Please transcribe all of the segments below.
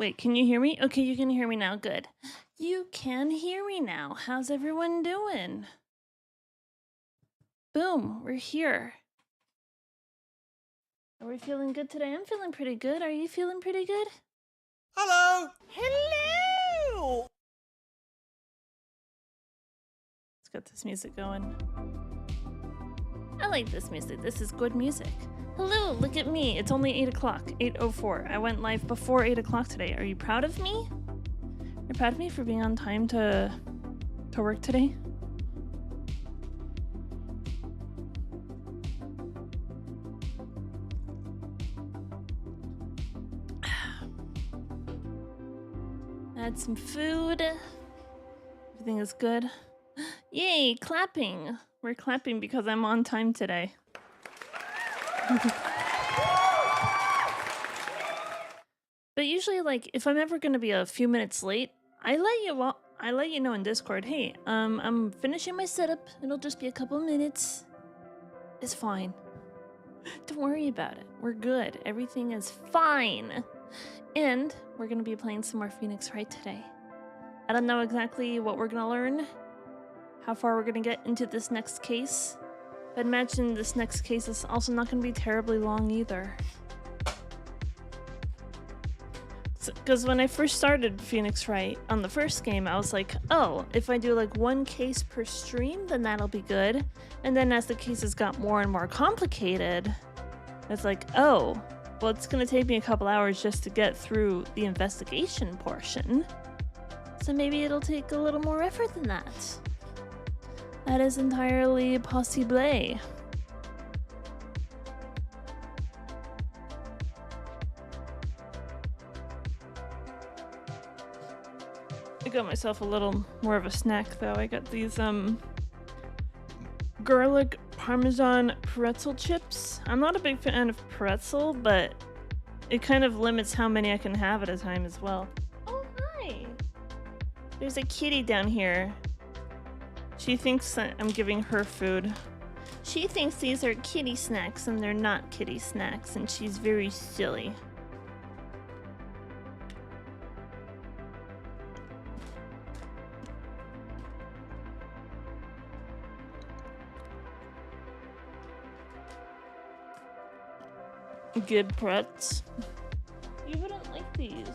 Wait, can you hear me? Okay, you can hear me now. Good. You can hear me now. How's everyone doing? Boom, we're here. Are we feeling good today? I'm feeling pretty good. Are you feeling pretty good? Hello! Hello! Let's get this music going. I like this music. This is good music. Hello, look at me. It's only 8 o'clock, 8:04. I went live before 8 o'clock today. Are you proud of me? You're proud of me for being on time to work today? Had some food. Everything is good. Yay, clapping. We're clapping because I'm on time today. But usually, like, if I'm ever gonna be a few minutes late, I let you know in Discord, hey, I'm finishing my setup. It'll just be a couple minutes. It's fine. Don't worry about it. We're good. Everything is fine. And we're gonna be playing some more Phoenix Wright today. I don't know exactly what we're gonna learn, how far we're gonna get into this next case, but imagine this next case is also not gonna be terribly long either. Because when I first started Phoenix Wright on the first game, I was like, oh, if I do like one case per stream, then that'll be good. And then as the cases got more and more complicated, it's like, oh, well, it's gonna take me a couple hours just to get through the investigation portion. So maybe it'll take a little more effort than that. That is entirely possible. I got myself a little more of a snack though. I got these garlic parmesan pretzel chips. I'm not a big fan of pretzel, but it kind of limits how many I can have at a time as well. Oh, hi! There's a kitty down here. She thinks that I'm giving her food. She thinks these are kitty snacks and they're not kitty snacks, and she's very silly. Good pretz. You wouldn't like these.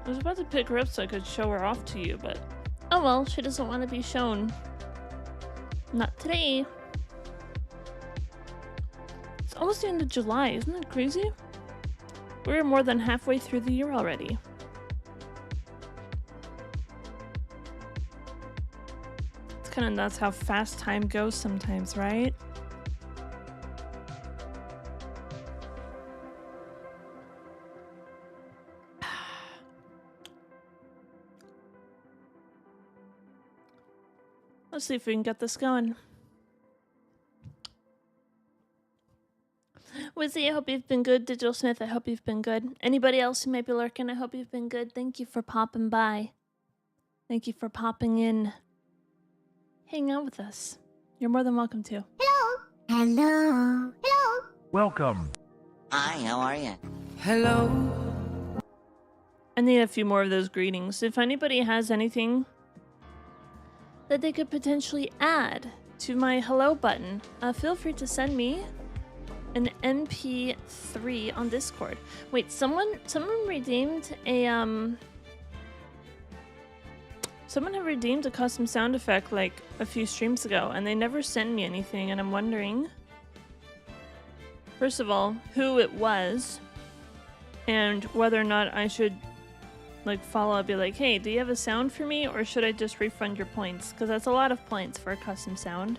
I was about to pick her up so I could show her off to you, but oh well, she doesn't want to be shown. Not today. It's almost the end of July, isn't that crazy? We're more than halfway through the year already. It's kind of nuts how fast time goes sometimes, right? Let's see if we can get this going. Wizzy, I hope you've been good. Digital Smith, I hope you've been good. Anybody else who might be lurking, I hope you've been good. Thank you for popping by. Thank you for popping in. Hang out with us. You're more than welcome to. Hello. Hello. Hello. Welcome. Hi, how are you? Hello. I need a few more of those greetings. If anybody has anything that they could potentially add to my hello button, feel free to send me an MP3 on Discord. Wait, someone redeemed a someone had redeemed a custom sound effect like a few streams ago, and they never sent me anything, and I'm wondering, first of all, who it was, and whether or not I should like follow up, be like, hey, do you have a sound for me, or should I just refund your points? Because that's a lot of points for a custom sound.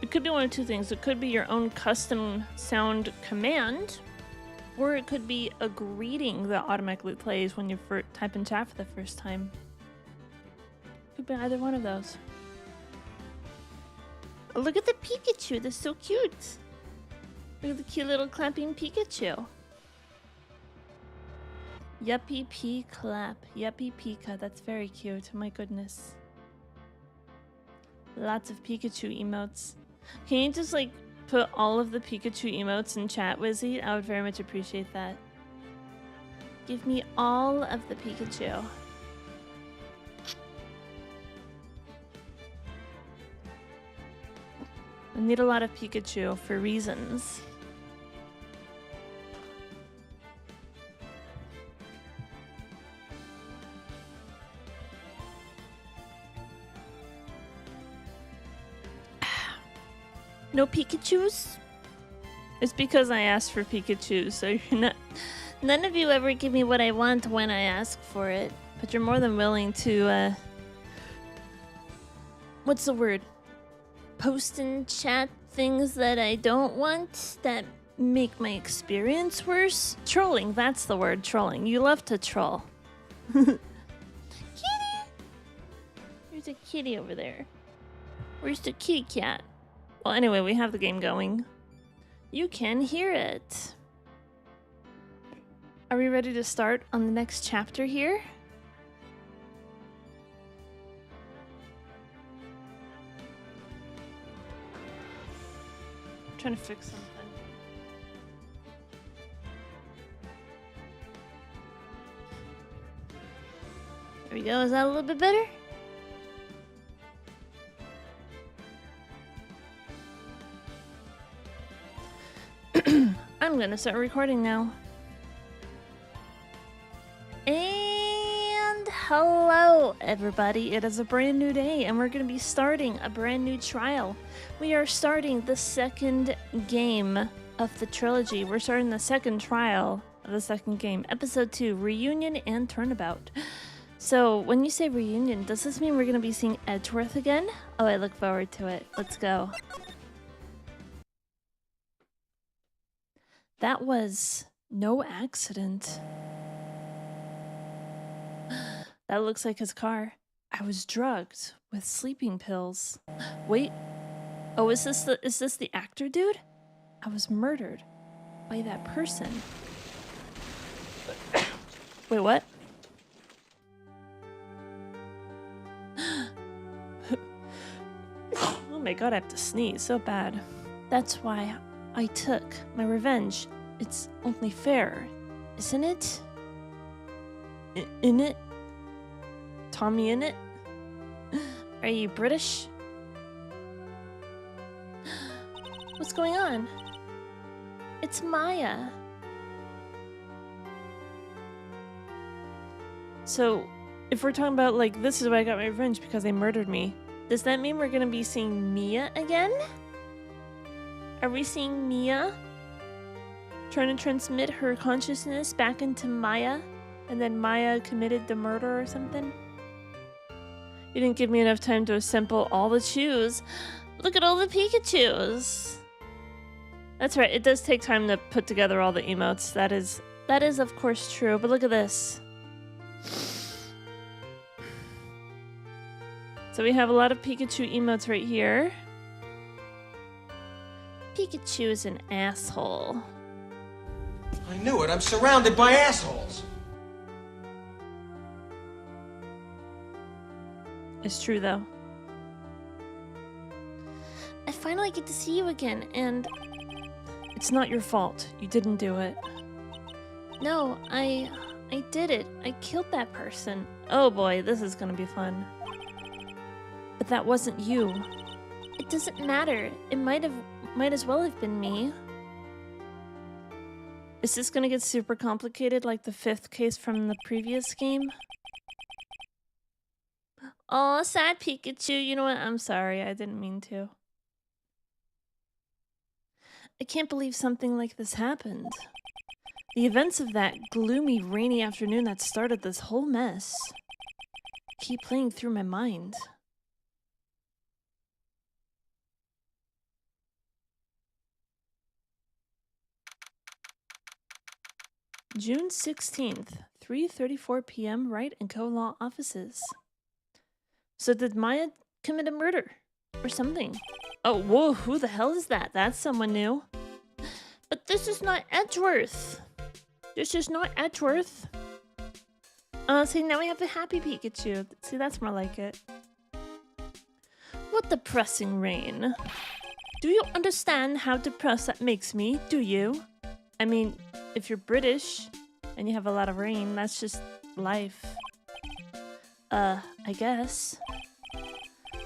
It could be one of two things. It could be your own custom sound command, or it could be a greeting that automatically plays when you type in chat for the first time. Could be either one of those. Oh, look at the Pikachu. That's so cute. Look at the cute little clapping Pikachu. Yuppie pea clap. Yuppie Pika. That's very cute. My goodness. Lots of Pikachu emotes. Can you just like put all of the Pikachu emotes in chat, Wizzy? I would very much appreciate that. Give me all of the Pikachu. I need a lot of Pikachu for reasons. No Pikachus? It's because I asked for Pikachu, so you're not... None of you ever give me what I want when I ask for it. But you're more than willing to, what's the word? Post in chat things that I don't want that make my experience worse? Trolling, that's the word, trolling. You love to troll. Kitty! There's a kitty over there. Where's the kitty cat? Well, anyway, we have the game going. You can hear it. Are we ready to start on the next chapter here? I'm trying to fix something. There we go. Is that a little bit better? I'm gonna start recording now. And hello, everybody. It is a brand new day, and we're gonna be starting a brand new trial. We are starting the second game of the trilogy. We're starting the second trial of the second game, episode 2, Reunion and Turnabout. So, when you say reunion, does this mean we're gonna be seeing Edgeworth again? Oh, I look forward to it. Let's go. That was no accident. That looks like his car. I was drugged with sleeping pills. Wait. Oh, is this the actor dude? I was murdered by that person. Wait, what? Oh my god, I have to sneeze so bad. That's why I took my revenge. It's only fair, isn't it? In it? Tommy in it? Are you British? What's going on? It's Maya. So, if we're talking about, like, this is why I got my revenge because they murdered me, does that mean we're gonna be seeing Mia again? Are we seeing Mia trying to transmit her consciousness back into Maya, and then Maya committed the murder or something? You didn't give me enough time to assemble all the chews. Look at all the Pikachus. That's right, it does take time to put together all the emotes. That is of course true, but look at this. So we have a lot of Pikachu emotes right here. Pikachu is an asshole. I knew it. I'm surrounded by assholes. It's true, though. I finally get to see you again, and... It's not your fault. You didn't do it. No, I did it. I killed that person. Oh boy, this is gonna be fun. But that wasn't you. It doesn't matter. It might as well have been me. Is this gonna get super complicated like the 5th case from the previous game? Aw, sad Pikachu. You know what? I'm sorry. I didn't mean to. I can't believe something like this happened. The events of that gloomy, rainy afternoon that started this whole mess keep playing through my mind. June 16th, 3:34 p.m. Wright & Co. Law Offices. So did Maya commit a murder? Or something? Oh, whoa, who the hell is that? That's someone new. But this is not Edgeworth. This is not Edgeworth. See, now we have a happy Pikachu. See, that's more like it. What depressing rain. Do you understand how depressed that makes me? Do you? I mean, if you're British and you have a lot of rain, that's just life. I guess.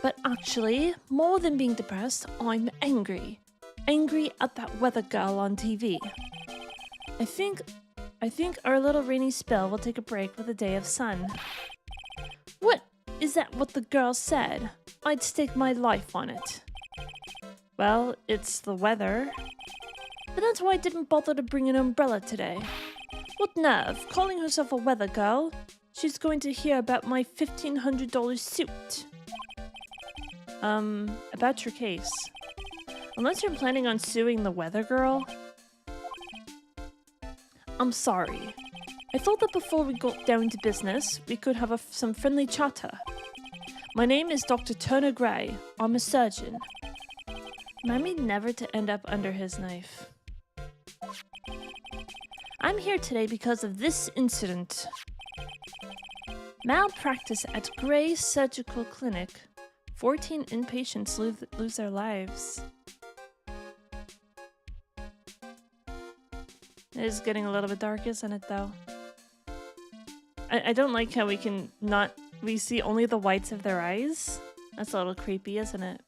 But actually, more than being depressed, I'm angry. Angry at that weather girl on TV. I think our little rainy spell will take a break with a day of sun. What? Is that what the girl said? I'd stake my life on it. Well, it's the weather. But that's why I didn't bother to bring an umbrella today. What nerve, calling herself a weather girl? She's going to hear about my $1,500 suit. About your case. Unless you're planning on suing the weather girl. I'm sorry. I thought that before we got down to business, we could have some friendly chatter. My name is Dr. Turner Gray. I'm a surgeon. Remind me never to end up under his knife. I'm here today because of this incident. Malpractice at Gray Surgical Clinic. 14 inpatients lose their lives. It is getting a little bit dark, isn't it, though? I don't like how we see only the whites of their eyes. That's a little creepy, isn't it?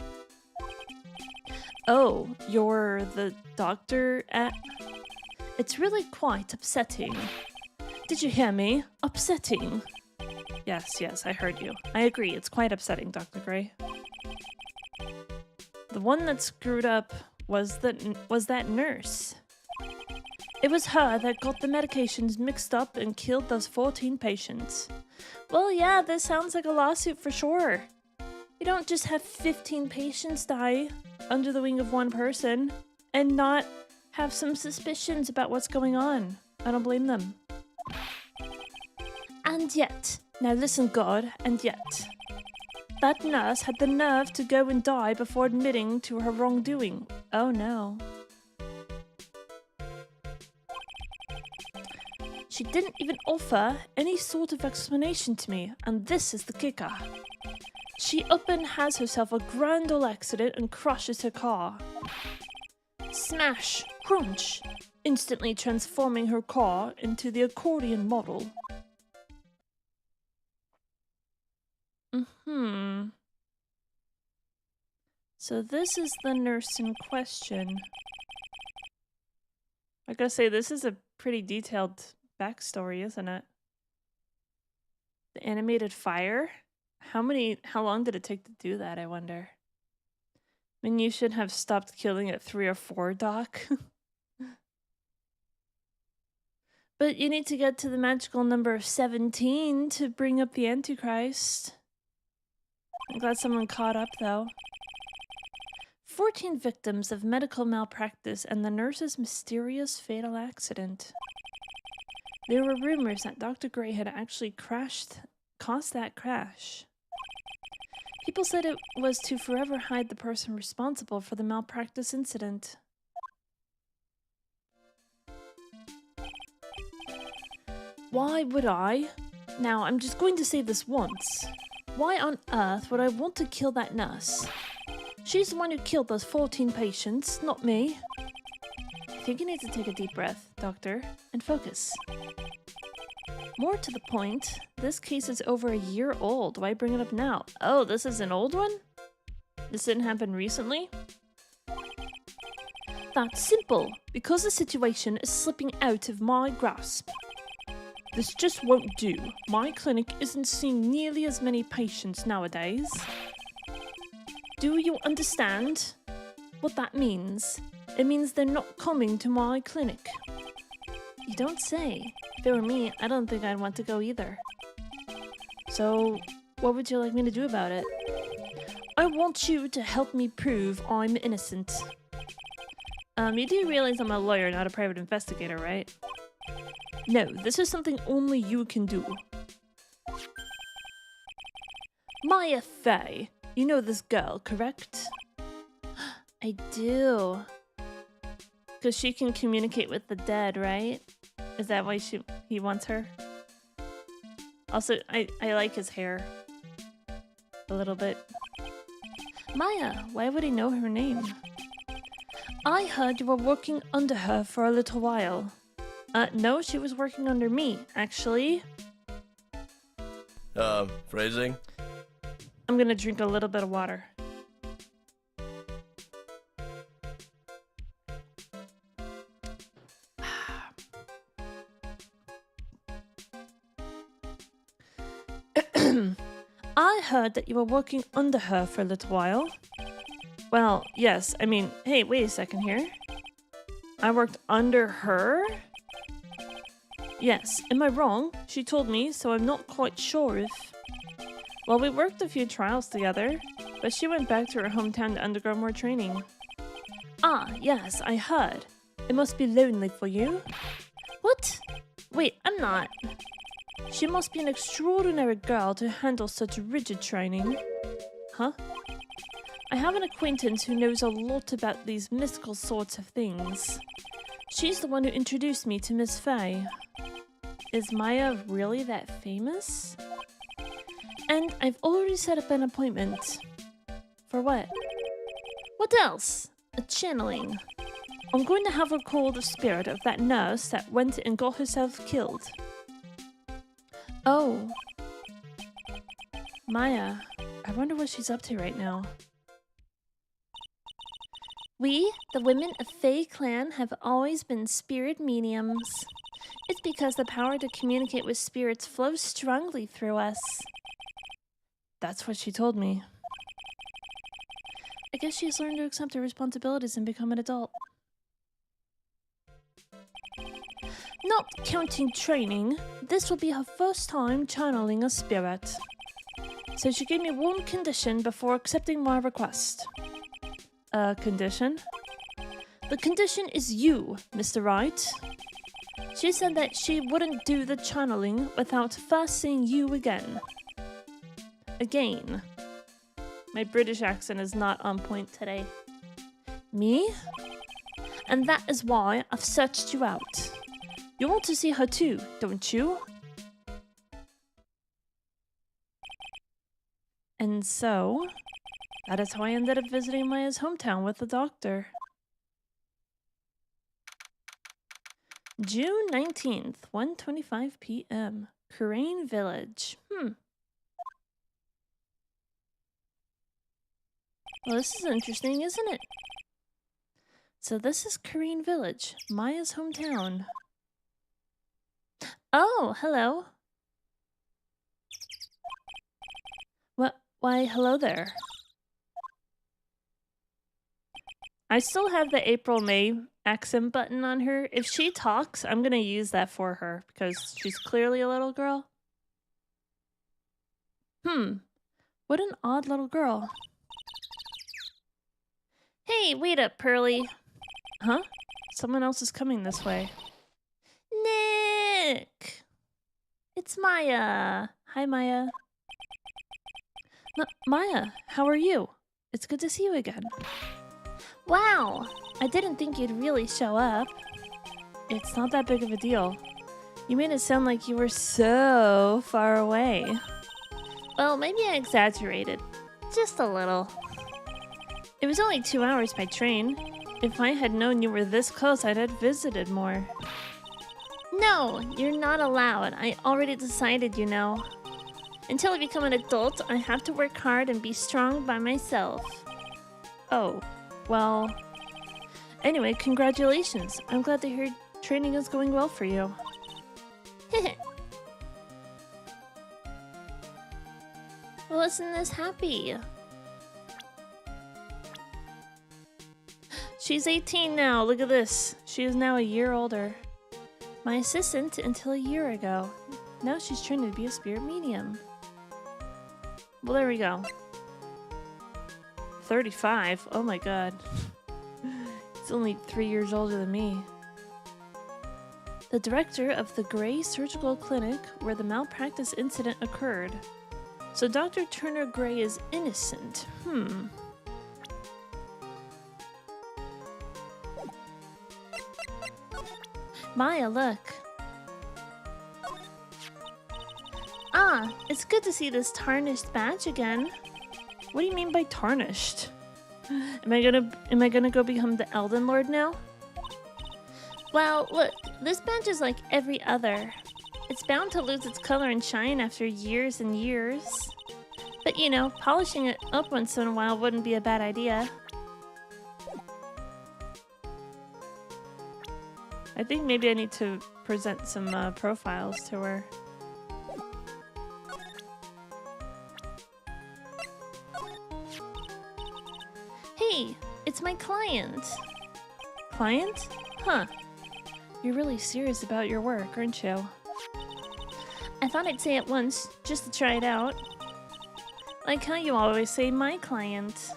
Oh, you're the doctor at... It's really quite upsetting. Did you hear me? Upsetting. Yes, I heard you. I agree, it's quite upsetting, Dr. Gray. The one that screwed up was that nurse. It was her that got the medications mixed up and killed those 14 patients. Well, yeah, this sounds like a lawsuit for sure. You don't just have 15 patients die under the wing of one person and not have some suspicions about what's going on. I don't blame them. And yet, now listen, God, and yet, that nurse had the nerve to go and die before admitting to her wrongdoing. Oh no. She didn't even offer any sort of explanation to me, and this is the kicker. She up and has herself a grand old accident and crushes her car. Smash! Crunch! Instantly transforming her car into the accordion model. So this is the nurse in question. I gotta say, this is a pretty detailed backstory, isn't it? The animated fire? How long did it take to do that, I wonder? I mean, you should have stopped killing at 3 or 4, Doc. But you need to get to the magical number of 17 to bring up the Antichrist. I'm glad someone caught up, though. 14 victims of medical malpractice and the nurse's mysterious fatal accident. There were rumors that Dr. Gray had actually caused that crash. People said it was to forever hide the person responsible for the malpractice incident. Why would I? Now, I'm just going to say this once. Why on earth would I want to kill that nurse? She's the one who killed those 14 patients, not me. I think you need to take a deep breath, Doctor, and focus. More to the point, this case is over a year old. Why bring it up now? Oh, this is an old one? This didn't happen recently? That's simple, because the situation is slipping out of my grasp. This just won't do. My clinic isn't seeing nearly as many patients nowadays. Do you understand what that means? It means they're not coming to my clinic. You don't say. If it were me, I don't think I'd want to go either. So, what would you like me to do about it? I want you to help me prove I'm innocent. You do realize I'm a lawyer, not a private investigator, right? No, this is something only you can do. Maya Fey. You know this girl, correct? I do. Because she can communicate with the dead, right? Is that why he wants her? Also, I like his hair. A little bit. Maya, why would he know her name? I heard you were working under her for a little while. No, she was working under me, actually. Phrasing? I'm gonna drink a little bit of water. I heard that you were working under her for a little while. Well, yes, I mean, hey, wait a second here. I worked under her? Yes, am I wrong? She told me, so I'm not quite sure if... Well, we worked a few trials together, but she went back to her hometown to undergo more training. Ah, yes, I heard. It must be lonely for you. What? Wait, I'm not. She must be an extraordinary girl to handle such rigid training. Huh? I have an acquaintance who knows a lot about these mystical sorts of things. She's the one who introduced me to Miss Faye. Is Maya really that famous? And I've already set up an appointment. For what? What else? A channeling. I'm going to have her call the spirit of that nurse that went and got herself killed. Oh. Maya, I wonder what she's up to right now. We, the women of Fae Clan, have always been spirit mediums. It's because the power to communicate with spirits flows strongly through us. That's what she told me. I guess she's learned to accept her responsibilities and become an adult. Not counting training, this will be her first time channeling a spirit. So she gave me one condition before accepting my request. A condition? The condition is you, Mr. Wright. She said that she wouldn't do the channeling without first seeing you again. Again. My British accent is not on point today. Me? And that is why I've searched you out. You want to see her too, don't you? And so, that is how I ended up visiting Maya's hometown with the doctor. June 19th, 1:25 p.m. Crane Village. Well, this is interesting, isn't it? So this is Crane Village, Maya's hometown. Oh, hello. Why, hello there. I still have the April May accent button on her. If she talks, I'm gonna use that for her because she's clearly a little girl. What an odd little girl. Hey, wait up, Pearly. Huh? Someone else is coming this way. Nick! It's Maya. Hi, Maya. Maya, how are you? It's good to see you again. Wow! I didn't think you'd really show up. It's not that big of a deal. You made it sound like you were so far away. Well, maybe I exaggerated. Just a little. It was only 2 hours by train. If I had known you were this close, I'd have visited more. No, you're not allowed. I already decided, you know. Until I become an adult, I have to work hard and be strong by myself. Oh, well... Anyway, congratulations. I'm glad to hear training is going well for you. Well, isn't this happy? She's 18 now, look at this. She is now a year older. My assistant until a year ago. Now she's training to be a spirit medium. Well, there we go. 35? Oh my god. He's only 3 years older than me. The director of the Gray Surgical Clinic where the malpractice incident occurred. So Dr. Turner Gray is innocent. Maya, look. Haha, it's good to see this tarnished badge again. What do you mean by tarnished? Am I gonna go become the Elden Lord now? Well, look, this badge is like every other. It's bound to lose its color and shine after years and years. But you know, polishing it up once in a while wouldn't be a bad idea. I think maybe I need to present some profiles to her. Hey, it's my client. Client? Huh. You're really serious about your work, aren't you? I thought I'd say it once, just to try it out. Like how you always say my client.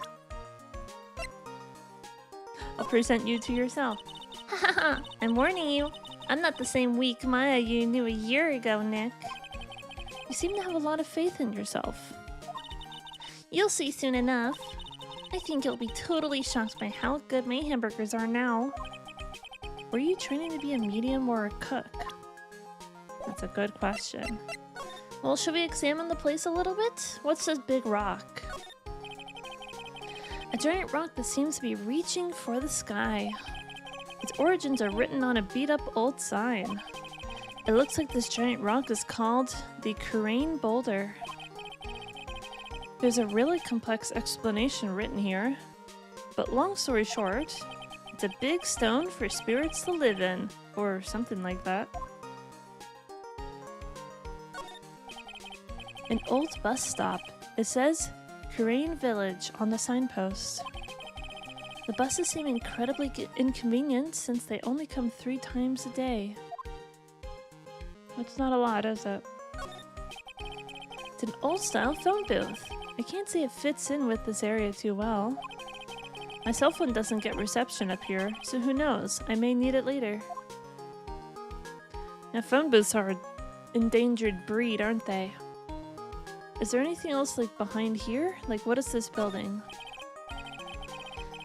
I'll present you to yourself. Haha, I'm warning you. I'm not the same weak Maya you knew a year ago, Nick. You seem to have a lot of faith in yourself. You'll see soon enough. I think you'll be totally shocked by how good my hamburgers are now. Were you training to be a medium or a cook? That's a good question. Well, should we examine the place a little bit? What's this big rock? A giant rock that seems to be reaching for the sky. Its origins are written on a beat-up old sign. It looks like this giant rock is called the Crane Boulder. There's a really complex explanation written here. But long story short, it's a big stone for spirits to live in, or something like that. An old bus stop. It says Crane Village on the signpost. The buses seem incredibly inconvenient since they only come 3 times a day. That's not a lot, is it? It's an old-style phone booth. I can't say it fits in with this area too well. My cell phone doesn't get reception up here, so who knows? I may need it later. Now, phone booths are an endangered breed, aren't they? Is there anything else like behind here? Like, what is this building?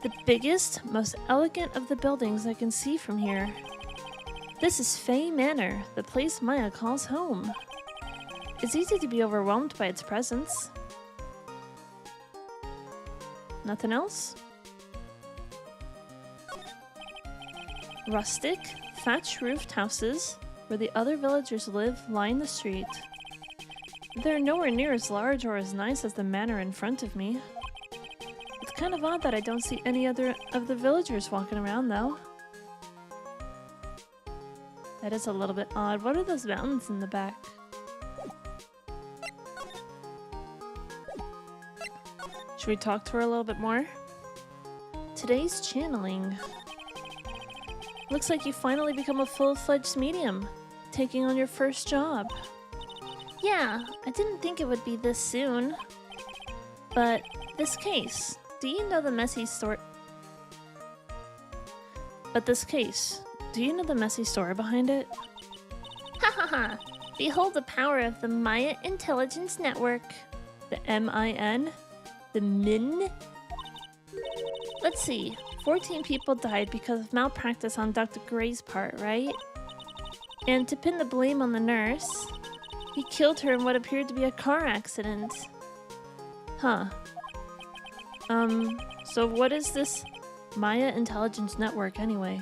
The biggest, most elegant of the buildings I can see from here. This is Fay Manor, the place Maya calls home. It's easy to be overwhelmed by its presence. Nothing else? Rustic, thatch-roofed houses where the other villagers live line the street. They're nowhere near as large or as nice as the manor in front of me. It's kind of odd that I don't see any other of the villagers walking around, though. That is a little bit odd. What are those mountains in the back? Should we talk to her a little bit more? Today's channeling. Looks like you finally become a full-fledged medium, taking on your first job. Yeah, I didn't think it would be this soon. But this case, do you know the messy story? Do you know the messy story behind it? Ha ha ha! Behold the power of the Maya Intelligence Network. The MIN? The MIN? Let's see. 14 people died because of malpractice on Dr. Gray's part, right? And to pin the blame on the nurse, he killed her in what appeared to be a car accident. Huh. So what is this Maya Intelligence Network anyway?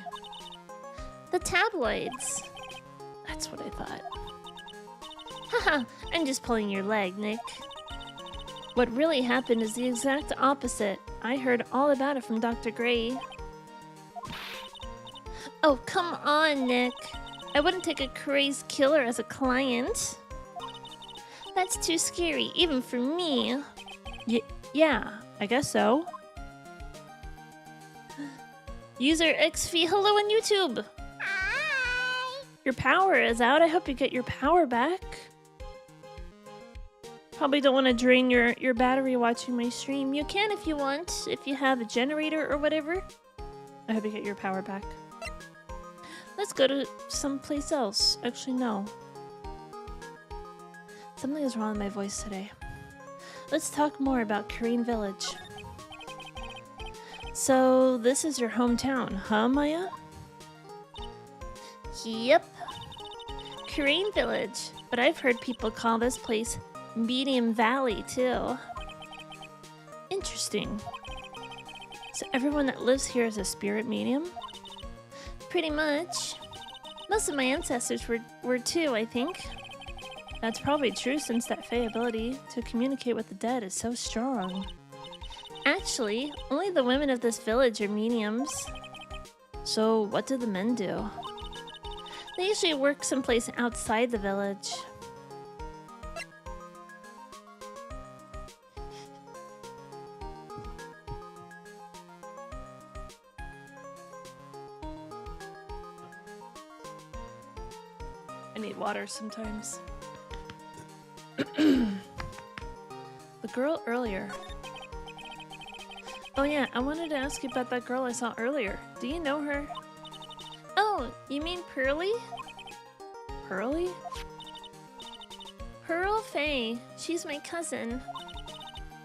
The tabloids. That's what I thought. Haha, I'm just pulling your leg, Nick. What really happened is the exact opposite. I heard all about it from Dr. Gray. Oh, come on, Nick. I wouldn't take a crazed killer as a client. That's too scary, even for me. Yeah, I guess so. User XV, hello on YouTube! Hi! Your power is out. I hope you get your power back. Probably don't want to drain your battery watching my stream. You can if you want, if you have a generator or whatever. I hope you get your power back. Let's go to someplace else. Actually, no. Something is wrong with my voice today. Let's talk more about Crane Village. So, this is your hometown, huh, Maya? Yep. Crane Village. But I've heard people call this place Medium Valley, too. Interesting. So everyone that lives here is a spirit medium? Pretty much. Most of my ancestors were too, I think. That's probably true since that Fey ability to communicate with the dead is so strong. Actually, only the women of this village are mediums. So what do the men do? They usually work someplace outside the village. I need water sometimes. The girl earlier. Oh yeah, I wanted to ask you about that girl I saw earlier. Do you know her? Oh, you mean Pearly? Pearly? Pearl Faye. She's my cousin.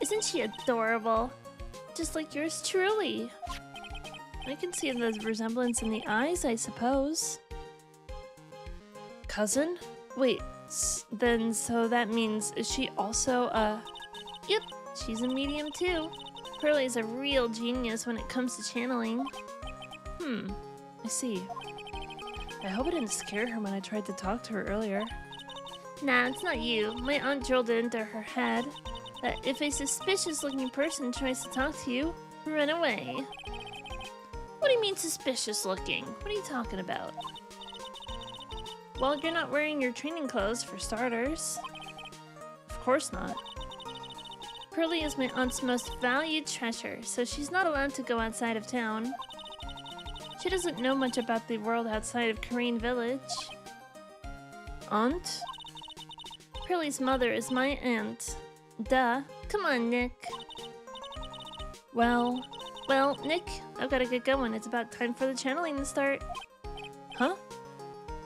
Isn't she adorable? Just like yours truly. I can see the resemblance in the eyes, I suppose. Cousin? Wait, then so that means, is she also Yep, she's a medium too. Pearly's a real genius when it comes to channeling. I see. I hope I didn't scare her when I tried to talk to her earlier. Nah, it's not you. My aunt drilled it into her head that if a suspicious-looking person tries to talk to you, run away. What do you mean suspicious-looking? What are you talking about? Well, you're not wearing your training clothes, for starters. Of course not. Pearly is my aunt's most valued treasure, so she's not allowed to go outside of town. She doesn't know much about the world outside of Korean Village. Aunt? Pearly's mother is my aunt. Duh. Come on, Nick. Well, Nick, I've gotta get going. It's about time for the channeling to start. Huh?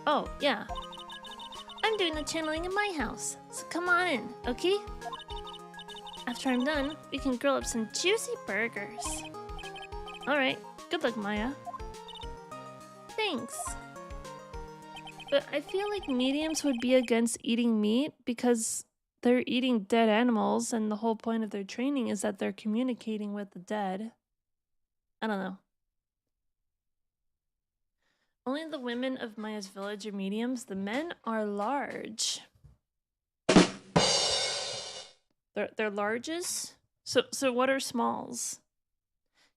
Oh, yeah. I'm doing the channeling in my house, so come on in, okay? After I'm done, we can grill up some juicy burgers. Alright, good luck, Maya. Thanks. But I feel like mediums would be against eating meat because they're eating dead animals and the whole point of their training is that they're communicating with the dead. I don't know. Only the women of Maya's village are mediums. The men are large. They're larges? So what are smalls?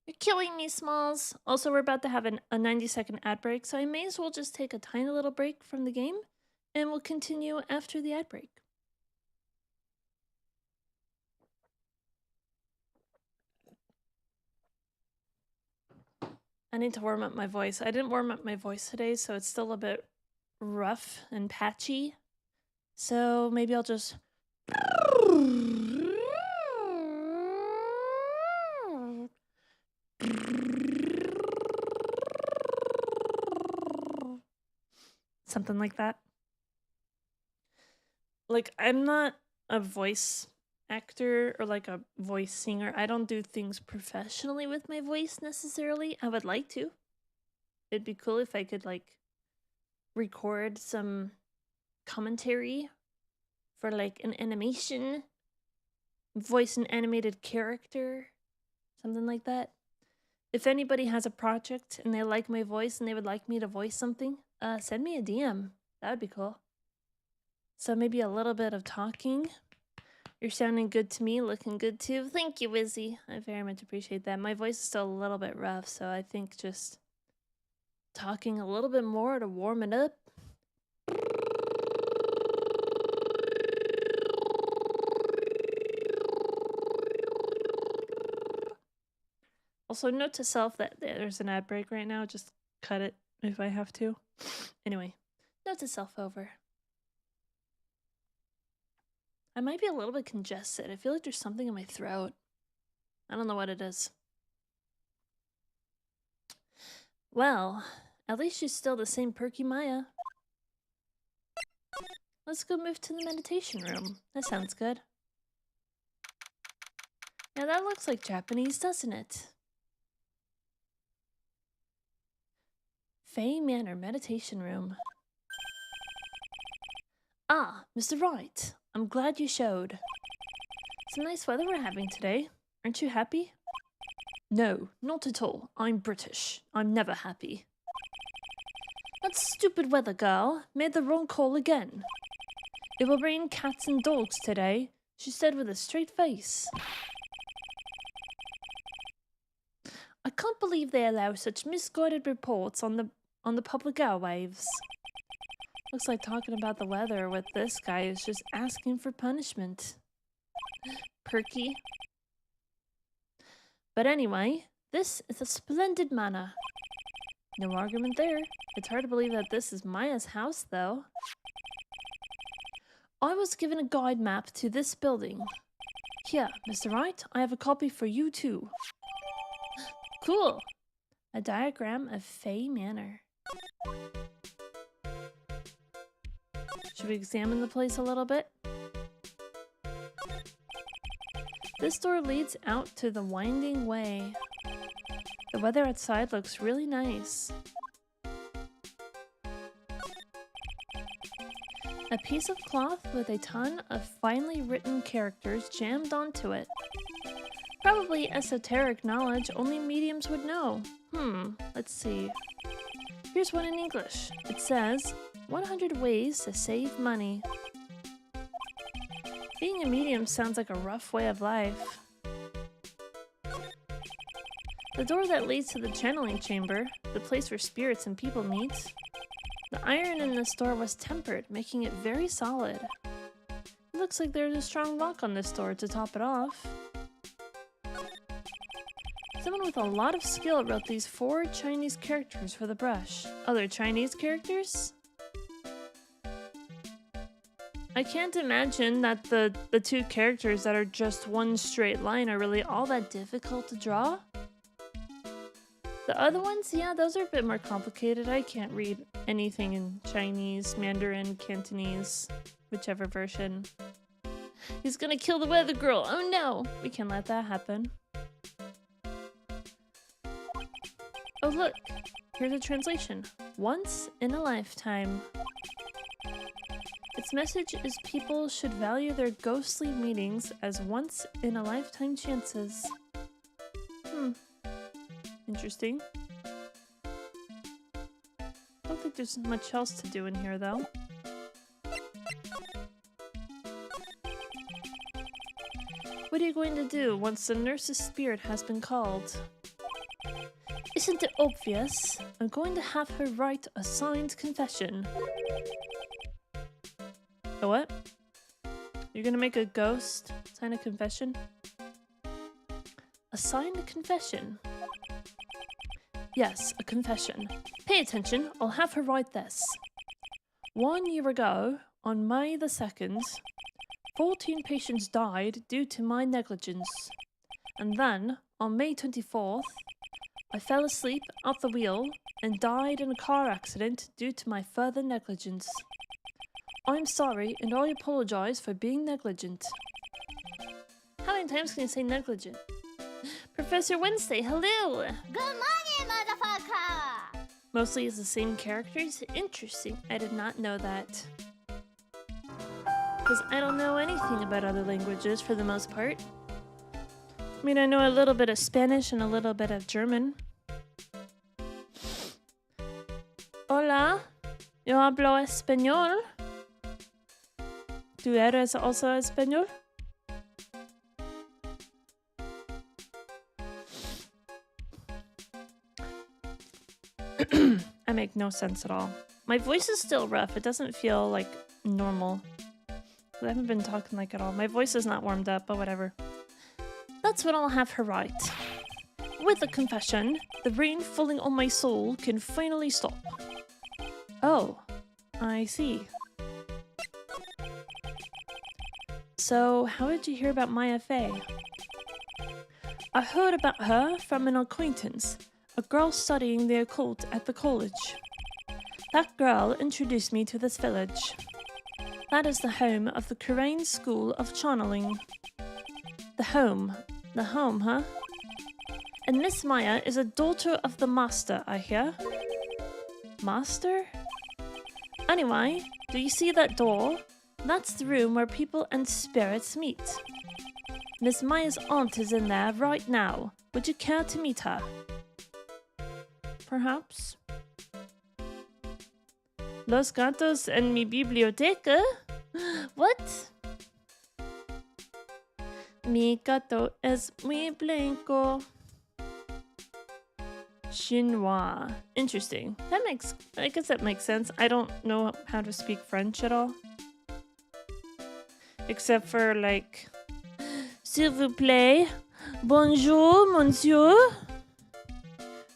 You're killing me, Smalls. Also, we're about to have a 90-second ad break, so I may as well just take a tiny little break from the game, and we'll continue after the ad break. I need to warm up my voice. I didn't warm up my voice today, so it's still a bit rough and patchy. So maybe I'll just... something like that. Like, I'm not a voice actor or like a voice singer. I don't do things professionally with my voice necessarily. I would like to. It'd be cool if I could like record some commentary for like an animation, voice an animated character, something like that. If anybody has a project and they like my voice and they would like me to voice something, send me a DM. That would be cool. So maybe a little bit of talking. You're sounding good to me, looking good too. Thank you, Wizzy. I very much appreciate that. My voice is still a little bit rough, so I think just talking a little bit more to warm it up. Also, note to self that there's an ad break right now. Just cut it if I have to. Anyway, note to self over. I might be a little bit congested. I feel like there's something in my throat. I don't know what it is. Well, at least she's still the same perky Maya. Let's go move to the meditation room. That sounds good. Yeah, that looks like Japanese, doesn't it? Fey Manor Meditation Room. Ah, Mr. Wright. I'm glad you showed. Some nice weather we're having today. Aren't you happy? No, not at all. I'm British. I'm never happy. That stupid weather girl made the wrong call again. It will rain cats and dogs today, she said with a straight face. I can't believe they allow such misguided reports on the public airwaves. Looks like talking about the weather with this guy is just asking for punishment. Perky. But anyway, this is a splendid manor. No argument there. It's hard to believe that this is Maya's house, though. I was given a guide map to this building. Here, Mr. Wright, I have a copy for you too. Cool! A diagram of Fay Manor. Should we examine the place a little bit? This door leads out to the winding way. The weather outside looks really nice. A piece of cloth with a ton of finely written characters jammed onto it. Probably esoteric knowledge only mediums would know. Let's see. Here's one in English. It says, 100 ways to save money. Being a medium sounds like a rough way of life. The door that leads to the channeling chamber, the place where spirits and people meet. The iron in this door was tempered, making it very solid. It looks like there's a strong lock on this door to top it off. Someone with a lot of skill wrote these 4 Chinese characters for the brush. Oh, they're Chinese characters? I can't imagine that the 2 characters that are just one straight line are really all that difficult to draw. The other ones, yeah, those are a bit more complicated. I can't read anything in Chinese, Mandarin, Cantonese, whichever version. He's gonna kill the weather girl. Oh no! We can't let that happen. Oh look, here's a translation. Once in a lifetime. Its message is people should value their ghostly meetings as once in a lifetime chances. Interesting. I don't think there's much else to do in here though. What are you going to do once the nurse's spirit has been called? Isn't it obvious? I'm going to have her write a signed confession. A what? You're gonna make a ghost sign a confession? A signed confession? Yes, a confession. Pay attention, I'll have her write this. 1 year ago, on May the 2nd, 14 patients died due to my negligence. And then, on May 24th, I fell asleep at the wheel and died in a car accident due to my further negligence. I'm sorry and I apologize for being negligent. How many times can you say negligent? Professor Wednesday, hello! Good morning, motherfucker! Mostly it's the same characters? Interesting, I did not know that. Because I don't know anything about other languages for the most part. I mean, I know a little bit of Spanish and a little bit of German. Hola, yo hablo español. ¿Tú eres also español? I make no sense at all. My voice is still rough. It doesn't feel like normal. I haven't been talking like at all. My voice is not warmed up, but whatever. That's what I'll have her write. With a confession, the rain falling on my soul can finally stop. Oh, I see. So, how did you hear about Maya Fey? I heard about her from an acquaintance, a girl studying the occult at the college. That girl introduced me to this village. That is the home of the Korean School of Channeling. The home, huh? And Miss Maya is a daughter of the master, I hear. Master? Anyway, do you see that door? That's the room where people and spirits meet. Miss Maya's aunt is in there right now. Would you care to meet her? Perhaps. Los gatos en mi biblioteca? What? Mi gato es muy blanco. Chinois. Interesting. I guess that makes sense. I don't know how to speak French at all. Except for like, s'il vous plaît, bonjour, monsieur.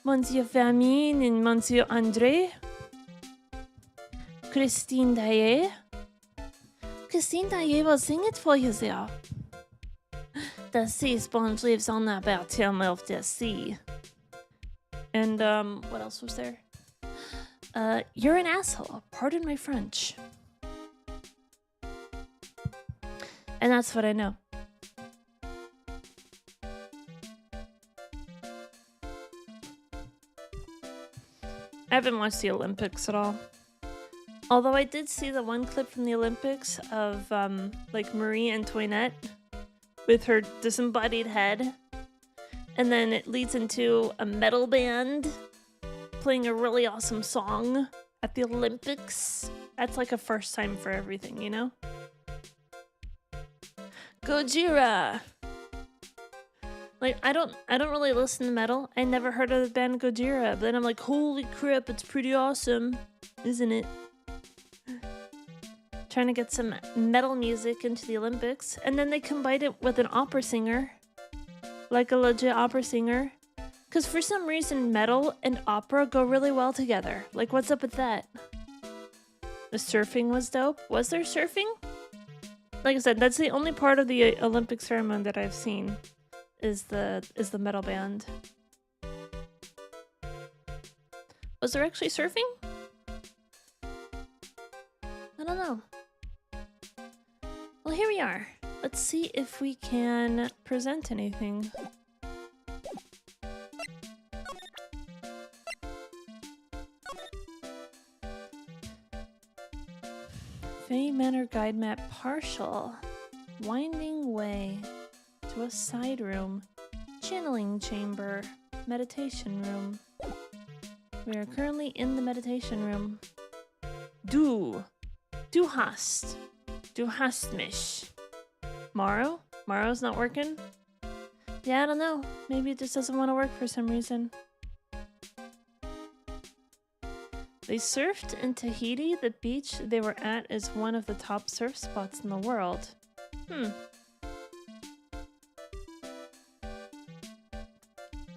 Monsieur Fermin and Monsieur André. Christine Daae. Christine Daae will sing it for you there. The sea sponge lives on the bottom of the sea. And, what else was there? You're an asshole. Pardon my French. And that's what I know. I haven't watched the Olympics at all. Although I did see the one clip from the Olympics of, like, Marie Antoinette with her disembodied head. And then it leads into a metal band playing a really awesome song at the Olympics. That's like a first time for everything, you know? Gojira! Like, I don't really listen to metal. I never heard of the band Gojira. But then I'm like, holy crap, it's pretty awesome, isn't it? Trying to get some metal music into the Olympics. And then they combined it with an opera singer. Like a legit opera singer. Because for some reason, metal and opera go really well together. Like, what's up with that? The surfing was dope. Was there surfing? Like I said, that's the only part of the Olympic ceremony that I've seen. Is the metal band. Was there actually surfing? I don't know. Well, here we are. Let's see if we can present anything. Fey Manor Guide Map partial. Winding way to a side room. Channeling chamber. Meditation room. We are currently in the meditation room. Du hast mich. Morrow? Morrow's not working? Yeah, I don't know. Maybe it just doesn't want to work for some reason. They surfed in Tahiti. The beach they were at is one of the top surf spots in the world. I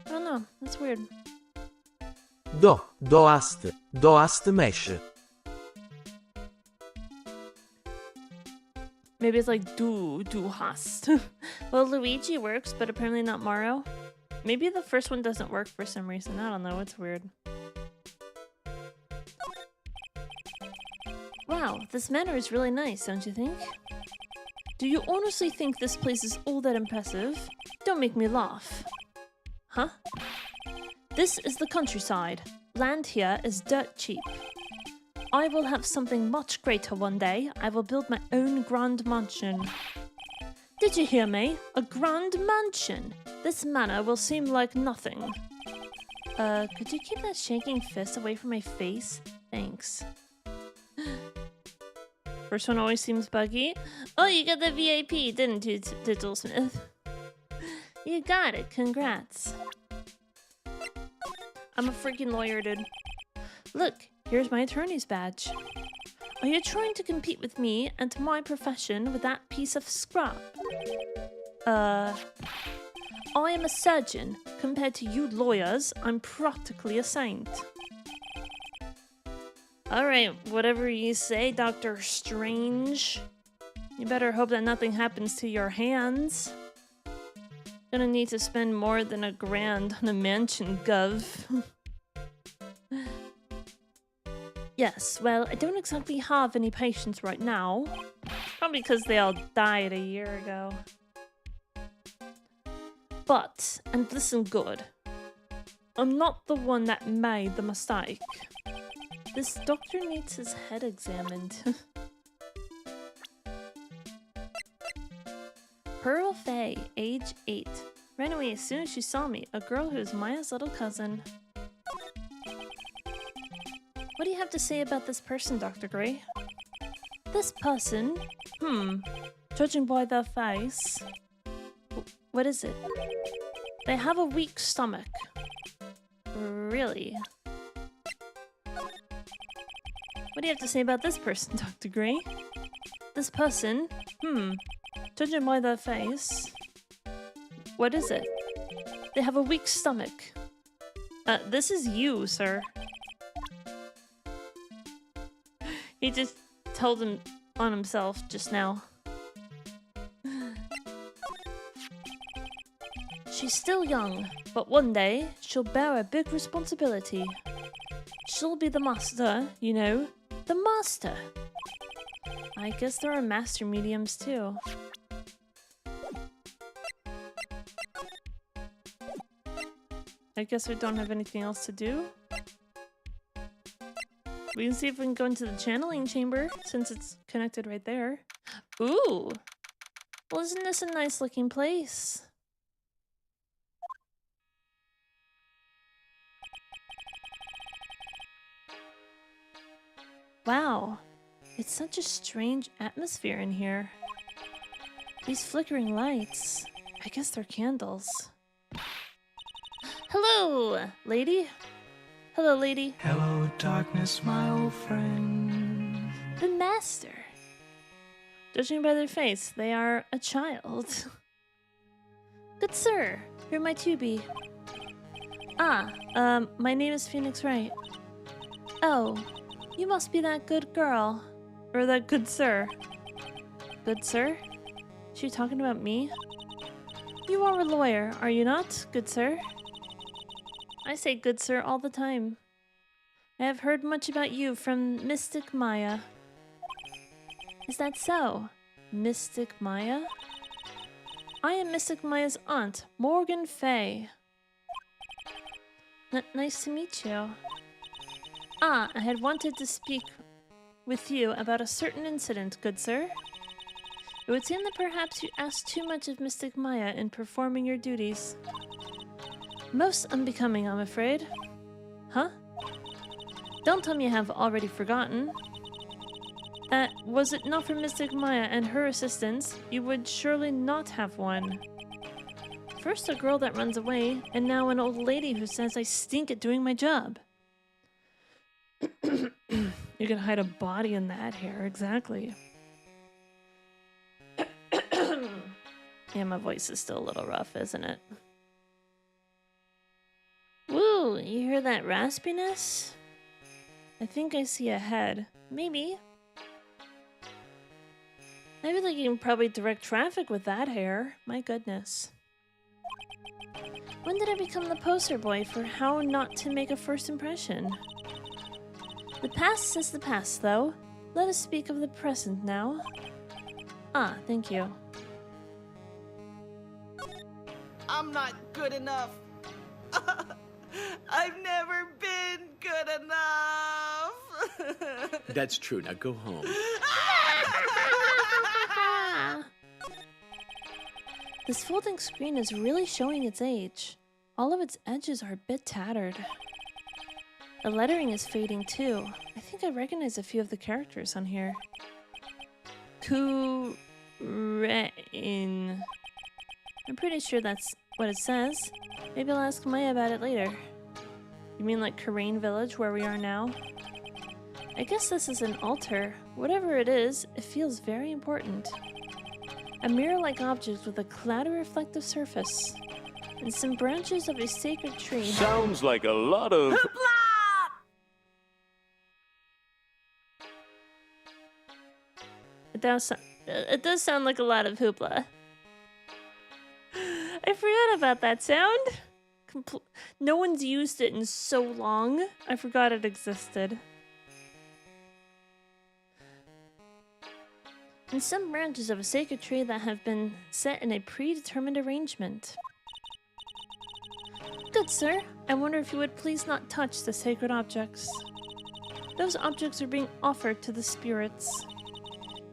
don't know. That's weird. Do hast mesh. Maybe it's like du hast. Well, Luigi works, but apparently not Mario. Maybe the first one doesn't work for some reason. I don't know. It's weird. Wow, this manor is really nice, don't you think? Do you honestly think this place is all that impressive? Don't make me laugh. Huh? This is the countryside. Land here is dirt cheap. I will have something much greater one day. I will build my own grand mansion. Did you hear me? A grand mansion. This manor will seem like nothing. Could you keep that shaking fist away from my face? Thanks. First one always seems buggy. Oh, you got the VIP, didn't you, Tittlesmith? You got it. Congrats. I'm a freaking lawyer, dude. Look, here's my attorney's badge. Are you trying to compete with me and my profession with that piece of scrap? I am a surgeon. Compared to you lawyers, I'm practically a saint. Alright, whatever you say, Dr. Strange. You better hope that nothing happens to your hands. Gonna need to spend more than $1,000 on a mansion, Gov. Yes, well, I don't exactly have any patients right now. Probably because they all died a year ago. But, and listen good, I'm not the one that made the mistake. This doctor needs his head examined. Pearl Faye, age 8. Ran away as soon as she saw me, a girl who is Maya's little cousin. What do you have to say about this person, Dr. Gray? This person? Judging by their face... What is it? They have a weak stomach. Really? What do you have to say about this person, Dr. Gray? This person? Judging by their face... What is it? They have a weak stomach. This is you, sir. He just told him on himself just now. She's still young, but one day she'll bear a big responsibility. She'll be the master, you know, the master. I guess there are master mediums too. I guess we don't have anything else to do. We can see if we can go into the channeling chamber, since it's connected right there. Ooh! Well, isn't this a nice looking place? Wow, it's such a strange atmosphere in here. These flickering lights, I guess they're candles. Hello, lady. Hello, lady. Hello, darkness, my old friend. The master. Judging by their face, they are a child. Good sir, who am I to be? My name is Phoenix Wright. Oh, you must be that good girl. Or that good sir. Good sir? Is she talking about me? You are a lawyer, are you not, good sir? I say good sir all the time. I have heard much about you from Mystic Maya. Is that so? Mystic Maya? I am Mystic Maya's aunt, Morgan Fay. Nice to meet you. I had wanted to speak with you about a certain incident, good sir. It would seem that perhaps you asked too much of Mystic Maya in performing your duties. Most unbecoming, I'm afraid. Huh? Don't tell me you have already forgotten. Was it not for Mystic Maya and her assistance, you would surely not have won. First a girl that runs away, and now an old lady who says I stink at doing my job. You can hide a body in that hair, exactly. Yeah, my voice is still a little rough, isn't it? Woo, you hear that raspiness? I think I see a head. Maybe. I feel like you can probably direct traffic with that hair. My goodness. When did I become the poster boy for how not to make a first impression? The past is the past, though. Let us speak of the present now. Thank you. I'm not good enough. I've never been good enough. That's true. Now go home. This folding screen is really showing its age. All of its edges are a bit tattered. The lettering is fading too. I think I recognize a few of the characters on here. Kurein. I'm pretty sure that's what it says. Maybe I'll ask Maya about it later. You mean like Kurein Village, where we are now? I guess this is an altar. Whatever it is, it feels very important. A mirror-like object with a cloudy reflective surface. And some branches of a sacred tree. Sounds like a lot of... It does sound like a lot of hoopla. I forgot about that sound. No one's used it in so long. I forgot it existed. And some branches of a sacred tree that have been set in a predetermined arrangement. Good sir, I wonder if you would please not touch the sacred objects. Those objects are being offered to the spirits.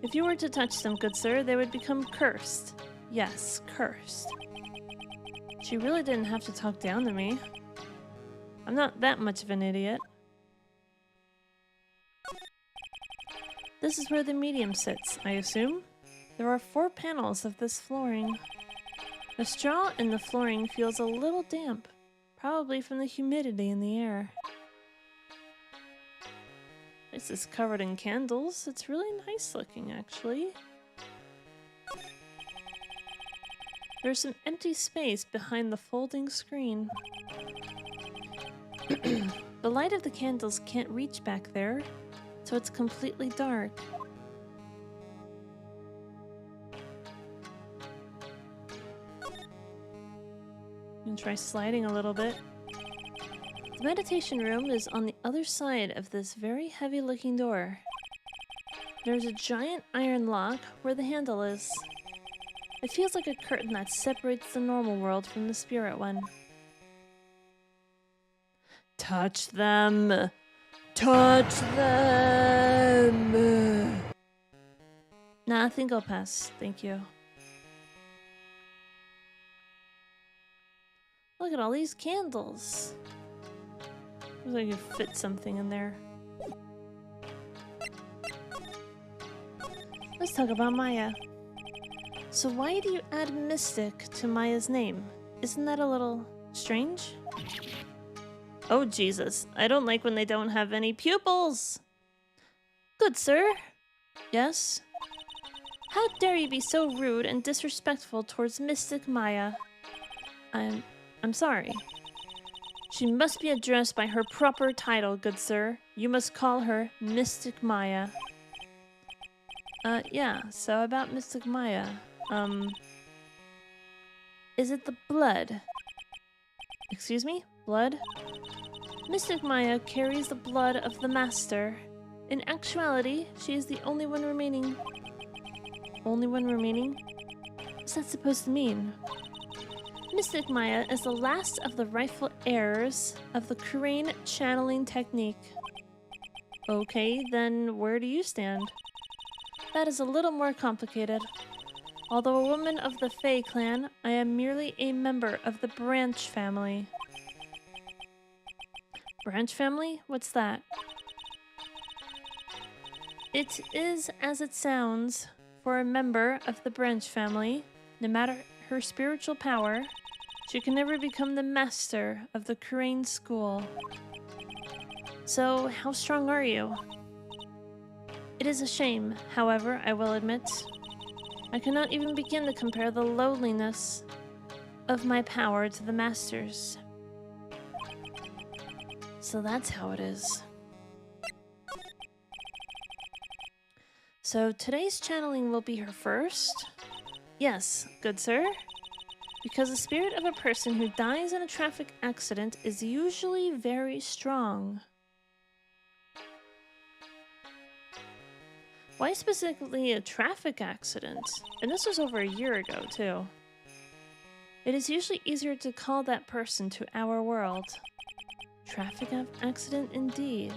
If you were to touch them, good sir, they would become cursed. Yes, cursed. She really didn't have to talk down to me. I'm not that much of an idiot. This is where the medium sits, I assume. There are 4 panels of this flooring. The straw in the flooring feels a little damp, probably from the humidity in the air. This is covered in candles. It's really nice looking, actually. There's some empty space behind the folding screen. The light of the candles can't reach back there, so it's completely dark. I'm gonna try sliding a little bit. The meditation room is on the other side of this very heavy-looking door. There's a giant iron lock where the handle is. It feels like a curtain that separates the normal world from the spirit one. Touch them! Touch them! Nah, I think I'll pass. Thank you. Look at all these candles. Looks like I could fit something in there. Let's talk about Maya. So why do you add mystic to Maya's name? Isn't that a little strange? Oh Jesus, I don't like when they don't have any pupils! Good sir. Yes? How dare you be so rude and disrespectful towards Mystic Maya? I'm sorry. She must be addressed by her proper title, good sir. You must call her Mystic Maya. Yeah, so about Mystic Maya. Is it the blood? Excuse me? Blood? Mystic Maya carries the blood of the Master. In actuality, she is the only one remaining. Only one remaining? What's that supposed to mean? Mystic Maya is the last of the rightful heirs of the Crane channeling technique. Okay, then where do you stand? That is a little more complicated. Although a woman of the Fae clan, I am merely a member of the Branch family. Branch family? What's that? It is as it sounds. For a member of the Branch family, no matter her spiritual power, she can never become the master of the Crane school. So, how strong are you? It is a shame, however, I will admit. I cannot even begin to compare the lowliness of my power to the Master's. So that's how it is. So today's channeling will be her first? Yes, good sir. Because the spirit of a person who dies in a traffic accident is usually very strong. Why specifically a traffic accident? And this was over a year ago, too. It is usually easier to call that person to our world. Traffic accident indeed.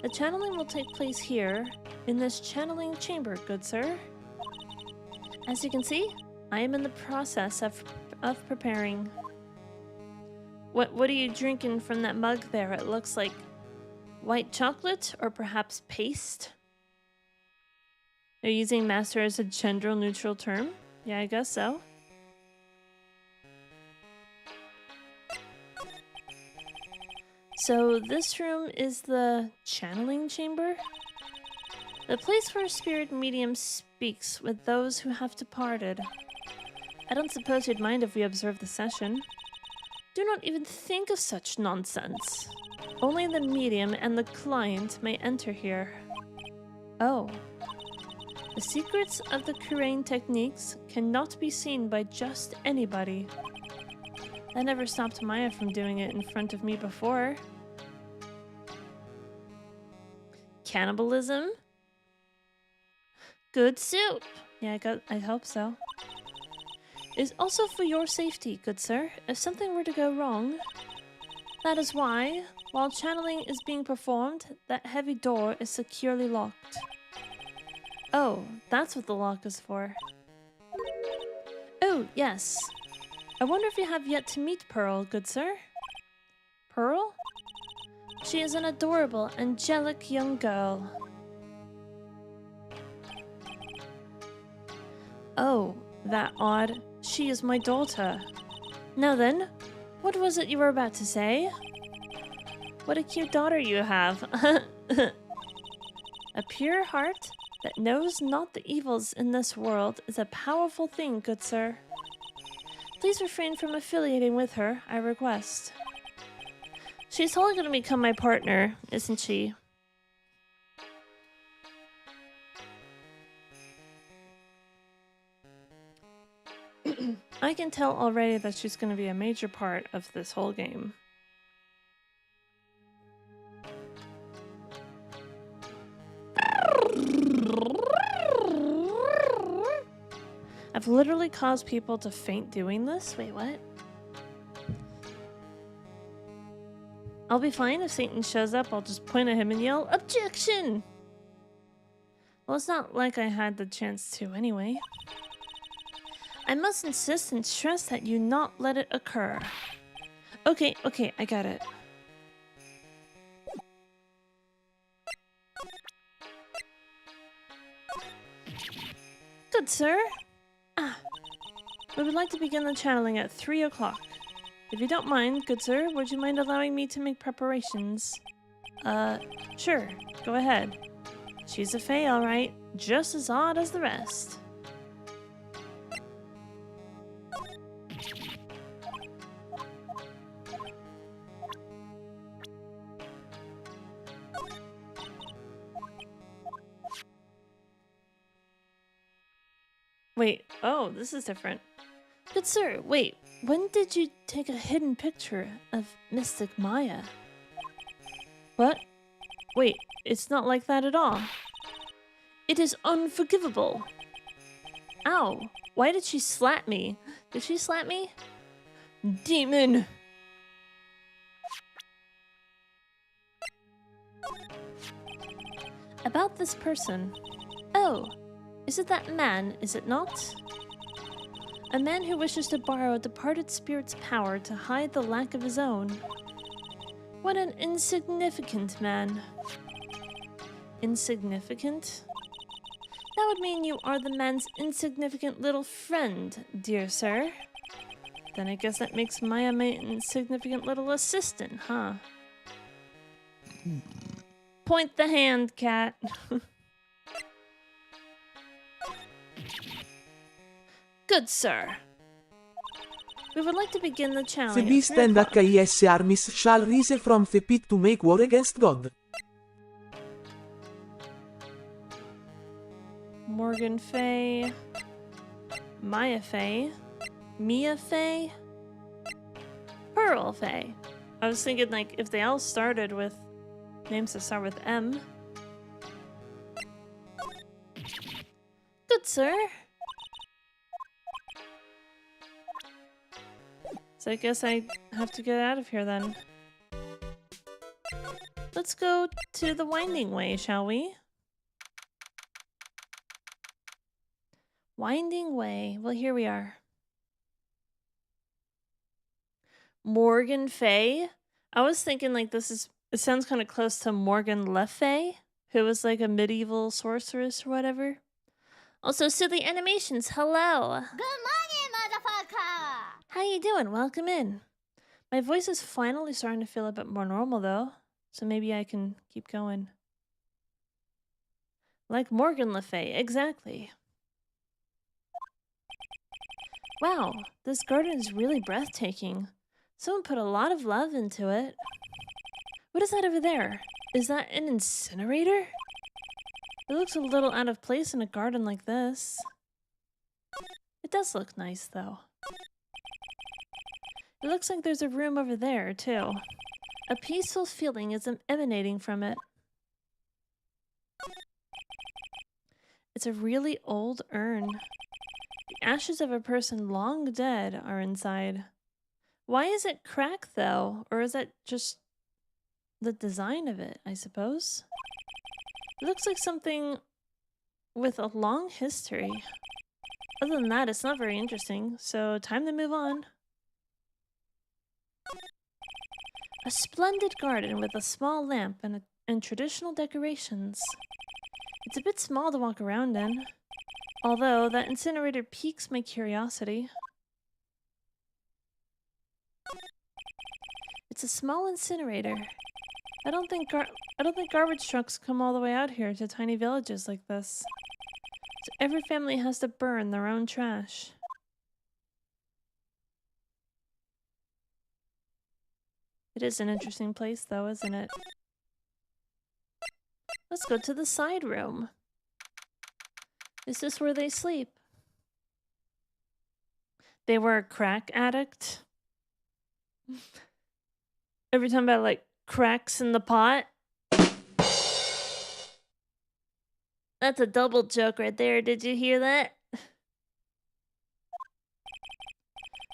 The channeling will take place here, in this channeling chamber, good sir. As you can see, I am in the process of preparing. What are you drinking from that mug there? It looks like white chocolate or perhaps paste? Are you using master as a gender neutral term? Yeah, I guess so. So this room is the channeling chamber? The place where a spirit medium speaks with those who have departed. I don't suppose you'd mind if we observe the session. Do not even think of such nonsense. Only the medium and the client may enter here. Oh. The secrets of the Kurain techniques cannot be seen by just anybody. That never stopped Maya from doing it in front of me before. Cannibalism? Good soup! Yeah, I hope so. It is also for your safety, good sir, if something were to go wrong. That is why, while channeling is being performed, that heavy door is securely locked. Oh, that's what the lock is for. Oh, yes. I wonder if you have yet to meet Pearl, good sir? Pearl? She is an adorable, angelic young girl. Oh, that odd. She is my daughter. Now then, what was it you were about to say? What a cute daughter you have. A pure heart that knows not the evils in this world is a powerful thing, good sir. Please refrain from affiliating with her, I request. She's totally gonna become my partner, isn't she? I can tell already that she's gonna be a major part of this whole game. I've literally caused people to faint doing this? Wait, what? I'll be fine if Satan shows up. I'll just point at him and yell, "Objection!" Well, it's not like I had the chance to anyway. I must insist and stress that you not let it occur. Okay, I got it. Good sir. We would like to begin the channeling at 3 o'clock. If you don't mind, good sir, would you mind allowing me to make preparations? Sure. Go ahead. She's a fae, alright. Just as odd as the rest. Wait, oh, this is different. Good sir, wait, when did you take a hidden picture of Mystic Maya? What? Wait, it's not like that at all. It is unforgivable. Ow, why did she slap me? Did she slap me? Demon! About this person. Oh, is it that man, is it not? A man who wishes to borrow a departed spirit's power to hide the lack of his own. What an insignificant man. Insignificant? That would mean you are the man's insignificant little friend, dear sir. Then I guess that makes Maya my insignificant little assistant, huh? Point the hand, cat. Good sir. We would like to begin the The challenge. beast and HIS armies shall rise from the pit to make war against God. Morgan Faye. Maya Faye. Mia Faye. Pearl Faye. I was thinking, like, if they all started with names that start with M. Good sir. So I guess I have to get out of here then. Let's go to the winding way, shall we? Winding way. Well, here we are. Morgan Faye. I was thinking like this is, it sounds kind of close to Morgan Le Fay, who was like a medieval sorceress or whatever. Also, silly animations, hello. Good morning, motherfucker! How you doing? Welcome in. My voice is finally starting to feel a bit more normal though, so maybe I can keep going. Like Morgan Le Fay, exactly. Wow, this garden is really breathtaking. Someone put a lot of love into it. What is that over there? Is that an incinerator? It looks a little out of place in a garden like this. It does look nice, though. It looks like there's a room over there, too. A peaceful feeling is emanating from it. It's a really old urn. The ashes of a person long dead are inside. Why is it cracked, though? Or is that just the design of it, I suppose? It looks like something with a long history. Other than that, it's not very interesting, so time to move on. A splendid garden with a small lamp and traditional decorations. It's a bit small to walk around in, although that incinerator piques my curiosity. It's a small incinerator. I don't think garbage trucks come all the way out here to tiny villages like this. So every family has to burn their own trash. It is an interesting place though, isn't it? Let's go to the side room. Is this where they sleep? They were a crack addict. Every time I like cracks in the pot. That's a double joke right there. Did you hear that?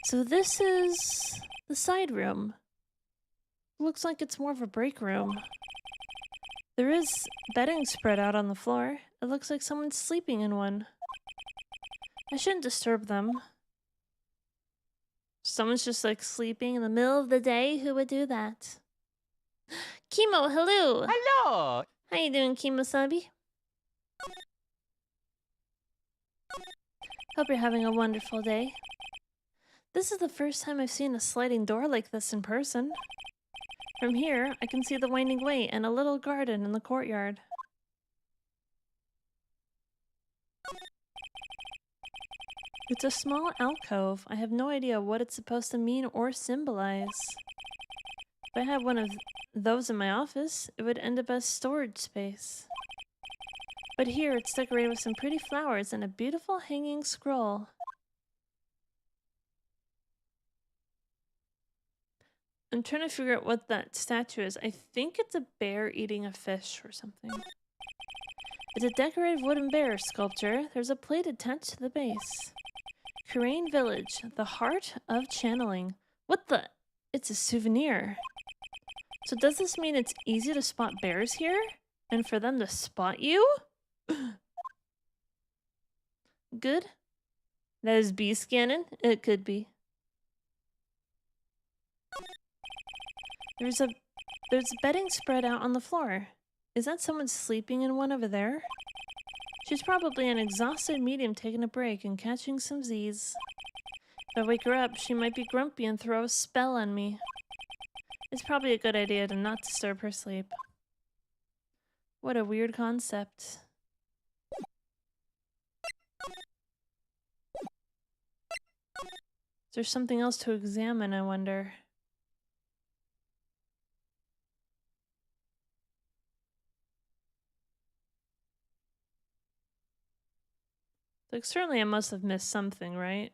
So this is the side room. Looks like it's more of a break room. There is bedding spread out on the floor. It looks like someone's sleeping in one. I shouldn't disturb them. Someone's just like sleeping in the middle of the day. Who would do that? Kimo, hello. Hello. How you doing, Kimo-sabi? Hope you're having a wonderful day. This is the first time I've seen a sliding door like this in person. From here, I can see the winding way and a little garden in the courtyard. It's a small alcove. I have no idea what it's supposed to mean or symbolize. If I had one of those in my office, it would end up as storage space. But here, it's decorated with some pretty flowers and a beautiful hanging scroll. I'm trying to figure out what that statue is. I think it's a bear eating a fish or something. It's a decorative wooden bear sculpture. There's a plate attached to the base. Kurain Village, the heart of channeling. What the? It's a souvenir. So does this mean it's easy to spot bears here? And for them to spot you? Good. That is B scanning? It could be. There's bedding spread out on the floor. Is that someone sleeping in one over there? She's probably an exhausted medium taking a break and catching some Z's. If I wake her up, she might be grumpy and throw a spell on me. It's probably a good idea to not disturb her sleep. What a weird concept. Is there something else to examine, I wonder? Like, certainly I must have missed something, right?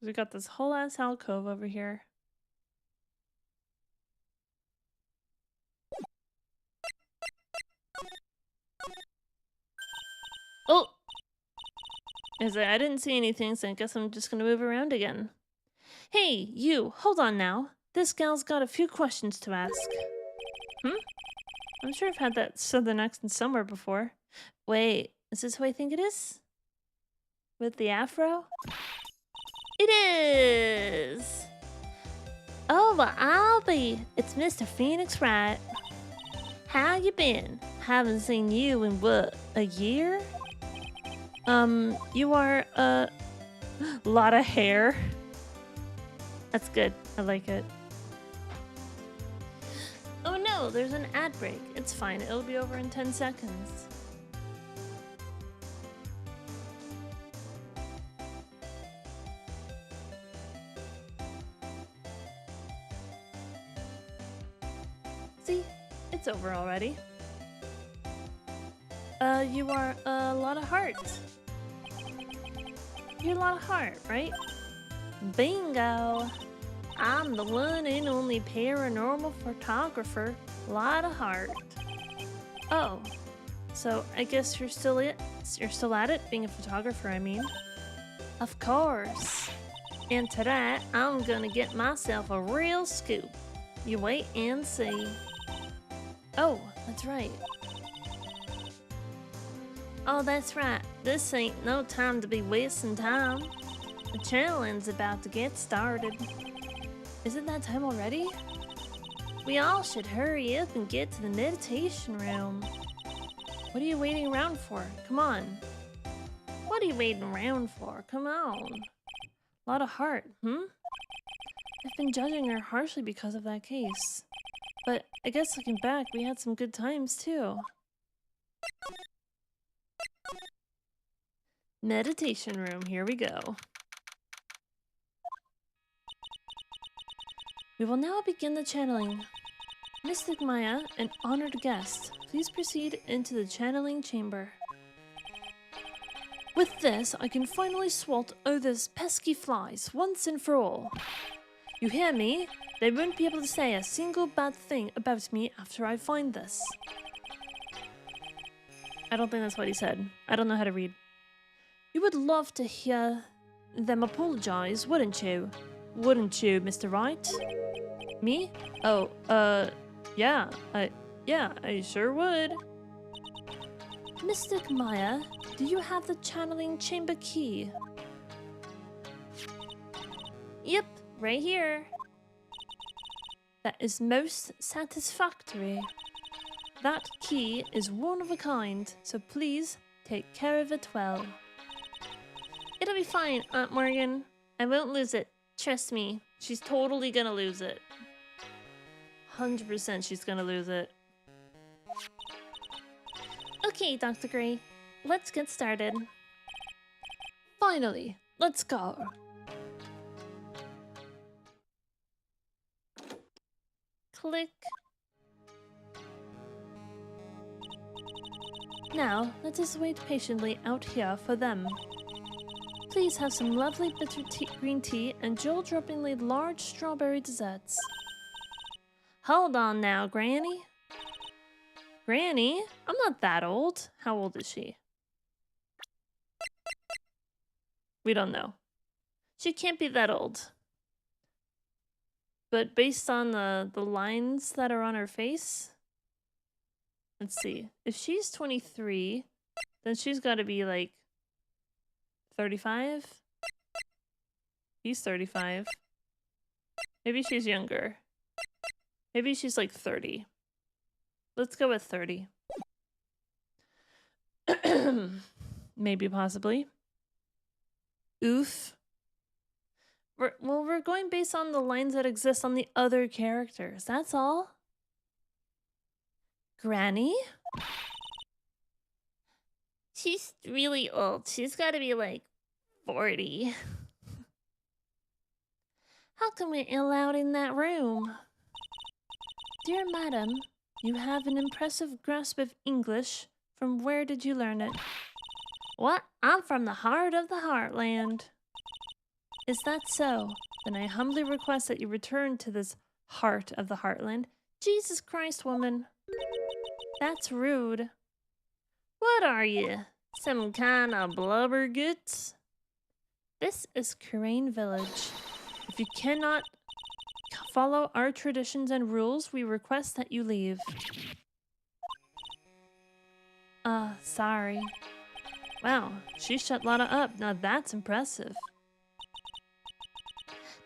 We got this whole ass alcove over here. Oh! I didn't see anything, so I guess I'm just gonna move around again. Hey, you! Hold on now. This gal's got a few questions to ask. I'm sure I've had that southern accent somewhere before. Wait, is this who I think it is? With the afro? It is! Oh, well, I'll be. It's Mr. Phoenix Wright. How you been? Haven't seen you in what, a year? You are a lot of hair. That's good. I like it. Oh no, there's an ad break. It's fine. It'll be over in 10 seconds. See? It's over already. You are a lot of heart. You're a lot of heart, right? Bingo! I'm the one and only paranormal photographer, Lot of Heart. Oh, so I guess you're still at it, being a photographer, I mean. Of course. And tonight, I'm gonna get myself a real scoop. You wait and see. Oh, that's right. Oh, that's right. This ain't no time to be wasting time. The challenge about to get started. Is it that time already? We all should hurry up and get to the meditation room. What are you waiting around for? Come on. What are you waiting around for? Come on. A lot of heart, I've been judging her harshly because of that case. But I guess looking back, we had some good times too. Meditation room, here we go. We will now begin the channeling. Mystic Maya, an honored guest, please proceed into the channeling chamber. With this, I can finally swat all those pesky flies once and for all. You hear me? They won't be able to say a single bad thing about me after I find this. I don't think that's what he said. I don't know how to read. You would love to hear them apologize, wouldn't you? Wouldn't you, Mr. Wright? Me? Oh, yeah, I sure would. Mystic Maya, do you have the channeling chamber key? Yep, right here. That is most satisfactory. That key is one of a kind, so please take care of it well. It'll be fine, Aunt Morgan. I won't lose it. Trust me, she's totally gonna lose it. 100% she's gonna lose it. Okay, Dr. Gray, let's get started. Finally, let's go. Click. Now, let us wait patiently out here for them. Please have some lovely bitter green tea and jaw-droppingly large strawberry desserts. Hold on now, Granny. Granny? I'm not that old. How old is she? We don't know. She can't be that old. But based on the lines that are on her face, let's see. If she's 23, then she's got to be like 35? He's 35. Maybe she's younger. Maybe she's like 30. Let's go with 30. Maybe, possibly. Oof. We're going based on the lines that exist on the other characters. That's all. Granny? She's really old. She's got to be like 40. How come we're allowed in that room? Dear madam, you have an impressive grasp of English. From where did you learn it? What? I'm from the heart of the heartland. Is that so? Then I humbly request that you return to this heart of the heartland. Jesus Christ, woman. That's rude. What are you? Some kind of blubberguts? This is Kurain Village. If you cannot follow our traditions and rules, we request that you leave. Sorry. Wow, she shut Lana up. Now that's impressive.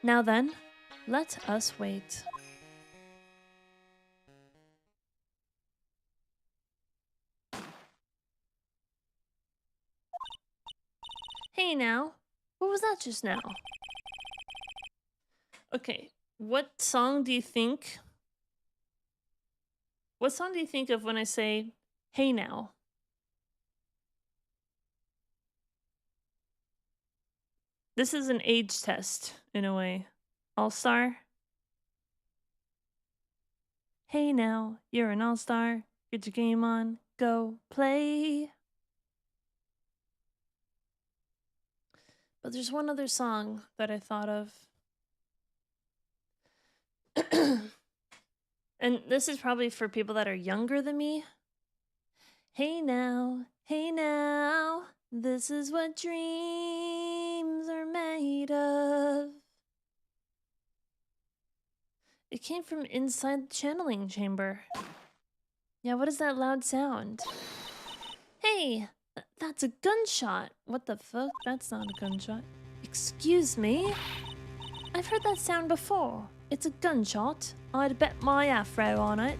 Now then, let us wait. Hey now, what was that just now? Okay, what song do you think? What song do you think of when I say, hey now? This is an age test, in a way. All-star? Hey now, you're an all-star. Get your game on, go play. But there's one other song that I thought of. And this is probably for people that are younger than me. Hey now, this is what dreams are made of. It came from inside the channeling chamber. Yeah, what is that loud sound? Hey, that's a gunshot. What the fuck? That's not a gunshot. Excuse me? I've heard that sound before. It's a gunshot. I'd bet my afro on it.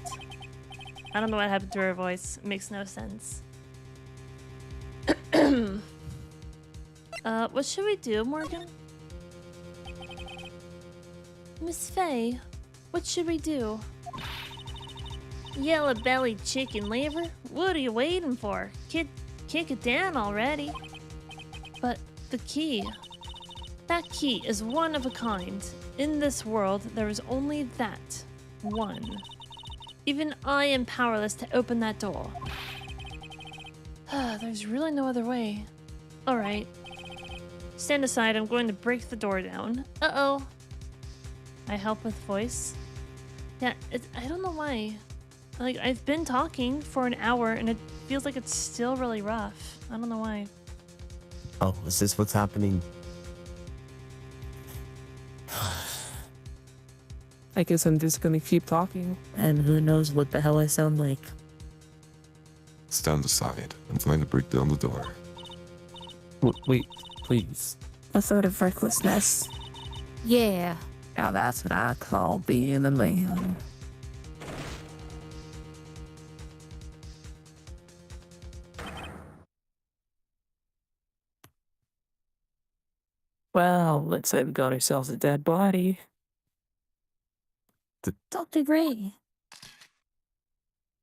I don't know what happened to her voice. It makes no sense. What should we do, Morgan? Miss Faye, what should we do? Yellow-bellied chicken liver? What are you waiting for? Kick it down already. But the key... That key is one of a kind. In this world, there is only that one. Even I am powerless to open that door. There's really no other way. Alright. Stand aside, I'm going to break the door down. Uh-oh. I help with voice. Yeah, I don't know why. Like, I've been talking for an hour and it feels like it's still really rough. I don't know why. Oh, is this what's happening? I guess I'm just gonna keep talking. And who knows what the hell I sound like. Stand aside. I'm going to break down the door. Wait, please. A sort of recklessness. Yeah. Now that's what I call being a man. Well, let's say we got ourselves a dead body. Dr. Gray.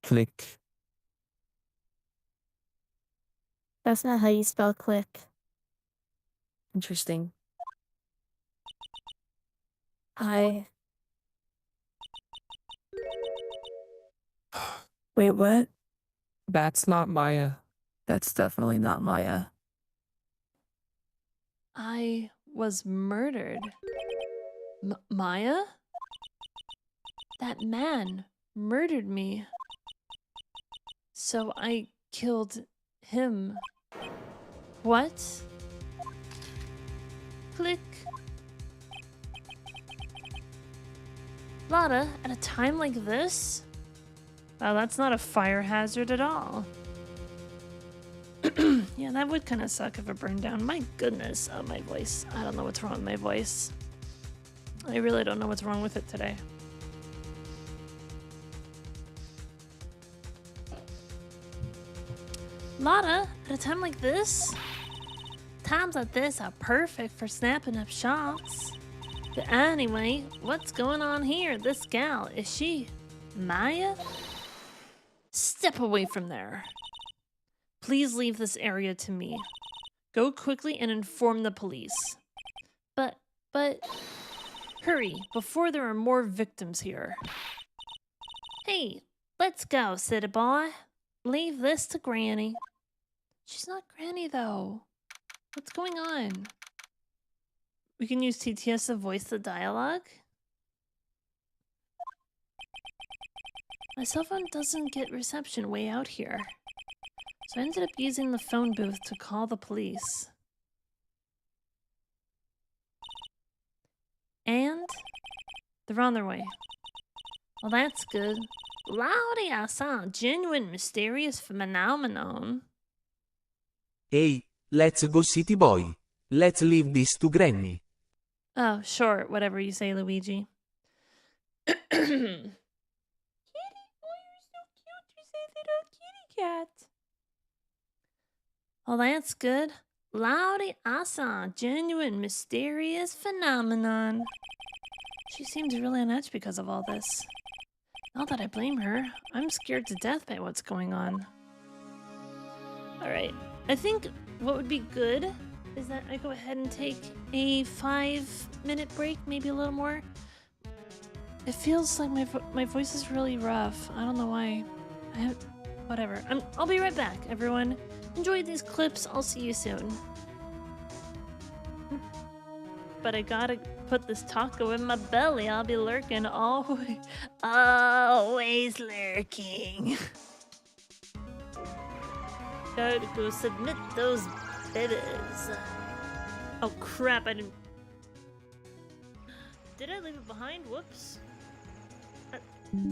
Click. That's not how you spell click. Interesting. Wait, what? That's not Maya. That's definitely not Maya. I was murdered. Maya? That man murdered me. So I killed him. What? Click. Lotta, at a time like this? Oh, that's not a fire hazard at all. Yeah, that would kind of suck if it burned down. My goodness. Oh, my voice. I don't know what's wrong with my voice. I really don't know what's wrong with it today. Lotta, at a time like this? Times like this are perfect for snapping up shots. But anyway, what's going on here? This gal, is she Maya? Step away from there. Please leave this area to me. Go quickly and inform the police. But, hurry, before there are more victims here. Hey, let's go, city boy. Leave this to Granny. She's not Granny, though. What's going on? We can use TTS to voice the dialogue? My cell phone doesn't get reception way out here. So I ended up using the phone booth to call the police. And they're on their way. Well, that's good. Loudy, I saw a genuine mysterious phenomenon. Hey, let's go city boy. Let's leave this to Granny. Oh, sure, whatever you say, Luigi. Kitty, oh, you're so cute. You say little kitty cat. Well, that's good. Loudy, I saw a genuine mysterious phenomenon. She seems really on edge because of all this. Not that I blame her. I'm scared to death by what's going on. Alright, I think what would be good is that I go ahead and take a 5-minute break, maybe a little more. It feels like my voice is really rough. I don't know why. Whatever. I'll be right back, everyone. Enjoy these clips. I'll see you soon. But I gotta put this taco in my belly. I'll be lurking always. Always lurking. Gotta go submit those babies. Oh crap, I didn't... Did I leave it behind? Whoops.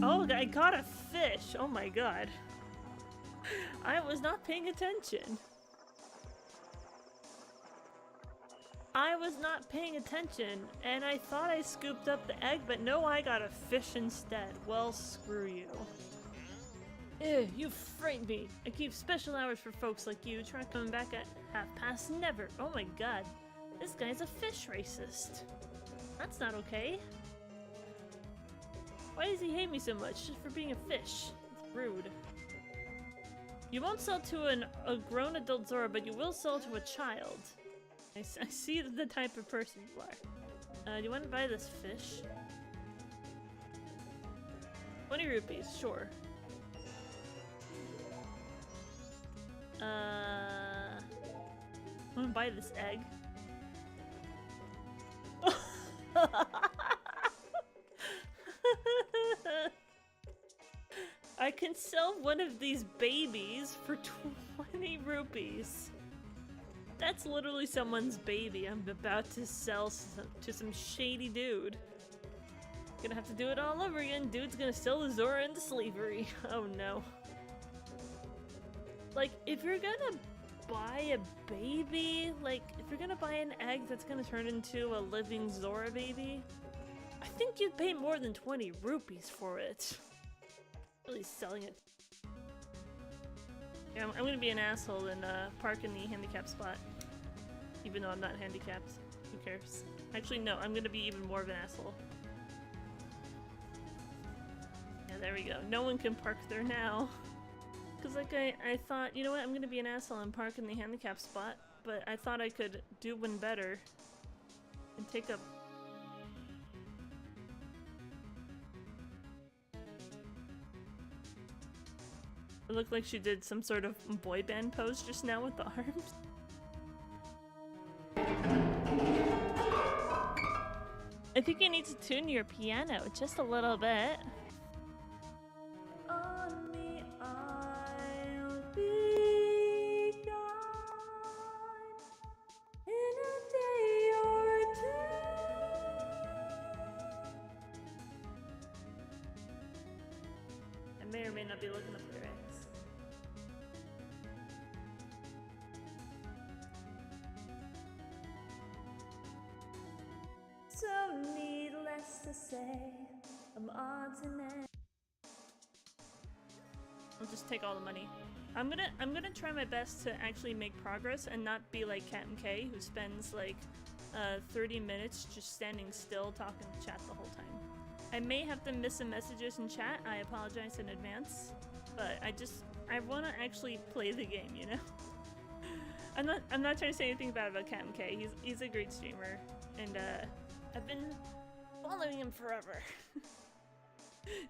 Oh, I caught a fish! Oh my god. I was not paying attention. I was not paying attention, and I thought I scooped up the egg, but no, I got a fish instead. Well, screw you. Ew, you frightened me. I keep special hours for folks like you. Try coming back at 1/2 never. Oh my god. This guy's a fish racist. That's not okay. Why does he hate me so much just for being a fish? It's rude. You won't sell to a grown adult Zora, but you will sell to a child. I see the type of person you are. Do you want to buy this fish? 20 rupees, sure. I want to buy this egg. I can sell one of these babies for 20 rupees. That's literally someone's baby I'm about to sell to some shady dude. Gonna have to do it all over again. Dude's gonna sell the Zora into slavery. Oh no. Like, if you're gonna buy a baby, like, if you're gonna buy an egg that's gonna turn into a living Zora baby, I think you'd pay more than 20 rupees for it. Really selling it. Yeah, I'm gonna be an asshole and park in the handicapped spot. Even though I'm not handicapped. Who cares? Actually, no, I'm gonna be even more of an asshole. Yeah, there we go. No one can park there now. Cause like I thought, you know what, I'm gonna be an asshole and park in the handicapped spot, but I thought I could do one better and take up. It looked like she did some sort of boy band pose just now with the arms. I think you need to tune your piano just a little bit. On me, I'll be gone in a day or two. I may or may not be looking up lyrics. So needless to say, I'm odds and ends. I'll just take all the money. I'm gonna try my best to actually make progress and not be like Cat and K, who spends like 30 minutes just standing still talking to chat the whole time. I may have to miss some messages in chat. I apologize in advance, but I want to actually play the game, you know. I'm not trying to say anything bad about Cat and K. He's a great streamer, and I've been following him forever.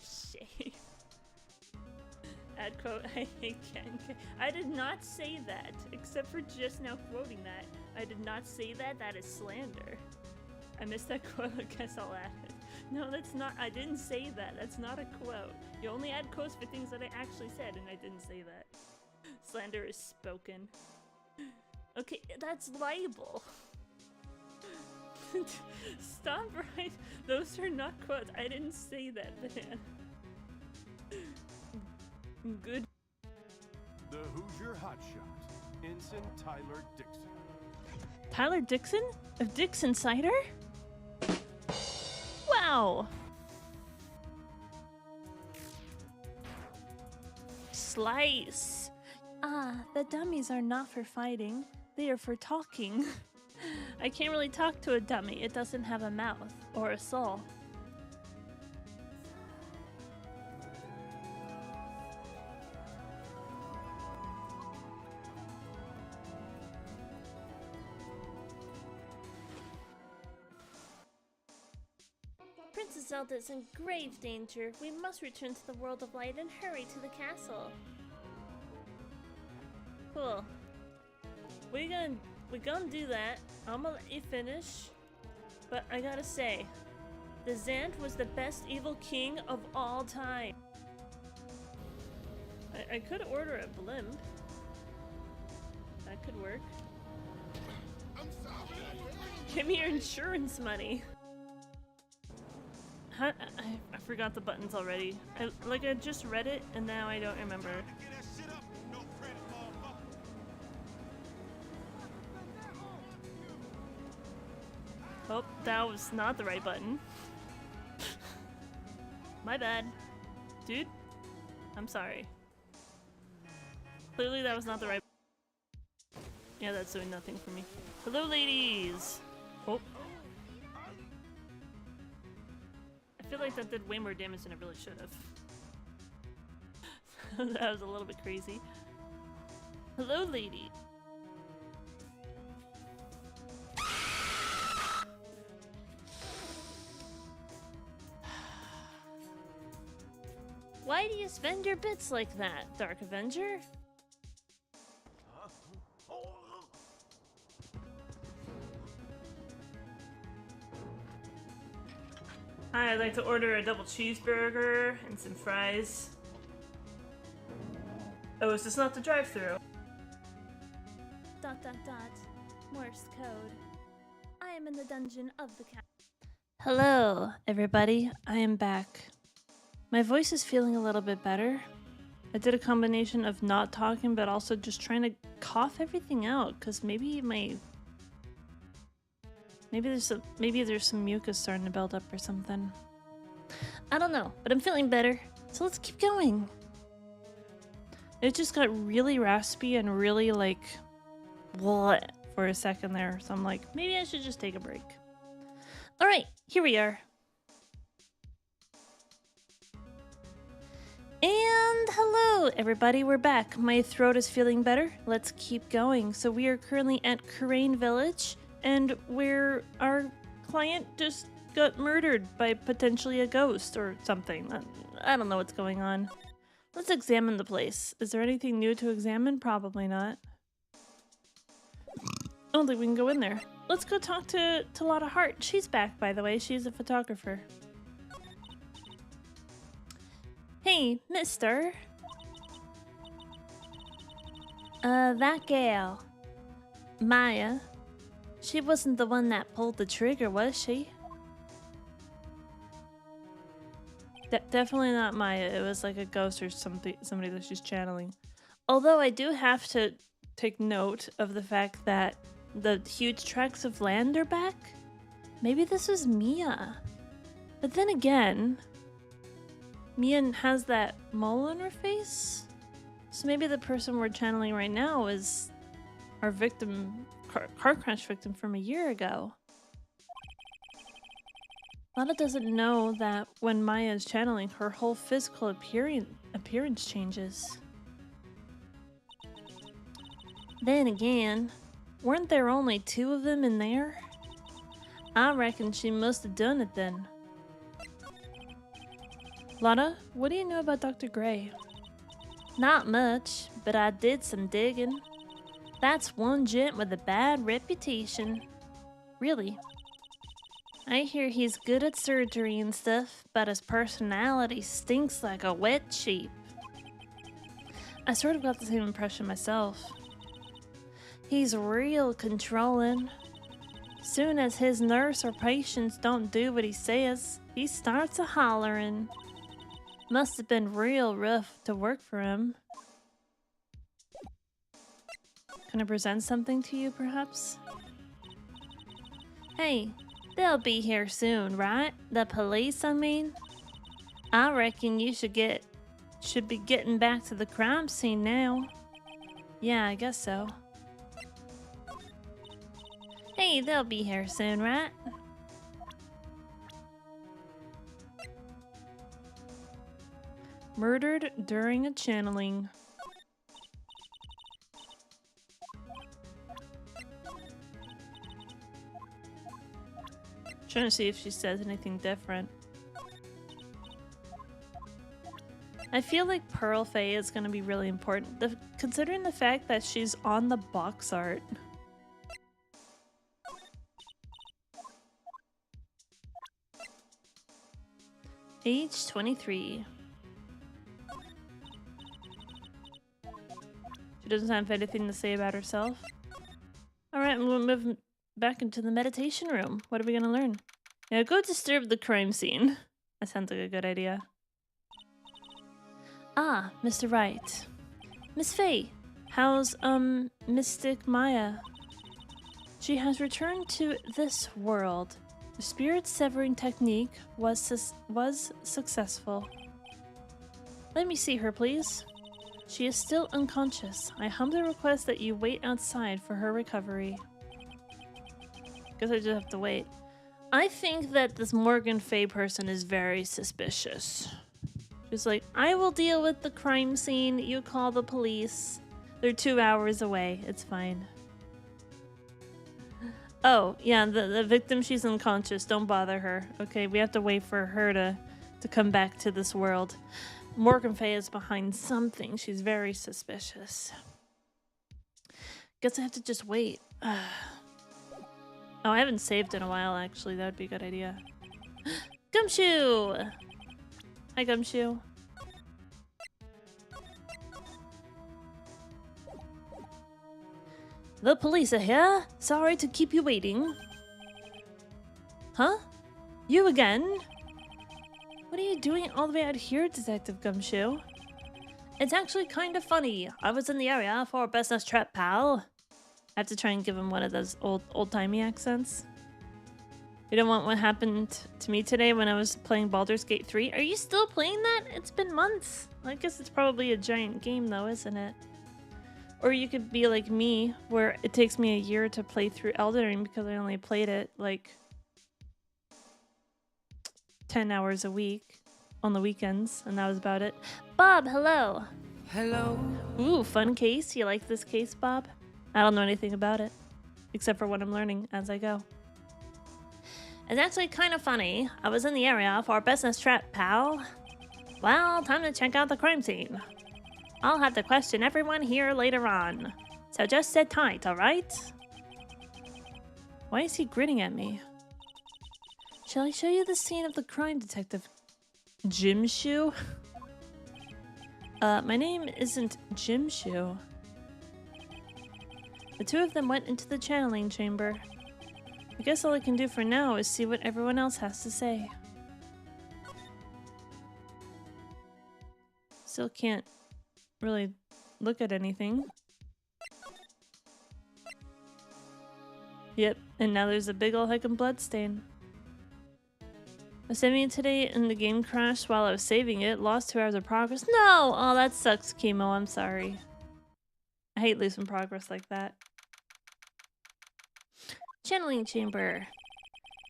Shame. Ad quote, I hate Ken. I did not say that, except for just now quoting that. I did not say that. That is slander. I missed that quote. I guess I'll add it. No, that's not. I didn't say that. That's not a quote. You only add quotes for things that I actually said, and I didn't say that. Slander is spoken. Okay, that's libel. Stop right. Those are not quotes. I didn't say that, man. Good. The Hoosier Hotshot, Ensign Tyler Dixon. Tyler Dixon? Of Dixon Cider? Wow! Slice! Ah, the dummies are not for fighting. They are for talking. I can't really talk to a dummy. It doesn't have a mouth or a soul. Princess Zelda is in grave danger. We must return to the world of light and hurry to the castle. Cool. We're gonna do that. I'm gonna let you finish. But I gotta say, the Zant was the best evil king of all time. I could order a blimp. That could work. Give me your insurance money. I forgot the buttons already. I just read it and now I don't remember. Oh, that was not the right button. My bad. Dude, I'm sorry. Clearly that was not the right. Yeah, that's doing nothing for me. Hello, ladies! Oh. I feel like that did way more damage than it really should have. That was a little bit crazy. Hello, lady. Why do you spend your bits like that, Dark Avenger? Hi, I'd like to order a double cheeseburger and some fries. Oh, is this not the drive-thru? ... Morse code. I am in the dungeon of the cat. Hello, everybody. I am back. My voice is feeling a little bit better. I did a combination of not talking, but also just trying to cough everything out, because maybe there's some mucus starting to build up or something. I don't know, but I'm feeling better. So let's keep going. It just got really raspy and really like bleh for a second there. So I'm like, maybe I should just take a break. All right, here we are. And hello everybody, we're back. My throat is feeling better. Let's keep going. So we are currently at Crane Village, and where our client just got murdered by potentially a ghost or something. I don't know what's going on. Let's examine the place. Is there anything new to examine? Probably not. I don't think we can go in there. Let's go talk to Lotta Hart. She's back, by the way. She's a photographer. Hey, mister. That gal, Maya, she wasn't the one that pulled the trigger, was she? Definitely not Maya. It was like a ghost or somebody that she's channeling. Although I do have to take note of the fact that the huge tracts of land are back. Maybe this was Mia. But then again, Mia has that mole on her face? So maybe the person we're channeling right now is our victim, car crash victim from a year ago. Lotta doesn't know that when Maya is channeling, her whole physical appearance changes. Then again, weren't there only 2 of them in there? I reckon she must have done it then. Lotta, what do you know about Dr. Gray? Not much, but I did some digging. That's one gent with a bad reputation. Really? I hear he's good at surgery and stuff, but his personality stinks like a wet sheep. I sort of got the same impression myself. He's real controlling. Soon as his nurse or patients don't do what he says, he starts a-hollering. Must have been real rough to work for him. Can I present something to you, perhaps? Hey, they'll be here soon, right? The police, I mean? I reckon you should be getting back to the crime scene now. Yeah, I guess so. Hey, they'll be here soon, right? Murdered during a channeling. Trying to see if she says anything different. I feel like Pearl Faye is going to be really important, considering the fact that she's on the box art. Age 23. She doesn't have anything to say about herself. Alright, we'll move back into the meditation room. What are we gonna learn? Yeah, go disturb the crime scene. That sounds like a good idea. Ah, Mr. Wright. Miss Faye, how's, Mystic Maya? She has returned to this world. The spirit severing technique was successful. Let me see her, please. She is still unconscious. I humbly request that you wait outside for her recovery. Guess I just have to wait. I think that this Morgan Faye person is very suspicious. She's like, I will deal with the crime scene. You call the police. They're 2 hours away. It's fine. Oh, yeah, the victim, she's unconscious. Don't bother her. Okay, we have to wait for her to come back to this world. Morgan Faye is behind something. She's very suspicious. Guess I have to just wait. Oh, I haven't saved in a while, actually. That would be a good idea. Gumshoe! Hi, Gumshoe. The police are here. Sorry to keep you waiting. Huh? You again? What are you doing all the way out here, Detective Gumshoe? It's actually kind of funny. I was in the area for a business trip, pal. I have to try and give him one of those old-timey accents. You don't want what happened to me today when I was playing Baldur's Gate 3? Are you still playing that? It's been months. I guess it's probably a giant game though, isn't it? Or you could be like me, where it takes me a year to play through Elden Ring because I only played it like 10 hours a week on the weekends, and that was about it. Bob, hello. Hello. Ooh, fun case. You like this case, Bob? I don't know anything about it, except for what I'm learning as I go. It's actually kind of funny. I was in the area for a business trip, pal. Well, time to check out the crime scene. I'll have to question everyone here later on. So just sit tight, alright? Why is he grinning at me? Shall I show you the scene of the crime, Detective Jim Shoe? My name isn't Jim Shoe. The two of them went into the channeling chamber. I guess all I can do for now is see what everyone else has to say. Still can't really look at anything. Yep, and now there's a big ol' heckin' bloodstain. I was saving it today and the game crashed while I was saving it. Lost 2 hours of progress. No! Oh, that sucks, Chemo. I'm sorry. I hate losing progress like that. Channeling chamber.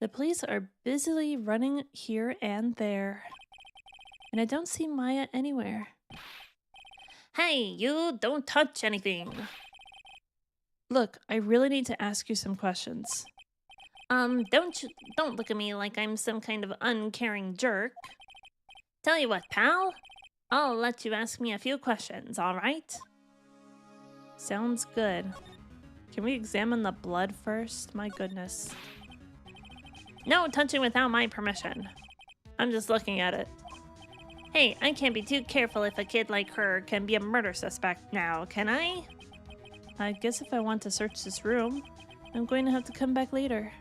The police are busily running here and there. And I don't see Maya anywhere. Hey, you! Don't touch anything! Look, I really need to ask you some questions. Don't look at me like I'm some kind of uncaring jerk. Tell you what, pal. I'll let you ask me a few questions, alright? Sounds good. Can we examine the blood first? My goodness. No touching without my permission. I'm just looking at it. Hey, I can't be too careful if a kid like her can be a murder suspect now, can I? I guess if I want to search this room, I'm going to have to come back later.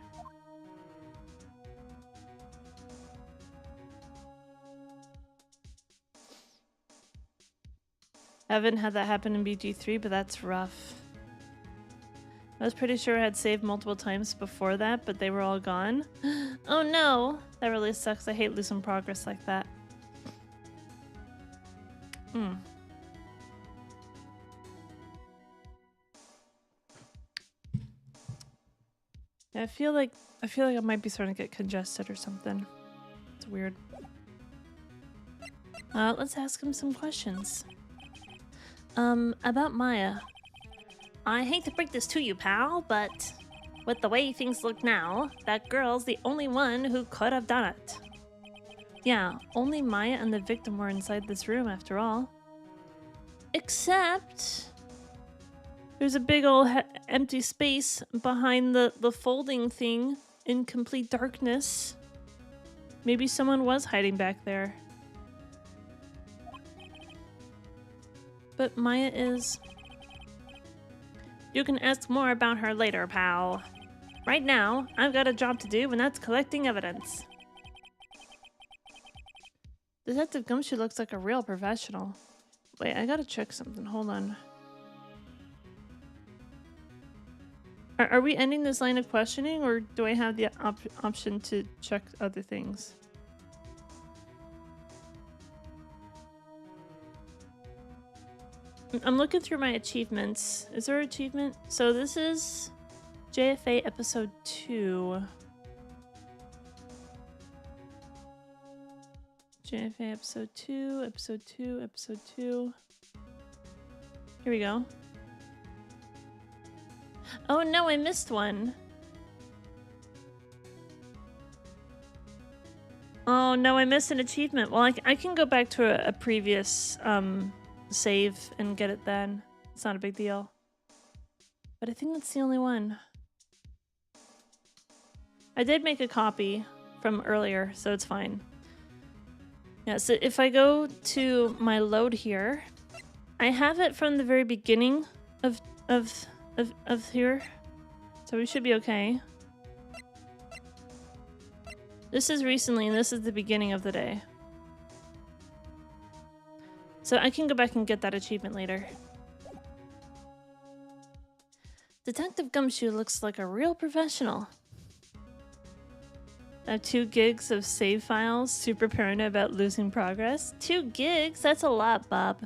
I haven't had that happen in BG3, but that's rough. I was pretty sure I had saved multiple times before that, but they were all gone. Oh no! That really sucks. I hate losing progress like that. Yeah, I feel like I might be starting to get congested or something. It's weird. Let's ask him some questions. About Maya. I hate to break this to you, pal, but with the way things look now, that girl's the only one who could have done it. Yeah, only Maya and the victim were inside this room after all. Except there's a big old empty space behind the folding thing in complete darkness. Maybe someone was hiding back there. But Maya is... You can ask more about her later, pal. Right now, I've got a job to do, and that's collecting evidence. Detective Gumshoe looks like a real professional. Wait, I gotta check something. Hold on. Are we ending this line of questioning, or do I have the option to check other things? I'm looking through my achievements. Is there an achievement? So this is JFA episode 2. JFA episode 2, episode 2, episode 2. Here we go. Oh no, I missed one. Oh no, I missed an achievement. Well, I can go back to a previous save and get it then. It's not a big deal. But I think that's the only one. I did make a copy from earlier, so it's fine. Yeah, so if I go to my load here, I have it from the very beginning of here. So we should be okay. This is recently, and this is the beginning of the day. So I can go back and get that achievement later. Detective Gumshoe looks like a real professional. I have 2 gigs of save files, super paranoid about losing progress. 2 gigs? That's a lot, Bob.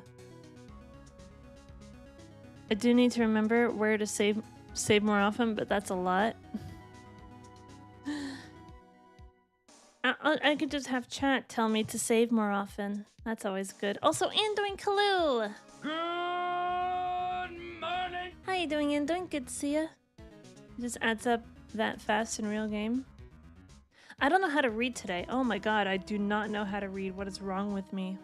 I do need to remember where to save more often, but that's a lot. I could just have chat tell me to save more often. That's always good. Also, Andoin Kalu! Good morning. How you doing, Andoin? Good to see ya. It just adds up that fast in real game. I don't know how to read today. Oh my god, I do not know how to read. What is wrong with me?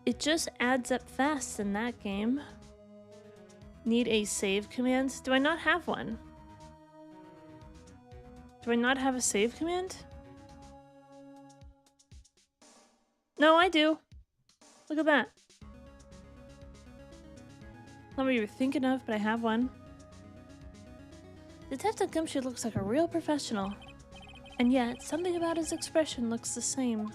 It just adds up fast in that game. Need a save command? Do I not have one? Do I not have a save command? No, I do. Look at that. Not what you were thinking of, but I have one. Detective Gumshoe looks like a real professional. And yet, something about his expression looks the same.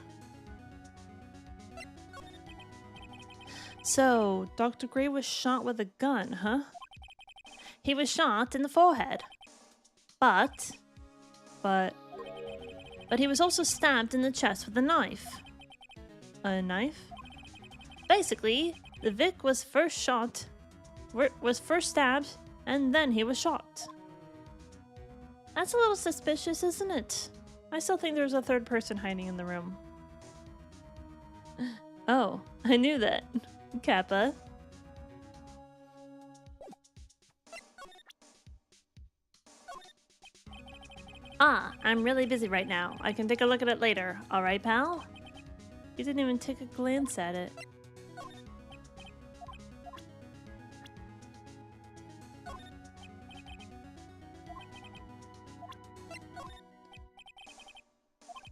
So, Dr. Gray was shot with a gun, huh? He was shot in the forehead. But he was also stabbed in the chest with a knife. A knife? Basically, the Vic was first stabbed, and then he was shot. That's a little suspicious, isn't it? I still think there's a third person hiding in the room. Oh, I knew that. Kappa. Ah, I'm really busy right now. I can take a look at it later. Alright, pal? You didn't even take a glance at it.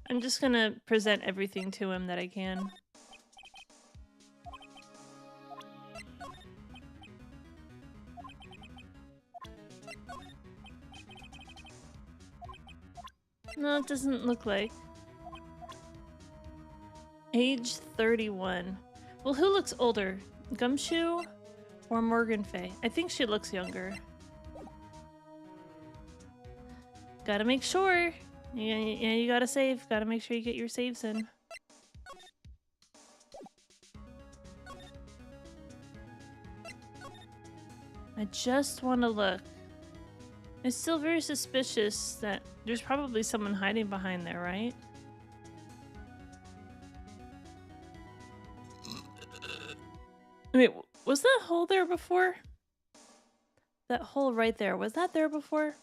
I'm just gonna present everything to him that I can. No, it doesn't look like. Age 31. Well, who looks older? Gumshoe or Morgan Fay? I think she looks younger. Gotta make sure. Yeah, you gotta save. Gotta make sure you get your saves in. I just want to look. It's still very suspicious that there's probably someone hiding behind there, right? Wait, was that hole there before? That hole right there, was that there before?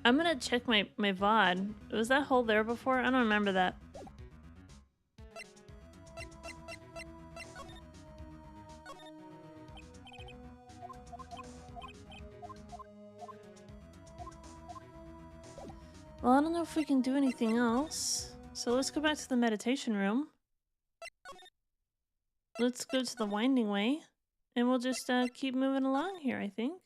I'm gonna check my VOD. Was that hole there before? I don't remember that. Well, I don't know if we can do anything else. So let's go back to the meditation room. Let's go to the winding way. And we'll just keep moving along here, I think.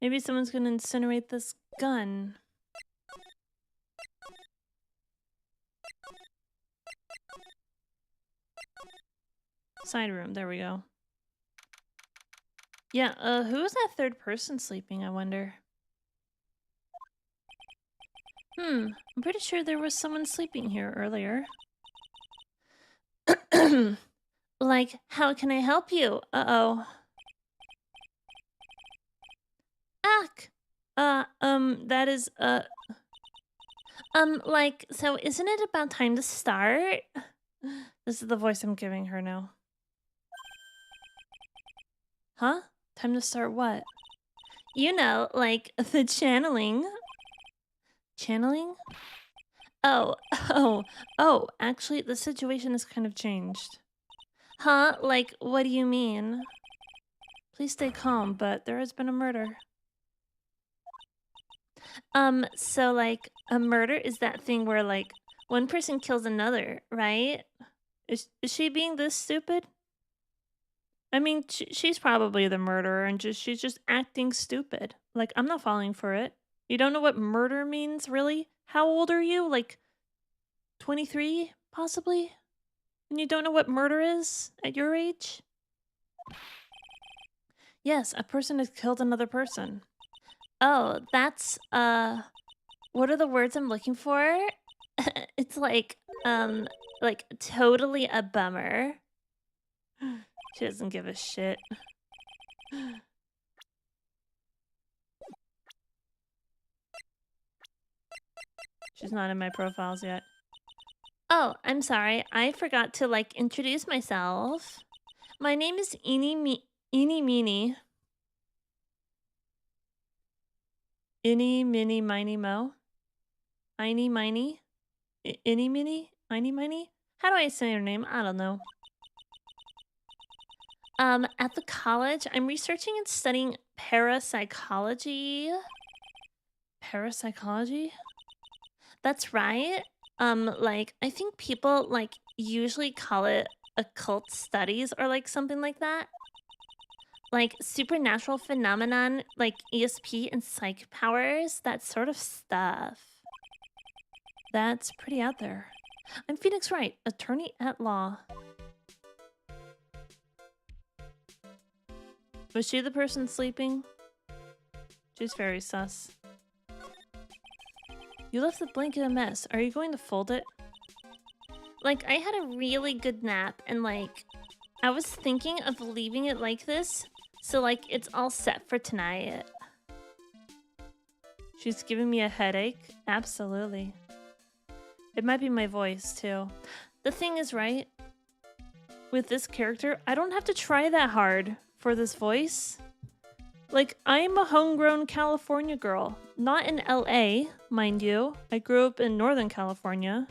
Maybe someone's gonna incinerate this gun. Side room, there we go. Yeah, who is that third person sleeping, I wonder? I'm pretty sure there was someone sleeping here earlier. Like, how can I help you? Uh-oh. Ack! That is, like, so isn't it about time to start? This is the voice I'm giving her now. Huh? Time to start what? You know, like, the channeling. Channeling? Oh, actually, the situation has kind of changed. Huh? Like, what do you mean? Please stay calm, but there has been a murder. So, like, a murder is that thing where, like, one person kills another, right? Is she being this stupid? I mean, she's probably the murderer and she's just acting stupid. Like, I'm not falling for it. You don't know what murder means, really? How old are you? Like, 23, possibly? And you don't know what murder is at your age? Yes, a person has killed another person. Oh, that's, what are the words I'm looking for? It's like totally a bummer. She doesn't give a shit. She's not in my profiles yet. Oh, I'm sorry. I forgot to, like, introduce myself. My name is Eeny Meeny. Inny, Minnie, Miny, Mo. Einy, Miny? Inny, Minnie? Einy, Miny? How do I say her name? I don't know. At the college, I'm researching and studying parapsychology. Parapsychology? That's right. Like, I think people, like, usually call it occult studies or, like, something like that. Like, supernatural phenomenon, like ESP and psych powers, that sort of stuff. That's pretty out there. I'm Phoenix Wright, attorney at law. Was she the person sleeping? She's very sus. You left the blanket a mess. Are you going to fold it? Like, I had a really good nap and, like, I was thinking of leaving it like this. So, like, it's all set for tonight. She's giving me a headache? Absolutely. It might be my voice, too. The thing is, right? With this character, I don't have to try that hard for this voice. Like, I'm a homegrown California girl. Not in LA, mind you. I grew up in Northern California.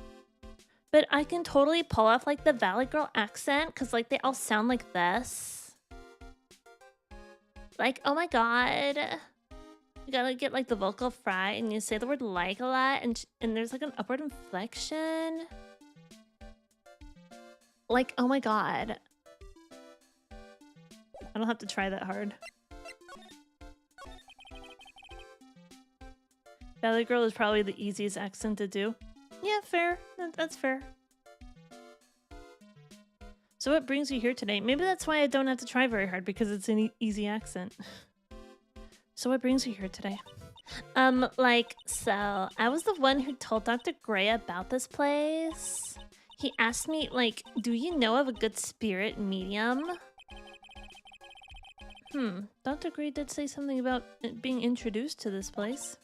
But I can totally pull off, like, the Valley Girl accent, because, like, they all sound like this. Like, oh my god. You gotta get, like, the vocal fry, and you say the word like a lot, and there's, like, an upward inflection. Like, oh my god. I don't have to try that hard. Valley Girl is probably the easiest accent to do. Yeah, fair. That's fair. So what brings you here today? Maybe that's why I don't have to try very hard, because it's an easy accent. So what brings you here today? Like, so I was the one who told Dr. Gray about this place. He asked me, like, do you know of a good spirit medium? Dr. Gray did say something about being introduced to this place.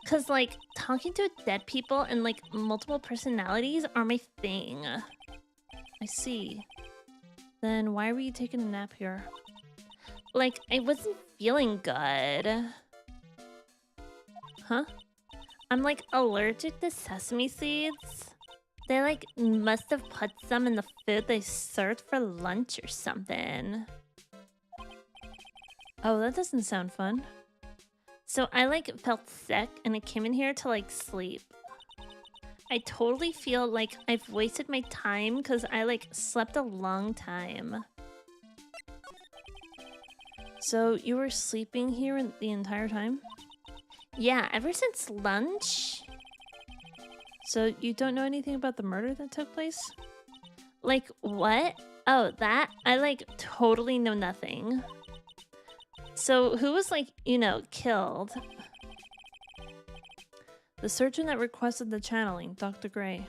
Cause, like, talking to dead people and, like, multiple personalities are my thing. I see. Then why were you taking a nap here? Like, I wasn't feeling good. Huh? I'm, like, allergic to sesame seeds. They, like, must have put some in the food they served for lunch or something. Oh, that doesn't sound fun. So I, like, felt sick and I came in here to, like, sleep. I totally feel like I've wasted my time because I, like, slept a long time. So you were sleeping here the entire time? Yeah, ever since lunch. So you don't know anything about the murder that took place? Like, what? Oh, that? I like totally know nothing. So who was like, you know, killed? The surgeon that requested the channeling, Dr. Gray.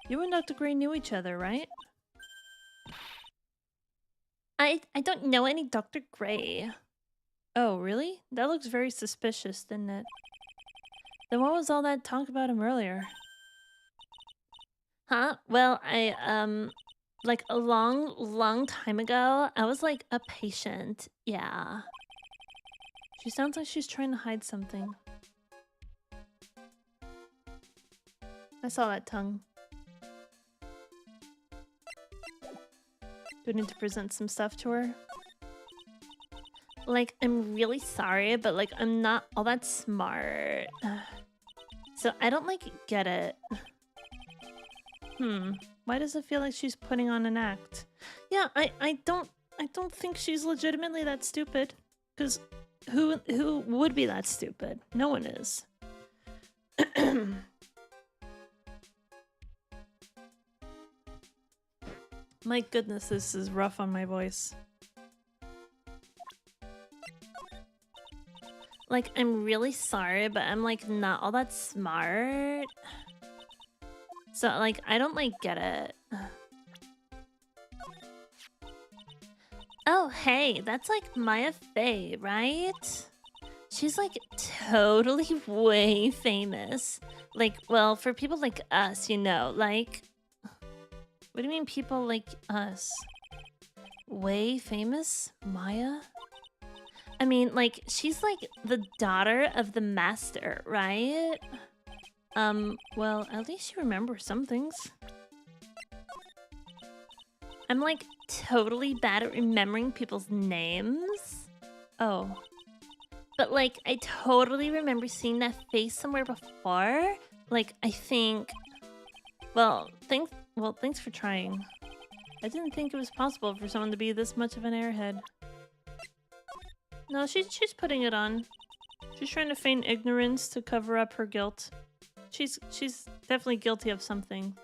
You and Dr. Gray knew each other, right? I don't know any Dr. Gray. Oh, really? That looks very suspicious, didn't it? Then what was all that talk about him earlier? Huh? Well, like a long time ago, I was like a patient. Yeah. She sounds like she's trying to hide something. I saw that tongue. Do I need to present some stuff to her? Like, I'm really sorry, but like, I'm not all that smart. So I don't like get it. Why does it feel like she's putting on an act? Yeah, I don't think she's legitimately that stupid. Cause who would be that stupid? No one is. My goodness, this is rough on my voice. Like, I'm really sorry, but I'm like not all that smart. So like, I don't like get it. Oh, hey, that's like Maya Fey, right? She's like totally way famous. Like, well, for people like us, you know, like... What do you mean people like us? Way famous? Maya? I mean, like, she's like the daughter of the master, right? Well, at least you remember some things. I'm like totally bad at remembering people's names. Oh. But like, I totally remember seeing that face somewhere before. Like, I think... Well, thanks for trying. I didn't think it was possible for someone to be this much of an airhead. No, she's putting it on. She's trying to feign ignorance to cover up her guilt. She's definitely guilty of something.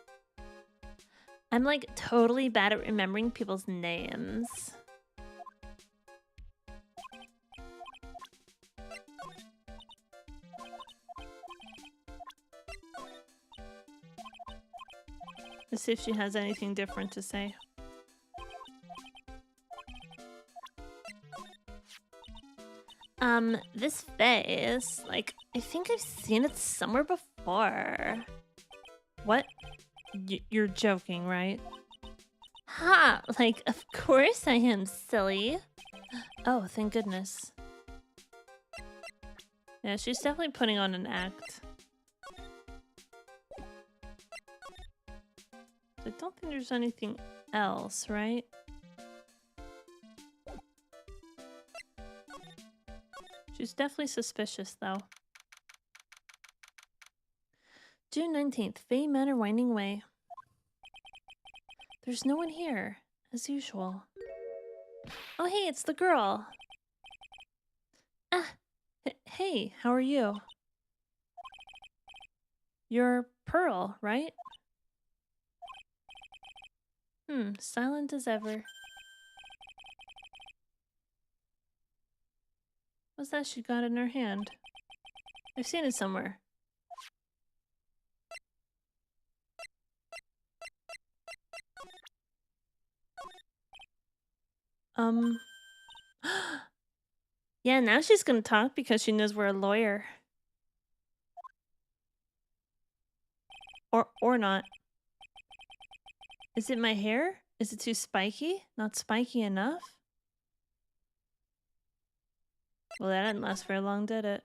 I'm like totally bad at remembering people's names. Let's see if she has anything different to say. This face, like, I think I've seen it somewhere before. What? You're joking, right? Ha! Like, of course I am, silly. Oh, thank goodness. Yeah, she's definitely putting on an act. I don't think there's anything else, right? She's definitely suspicious, though. June 19th, Fey Manor Winding Way. There's no one here, as usual. Oh, hey, it's the girl. Ah, hey, how are you? You're Pearl, right? Silent as ever. What's that she got in her hand? I've seen it somewhere. Yeah, now she's gonna talk because she knows we're a lawyer. Or not. Is it my hair? Is it too spiky? Not spiky enough? Well, that didn't last very long, did it?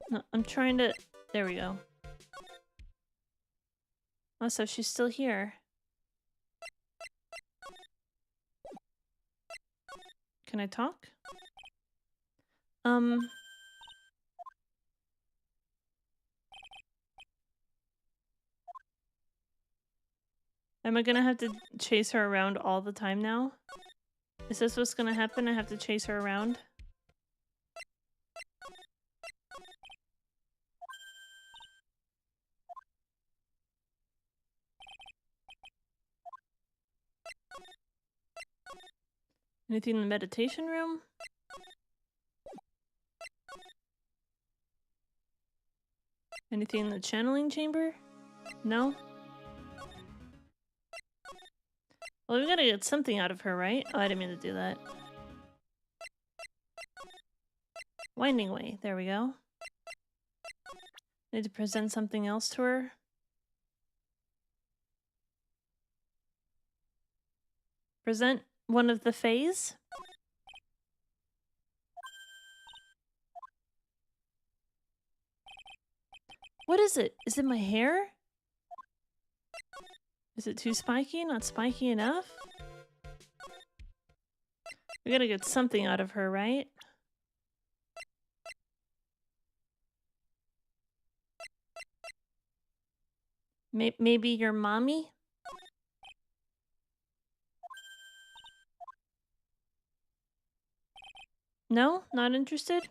No, I'm trying to... There we go. Oh, so she's still here. Can I talk? Am I gonna have to chase her around all the time now? Is this what's gonna happen? I have to chase her around? Anything in the meditation room? Anything in the channeling chamber? No? Well, we gotta get something out of her, right? Oh, I didn't mean to do that. Winding way. There we go. Need to present something else to her. Present one of the fays? What is it? Is it my hair? Is it too spiky? Not spiky enough? We gotta get something out of her, right? Maybe your mommy? No? Not interested?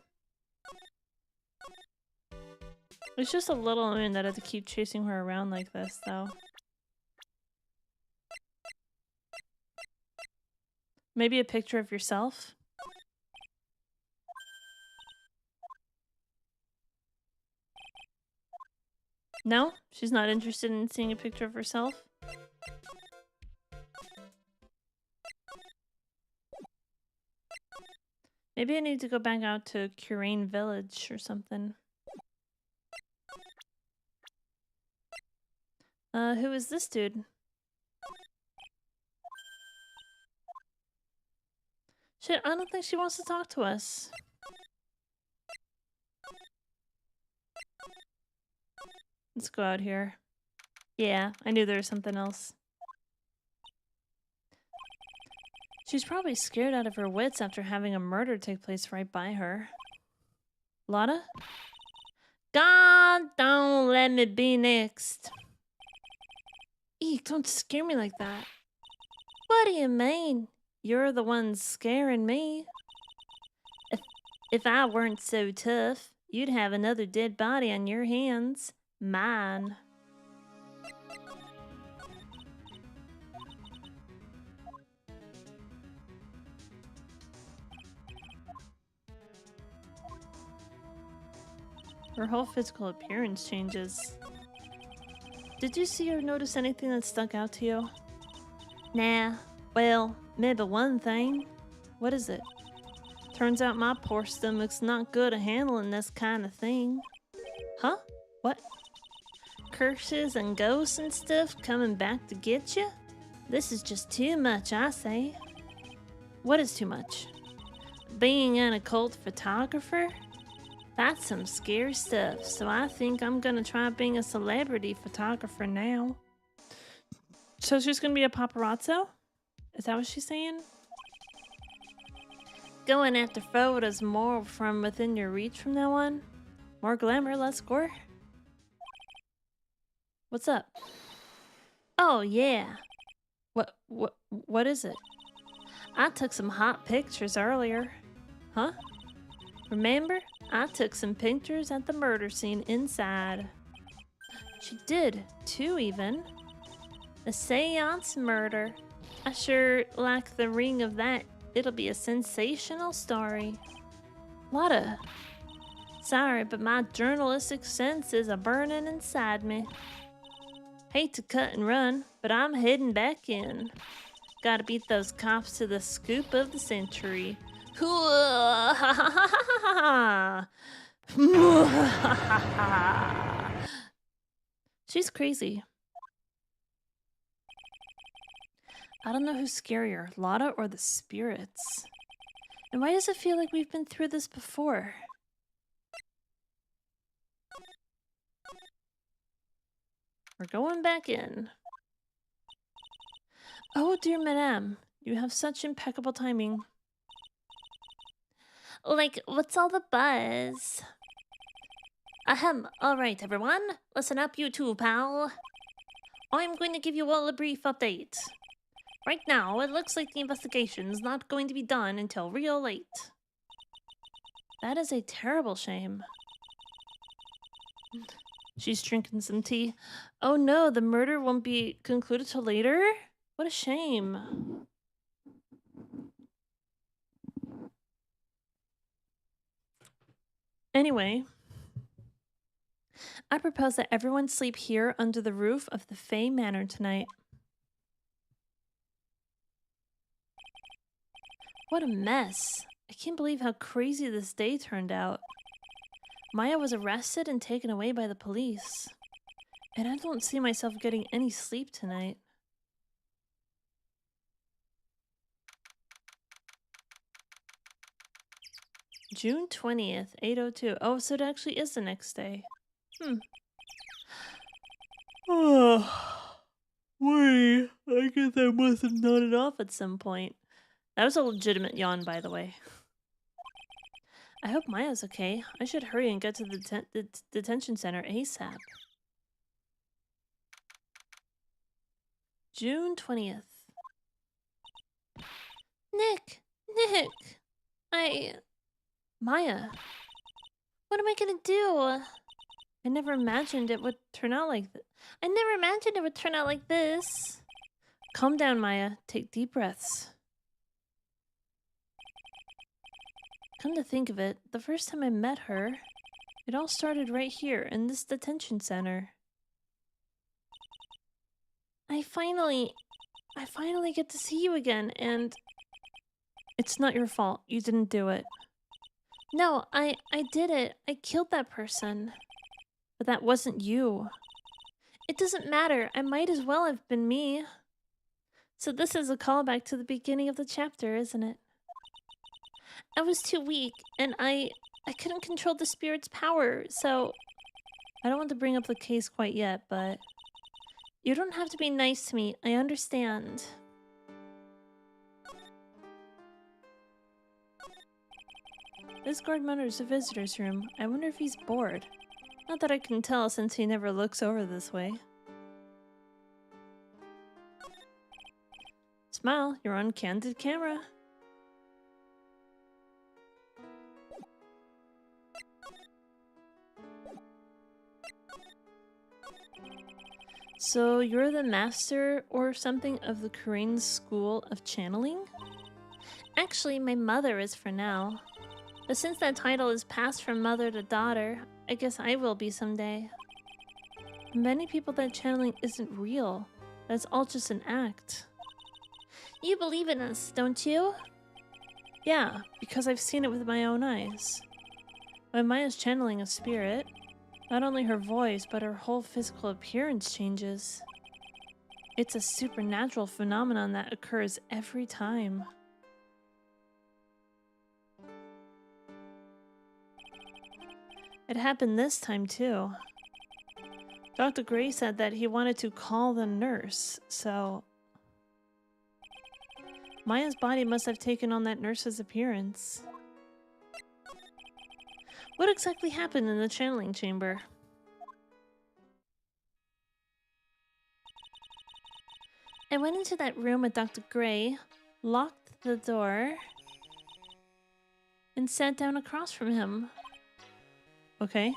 It's just a little annoying that I have to keep chasing her around like this, though. Maybe a picture of yourself? No? She's not interested in seeing a picture of herself? Maybe I need to go back out to Curane Village or something. Who is this dude? Shit, I don't think she wants to talk to us. Let's go out here. Yeah, I knew there was something else. She's probably scared out of her wits after having a murder take place right by her. Lotta? God, don't let me be next. Eek, don't scare me like that. What do you mean? You're the one scaring me. If I weren't so tough, you'd have another dead body on your hands. Mine. Her whole physical appearance changes. Did you see or notice anything that stuck out to you? Nah. Well, maybe one thing. What is it? Turns out my poor stomach's not good at handling this kind of thing. Huh? What? Curses and ghosts and stuff coming back to get you? This is just too much, I say. What is too much? Being an occult photographer? That's some scary stuff, so I think I'm gonna try being a celebrity photographer now. So she's gonna be a paparazzo? Is that what she's saying? Going after photos more from within your reach from now on? More glamour, less gore? What's up? Oh yeah. What is it? I took some hot pictures earlier. Huh? Remember? I took some pictures at the murder scene inside. She did, 2 even. A seance murder. I sure like the ring of that. It'll be a sensational story. Lotta. Sorry, but my journalistic sense is a-burning inside me. Hate to cut and run, but I'm heading back in. Gotta beat those cops to the scoop of the century. She's crazy. I don't know who's scarier, Lotta or the spirits. And why does it feel like we've been through this before? We're going back in. Oh dear madame, you have such impeccable timing. Like, what's all the buzz? Ahem, alright everyone, listen up you two, pal. I'm going to give you all a brief update. Right now, it looks like the investigation is not going to be done until real late. That is a terrible shame. She's drinking some tea. Oh no, the murder won't be concluded till later? What a shame. Anyway, I propose that everyone sleep here under the roof of the Fey Manor tonight. What a mess. I can't believe how crazy this day turned out. Maya was arrested and taken away by the police. And I don't see myself getting any sleep tonight. June 20th, 8:02. Oh, so it actually is the next day. Oh, wait. I guess I must have nodded off at some point. That was a legitimate yawn, by the way. I hope Maya's okay. I should hurry and get to the detention center ASAP. June 20th. Nick! Maya. What am I gonna do? I never imagined it would turn out like this. Calm down, Maya. Take deep breaths. Come to think of it, the first time I met her, it all started right here in this detention center. I finally get to see you again, and it's not your fault. You didn't do it. No, I did it. I killed that person. But that wasn't you. It doesn't matter. I might as well have been me. So this is a callback to the beginning of the chapter, isn't it? I was too weak, and I couldn't control the spirit's power, so... I don't want to bring up the case quite yet, but... You don't have to be nice to me. I understand. This guard monitors the visitor's room. I wonder if he's bored. Not that I can tell since he never looks over this way. Smile, you're on candid camera. So you're the master or something of the Korean School of Channeling? Actually, my mother is for now. But since that title is passed from mother to daughter, I guess I will be someday. Many people that channeling isn't real. That's all just an act. You believe in us, don't you? Yeah, because I've seen it with my own eyes. When Maya's channeling a spirit, not only her voice, but her whole physical appearance changes. It's a supernatural phenomenon that occurs every time. It happened this time too. Dr. Gray said that he wanted to call the nurse, so... Maya's body must have taken on that nurse's appearance. What exactly happened in the channeling chamber? I went into that room with Dr. Gray, locked the door, and sat down across from him. Okay.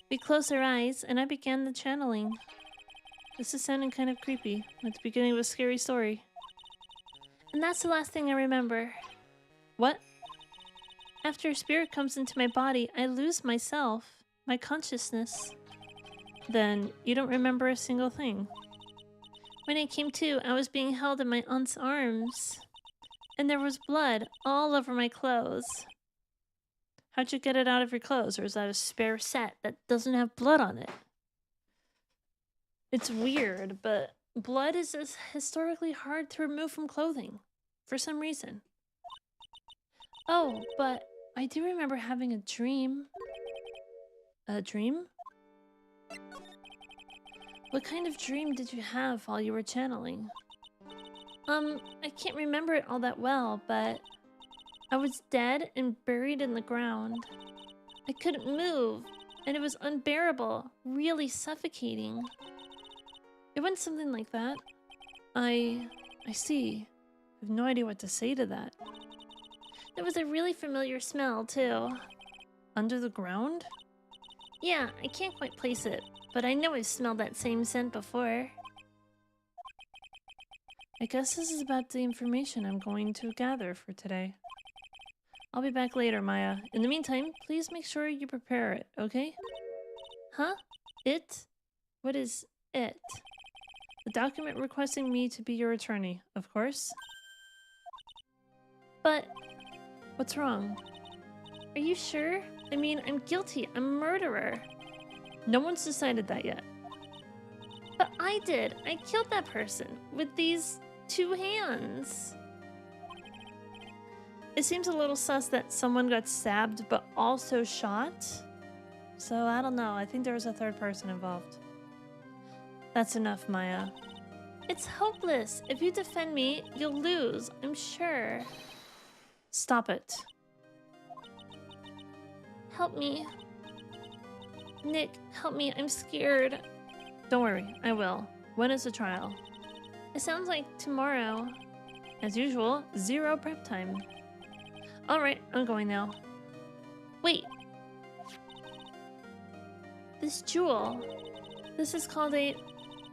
We closed our eyes, and I began the channeling. This is sounding kind of creepy, at the beginning of a scary story. And that's the last thing I remember. What? After a spirit comes into my body, I lose myself, my consciousness. Then, you don't remember a single thing. When I came to, I was being held in my aunt's arms. And there was blood all over my clothes. How'd you get it out of your clothes, or is that a spare set that doesn't have blood on it? It's weird, but blood is historically hard to remove from clothing, for some reason. Oh, but I do remember having a dream. A dream? What kind of dream did you have while you were channeling? I can't remember it all that well, but I was dead and buried in the ground. I couldn't move, and it was unbearable, really suffocating. It went something like that. I I see. I have no idea what to say to that. There was a really familiar smell, too. Under the ground? Yeah, I can't quite place it, but I know I've smelled that same scent before. I guess this is about the information I'm going to gather for today. I'll be back later, Maya. In the meantime, please make sure you prepare it, okay? Huh? It? What is it? The document requesting me to be your attorney, of course. But what's wrong? Are you sure? I mean, I'm guilty. I'm a murderer. No one's decided that yet. But I did. I killed that person with these 2 hands. It seems a little sus that someone got stabbed but also shot. So I don't know. I think there was a 3rd person involved. That's enough, Maya. It's hopeless. If you defend me, you'll lose, I'm sure. Stop it. Help me. Nick, help me. I'm scared. Don't worry, I will. When is the trial? It sounds like tomorrow. As usual, 0 prep time. Alright, I'm going now. Wait. This jewel. This is called a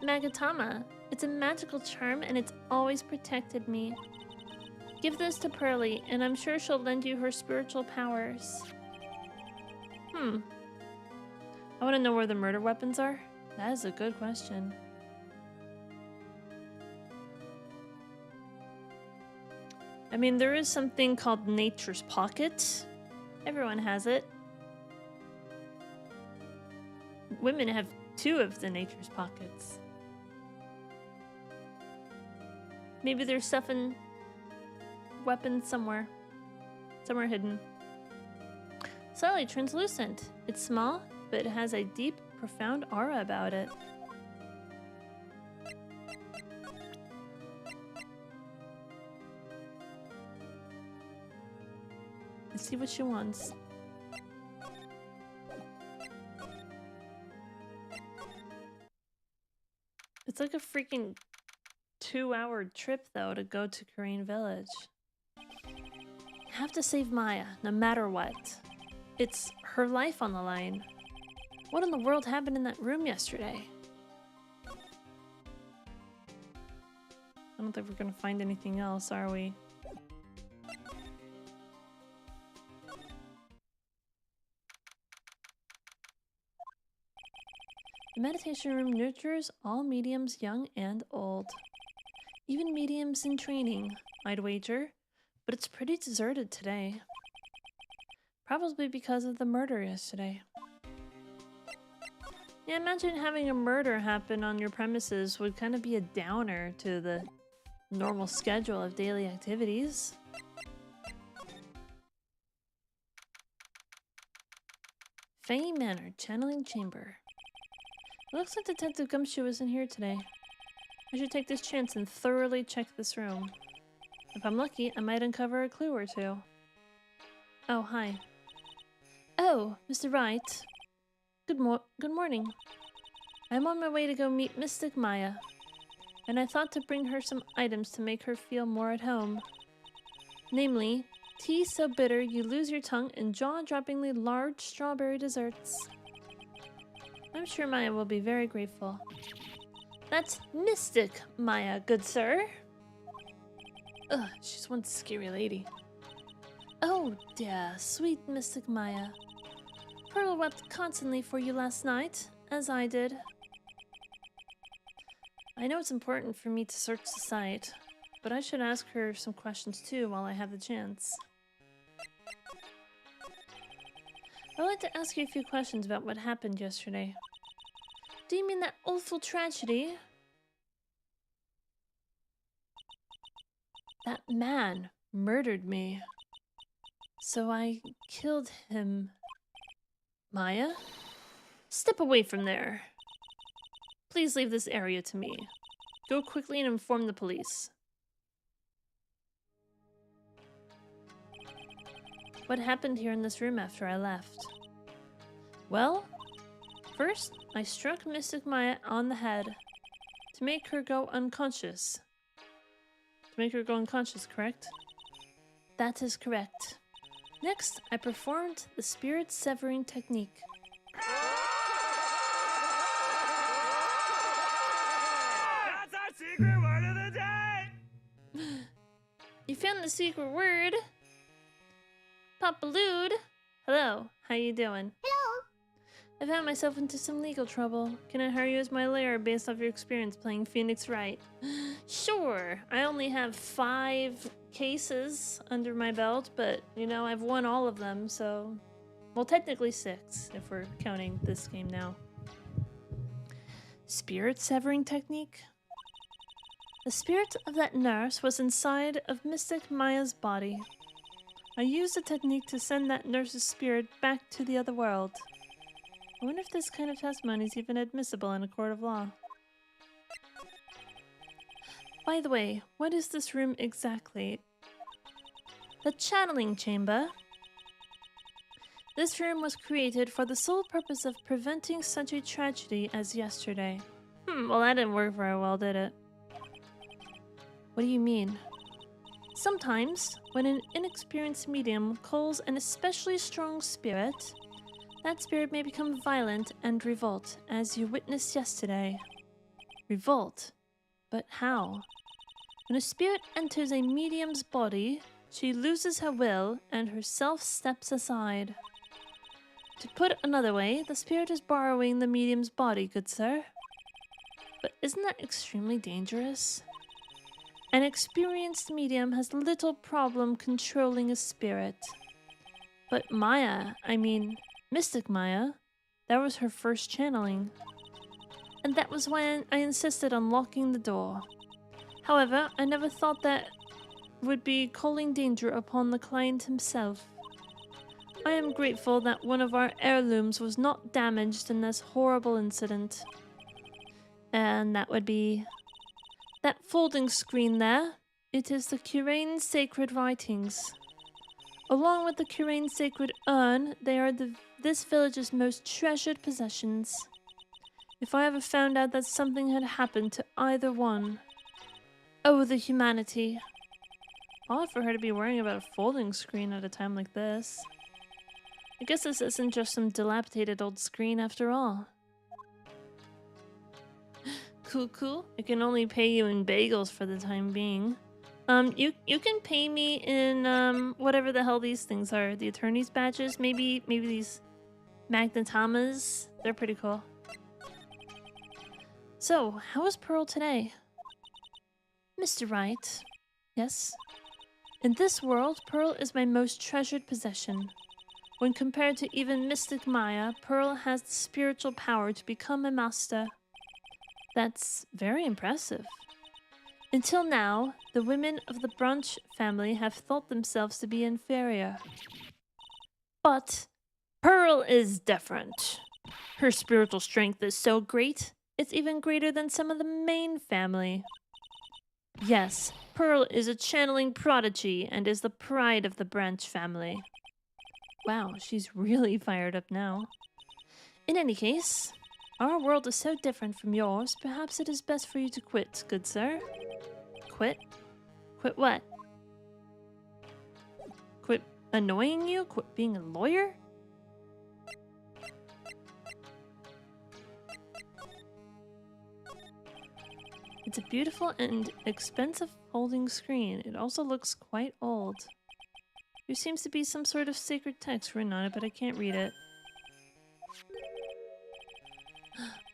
Magatama. It's a magical charm and it's always protected me. Give this to Pearly and I'm sure she'll lend you her spiritual powers. I want to know where the murder weapons are. That is a good question. I mean, there is something called Nature's Pocket. Everyone has it. Women have 2 of the Nature's Pockets. Maybe there's stuff in weapons somewhere. Somewhere hidden. Slightly translucent. It's small, but it has a deep, profound aura about it. Let's see what she wants. It's like a freaking 2-hour trip, though, to go to Korean Village. I have to save Maya, no matter what. It's her life on the line. What in the world happened in that room yesterday? I don't think we're gonna find anything else, are we? The meditation room nurtures all mediums, young and old. Even mediums in training, I'd wager. But it's pretty deserted today. Probably because of the murder yesterday. Yeah, imagine having a murder happen on your premises would kind of be a downer to the normal schedule of daily activities. Fey Manor Channeling Chamber. It looks like Detective Gumshoe isn't here today. I should take this chance and thoroughly check this room. If I'm lucky, I might uncover a clue or 2. Oh, hi. Oh, Mr. Wright. Good morning. I'm on my way to go meet Mystic Maya, and I thought to bring her some items to make her feel more at home. Namely, tea so bitter you lose your tongue and jaw-droppingly large strawberry desserts. I'm sure Maya will be very grateful. That's Mystic Maya, good sir. Ugh, she's one scary lady. Oh dear, sweet Mystic Maya. Pearl wept constantly for you last night, as I did. I know it's important for me to search the site, but I should ask her some questions too while I have the chance. I'd like to ask you a few questions about what happened yesterday. Do you mean that awful tragedy? That man murdered me. So I killed him. Maya? Step away from there. Please leave this area to me. Go quickly and inform the police. What happened here in this room after I left? Well, first, I struck Mystic Maya on the head to make her go unconscious. To make her go unconscious, correct? That is correct. Next, I performed the spirit severing technique. That's our secret word of the day! You found the secret word? Papa Lude? Hello, how you doing? Hello. I found myself into some legal trouble. Can I hire you as my lawyer based off your experience playing Phoenix Wright? Sure. I only have 5 cases under my belt, but, you know, I've won all of them, so... Well, technically 6, if we're counting this game now. Spirit severing technique? The spirit of that nurse was inside of Mystic Maya's body. I used the technique to send that nurse's spirit back to the other world. I wonder if this kind of testimony is even admissible in a court of law. By the way, what is this room exactly? The channeling chamber. This room was created for the sole purpose of preventing such a tragedy as yesterday. Well that didn't work very well, did it? What do you mean? Sometimes, when an inexperienced medium calls an especially strong spirit, that spirit may become violent and revolt, as you witnessed yesterday. Revolt? But how? When a spirit enters a medium's body, she loses her will and herself steps aside. To put it another way, the spirit is borrowing the medium's body, good sir. But isn't that extremely dangerous? An experienced medium has little problem controlling a spirit. But Maya, Mystic Maya, that was her first channeling. And that was when I insisted on locking the door. However, I never thought that would be calling danger upon the client himself. I am grateful that one of our heirlooms was not damaged in this horrible incident. And that would be... that folding screen there. It is the Curane's sacred writings. Along with the Curane's sacred urn, they are this village's most treasured possessions. If I ever found out that something had happened to either one... Oh, the humanity. Odd for her to be worrying about a folding screen at a time like this. I guess this isn't just some dilapidated old screen after all. Cool. I can only pay you in bagels for the time being. You can pay me in whatever the hell these things are. The attorney's badges, maybe these magnetomas. They're pretty cool. So, how was Pearl today? Mr. Wright. Yes. In this world, Pearl is my most treasured possession. When compared to even Mystic Maya, Pearl has the spiritual power to become a master. That's very impressive. Until now, the women of the Brunch family have thought themselves to be inferior. But Pearl is different. Her spiritual strength is so great, it's even greater than some of the main family. Yes, Pearl is a channeling prodigy and is the pride of the Branch family. Wow, she's really fired up now. In any case, our world is so different from yours, perhaps it is best for you to quit, good sir. Quit? Quit what? Quit annoying you? Quit being a lawyer? It's a beautiful and expensive folding screen. It also looks quite old. There seems to be some sort of sacred text written on it, but I can't read it.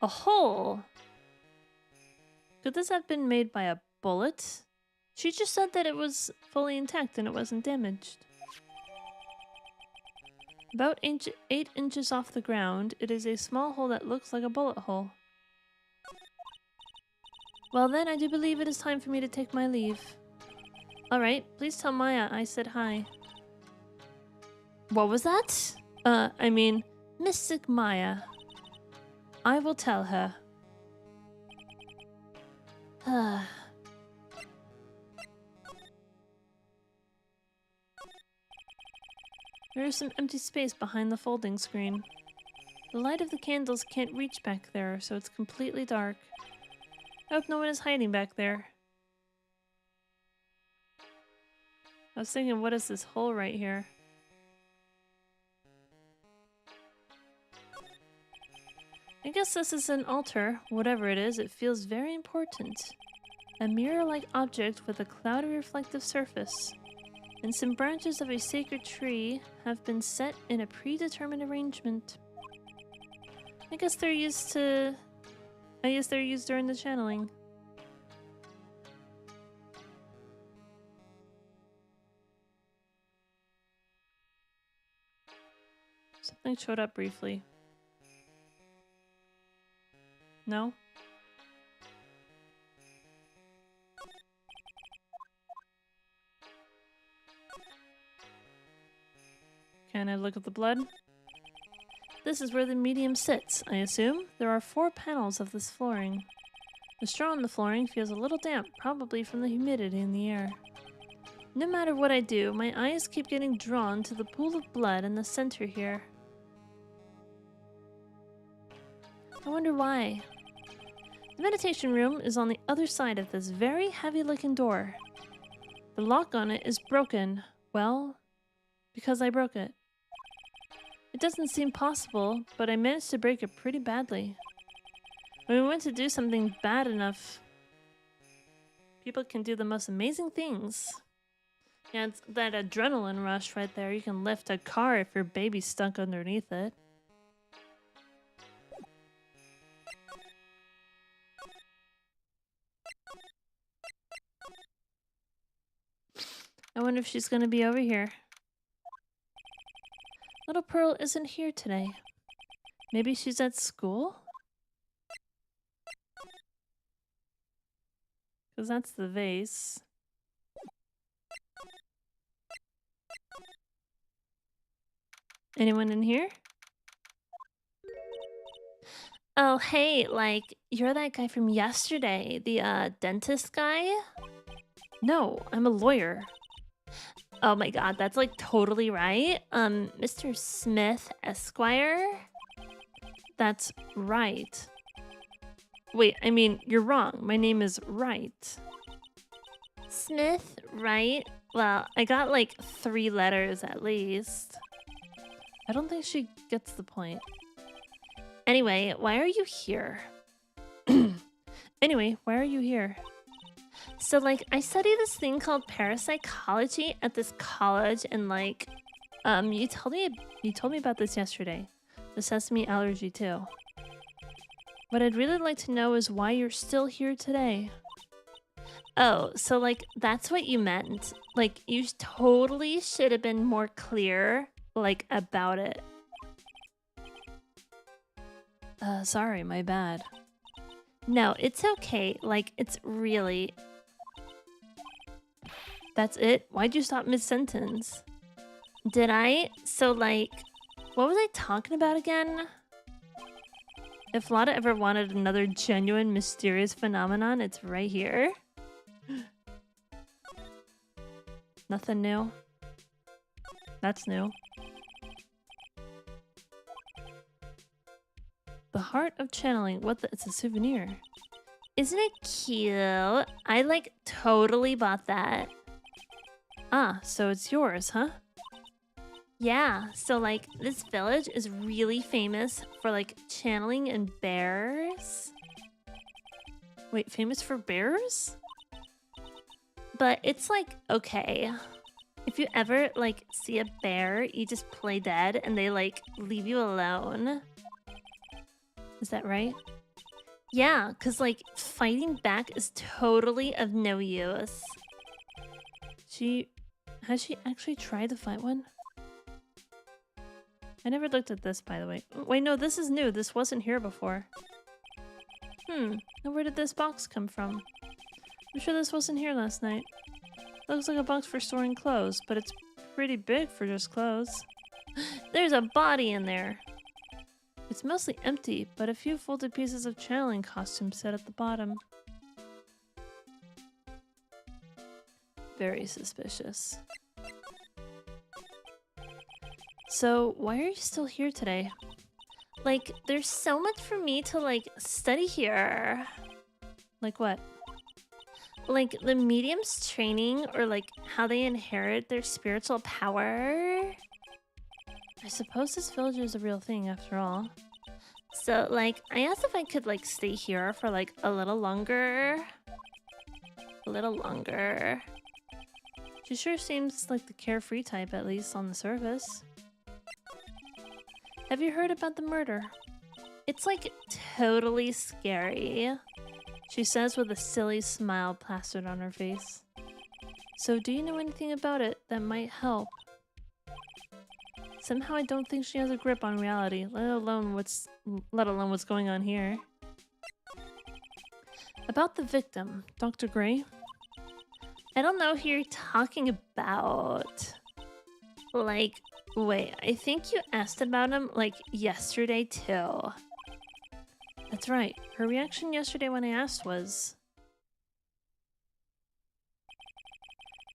A hole! Could this have been made by a bullet? She just said that it was fully intact and it wasn't damaged. About 8 inches off the ground, it is a small hole that looks like a bullet hole. Well then, I do believe it is time for me to take my leave. Alright, please tell Maya I said hi. What was that? Mystic Maya. I will tell her. There is some empty space behind the folding screen. The light of the candles can't reach back there, so it's completely dark. I hope no one is hiding back there. was thinking, what is this hole right here? I guess this is an altar. Whatever it is, it feels very important. A mirror-like object with a cloudy reflective surface. And some branches of a sacred tree have been set in a predetermined arrangement. I guess they're used during the channeling. Something showed up briefly. No? Can I look at the blood? This is where the medium sits, I assume. There are 4 panels of this flooring. The straw on the flooring feels a little damp, probably from the humidity in the air. No matter what I do, my eyes keep getting drawn to the pool of blood in the center here. I wonder why. The meditation room is on the other side of this very heavy-looking door. The lock on it is broken. Well, because I broke it. It doesn't seem possible, but I managed to break it pretty badly. When we went to do something bad enough, people can do the most amazing things. Yeah, it's that adrenaline rush right there. You can lift a car if your baby's stuck underneath it. I wonder if she's gonna be over here. Little Pearl isn't here today. Maybe she's at school? Because that's the vase. Anyone in here? Oh, hey, like, you're that guy from yesterday, the dentist guy? No, I'm a lawyer. Oh my god, that's like totally right. Mr. Smith Esquire? That's right. Wait, I mean, you're wrong. My name is Wright. Smith, right? Well, I got like 3 letters at least. I don't think she gets the point. Anyway, why are you here? Anyway, why are you here? So, like, I study this thing called parapsychology at this college, and like, you told me about this yesterday. The sesame allergy too. What I'd really like to know is why you're still here today. Oh, so like, that's what you meant. Like, you totally should have been more clear, like, about it. Sorry, my bad. No, it's okay. Like, it's really... That's it? Why'd you stop mid-sentence? Did I? So, like, what was I talking about again? If Lotta ever wanted another genuine, mysterious phenomenon, it's right here. Nothing new. That's new. The Heart of Channeling. What the? It's a souvenir. Isn't it cute? I, like, totally bought that. Ah, so it's yours, huh? Yeah, so, like, this village is really famous for, like, channeling and bears. Wait, famous for bears? But it's, like, okay. If you ever, like, see a bear, you just play dead and they, like, leave you alone. Is that right? Yeah, because, like, fighting back is totally of no use. Has she actually tried to fight one? I never looked at this, by the way. Wait, no, this is new. This wasn't here before. Now where did this box come from? I'm sure this wasn't here last night. Looks like a box for storing clothes, but it's pretty big for just clothes. There's a body in there! It's mostly empty, but a few folded pieces of channeling costumes set at the bottom. Very suspicious. So, why are you still here today? Like, there's so much for me to, like, study here. Like what? like the medium's training or like how they inherit their spiritual power. I suppose this village is a real thing after all. So like I asked if I could like stay here for like a little longer. A little longer. She sure seems like the carefree type, at least on the surface. Have you heard about the murder? It's like totally scary, she says with a silly smile plastered on her face. So do you know anything about it that might help? Somehow I don't think she has a grip on reality, let alone what's going on here. About the victim, Dr. Gray? I don't know who you're talking about. Like, wait, I think you asked about him like yesterday too. That's right. Her reaction yesterday when I asked was...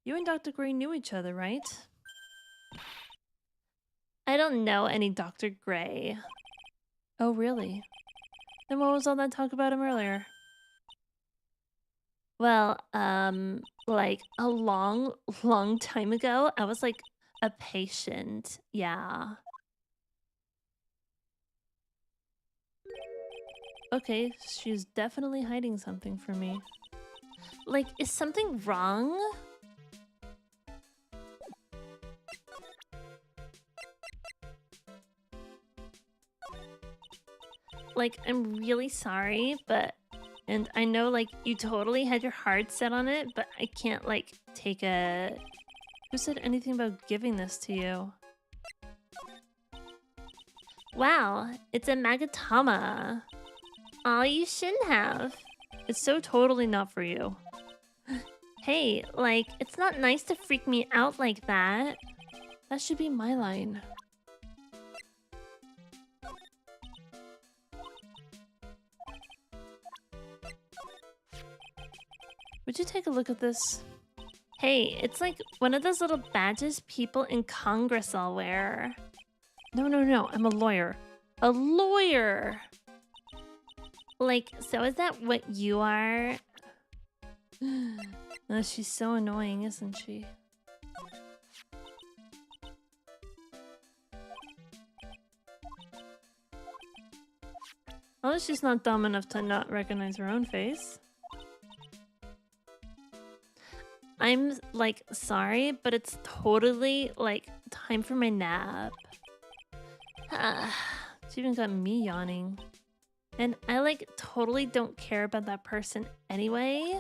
You and Dr. Gray knew each other, right? I don't know any Dr. Gray. Oh, really? Then what was all that talk about him earlier? Well, like a long time ago, I was like a patient. Yeah. Okay, she's definitely hiding something from me. Like, is something wrong? Like, I'm really sorry, but... And I know, like, you totally had your heart set on it, but I can't, like, take a... Who said anything about giving this to you? Wow, it's a Magatama. Aw, you shouldn't have. It's so totally not for you. Hey, like, it's not nice to freak me out like that. That should be my line. Would you take a look at this? Hey, it's like one of those little badges people in Congress all wear. No, I'm a lawyer. A lawyer! Like, so is that what you are? Oh, she's so annoying, isn't she? Well, she's not dumb enough to not recognize her own face. I'm, like, sorry, but it's totally, like, time for my nap. It's even got me yawning. And I, like, totally don't care about that person anyway.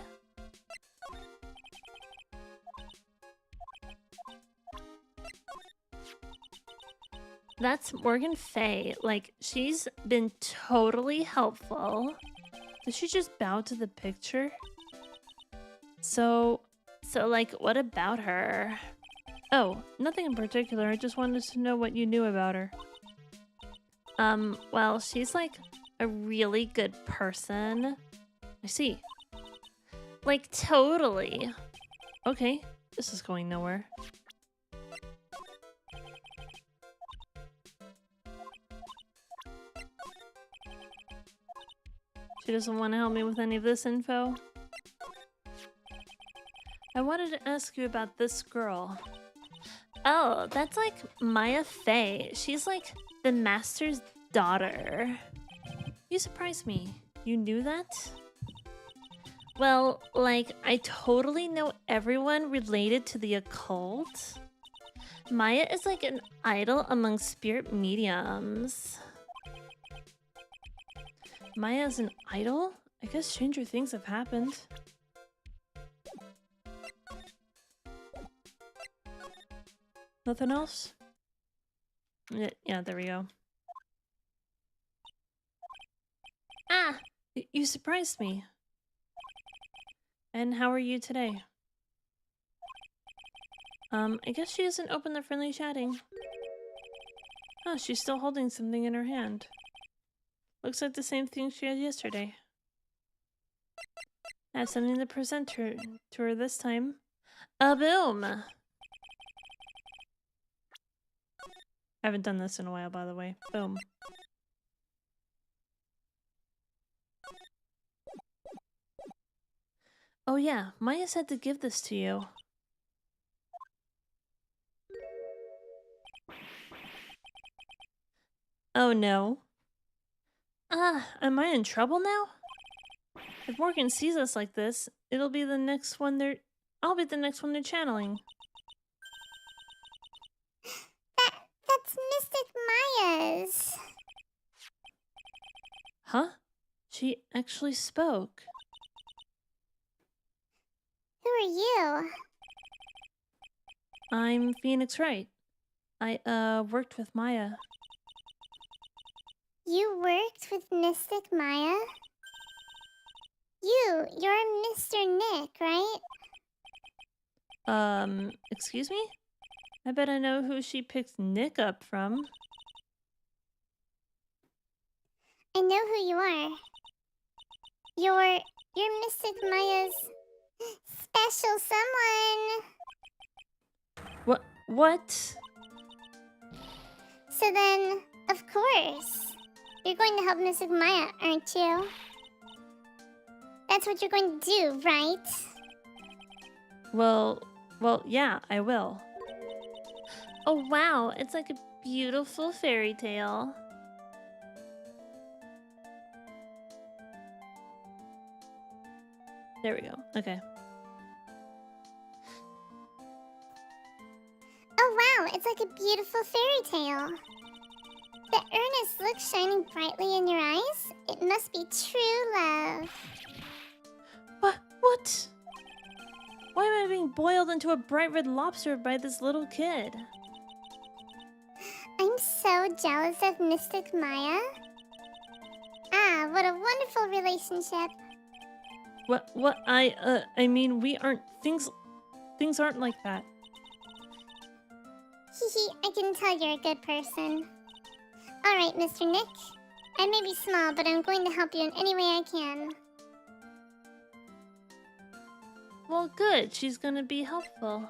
That's Morgan Fay. Like, she's been totally helpful. Did she just bow to the picture? So, like, what about her? Oh, nothing in particular. I just wanted to know what you knew about her. Well, she's, like, a really good person. I see. Like, totally. Okay, this is going nowhere. She doesn't want to help me with any of this info. I wanted to ask you about this girl. Oh, that's like Maya Fey. She's like the master's daughter. You surprised me. You knew that? Well, like, I totally know everyone related to the occult. Maya is like an idol among spirit mediums. Maya is an idol? I guess stranger things have happened. Nothing else? Yeah, there we go. Ah! You surprised me. And how are you today? I guess she hasn't opened the friendly chatting. Oh, she's still holding something in her hand. Looks like the same thing she had yesterday. I have something to present to her this time. A boom! I haven't done this in a while, by the way. Boom. Oh yeah, Maya said to give this to you. Oh no. Am I in trouble now? If Morgan sees us like this, it'll be the next one they're... I'll be the next one they're channeling. That's Mystic Maya's. Huh? She actually spoke. Who are you? I'm Phoenix Wright. I worked with Maya. You worked with Mystic Maya? You're Mr. Nick, right? Excuse me? I bet I know who she picked Nick up from. I know who you are. You're Mystic Maya's special someone. What? So then, of course, you're going to help Mystic Maya, aren't you? That's what you're going to do, right? Well, yeah, I will. Oh wow, it's like a beautiful fairy tale. There we go. Okay. Oh wow, it's like a beautiful fairy tale. The earnest look shining brightly in your eyes. It must be true love. What? Why am I being boiled into a bright red lobster by this little kid? I'm so jealous of Mystic Maya. Ah, what a wonderful relationship. I mean, we aren't... Things aren't like that. Hehe, I can tell you're a good person. Alright, Mr. Nick. I may be small, but I'm going to help you in any way I can. Well, good. She's gonna be helpful.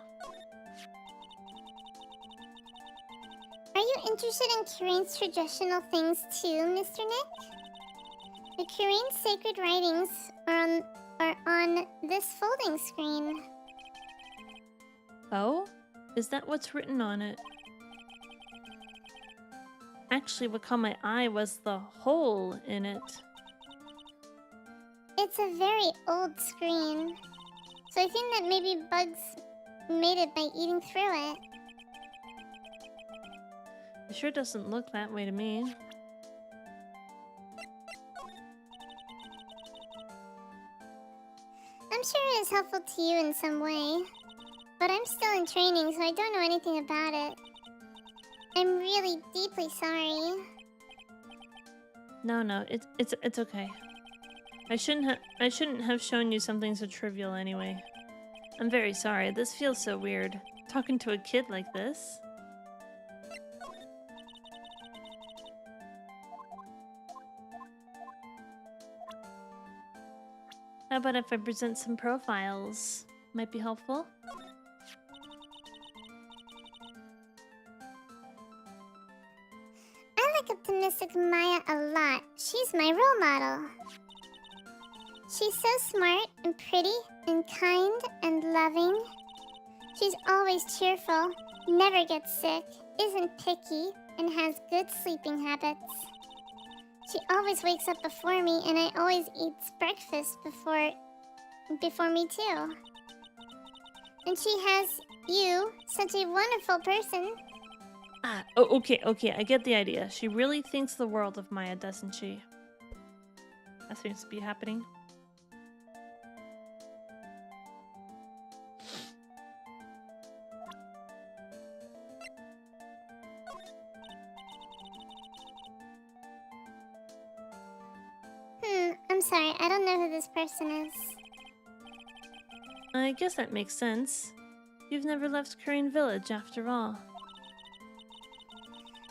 Are you interested in Kirane's traditional things too, Mr. Nick? The Kirane's sacred writings are on this folding screen. Oh? Is that what's written on it? Actually, what caught my eye was the hole in it. It's a very old screen. So I think that maybe bugs made it by eating through it. It sure doesn't look that way to me. I'm sure it is helpful to you in some way. But I'm still in training, so I don't know anything about it. I'm really deeply sorry. No, it's okay. I shouldn't have shown you something so trivial anyway. I'm very sorry. This feels so weird. Talking to a kid like this. How about if I present some profiles? Might be helpful? I look up to Mystic Maya a lot. She's my role model. She's so smart and pretty and kind and loving. She's always cheerful, never gets sick, isn't picky, and has good sleeping habits. She always wakes up before me, and I always eats breakfast before me too. And she has you, such a wonderful person. Okay, I get the idea. She really thinks the world of Maya, doesn't she? That seems to be happening. I'm sorry, I don't know who this person is. I guess that makes sense. You've never left Korean Village, after all.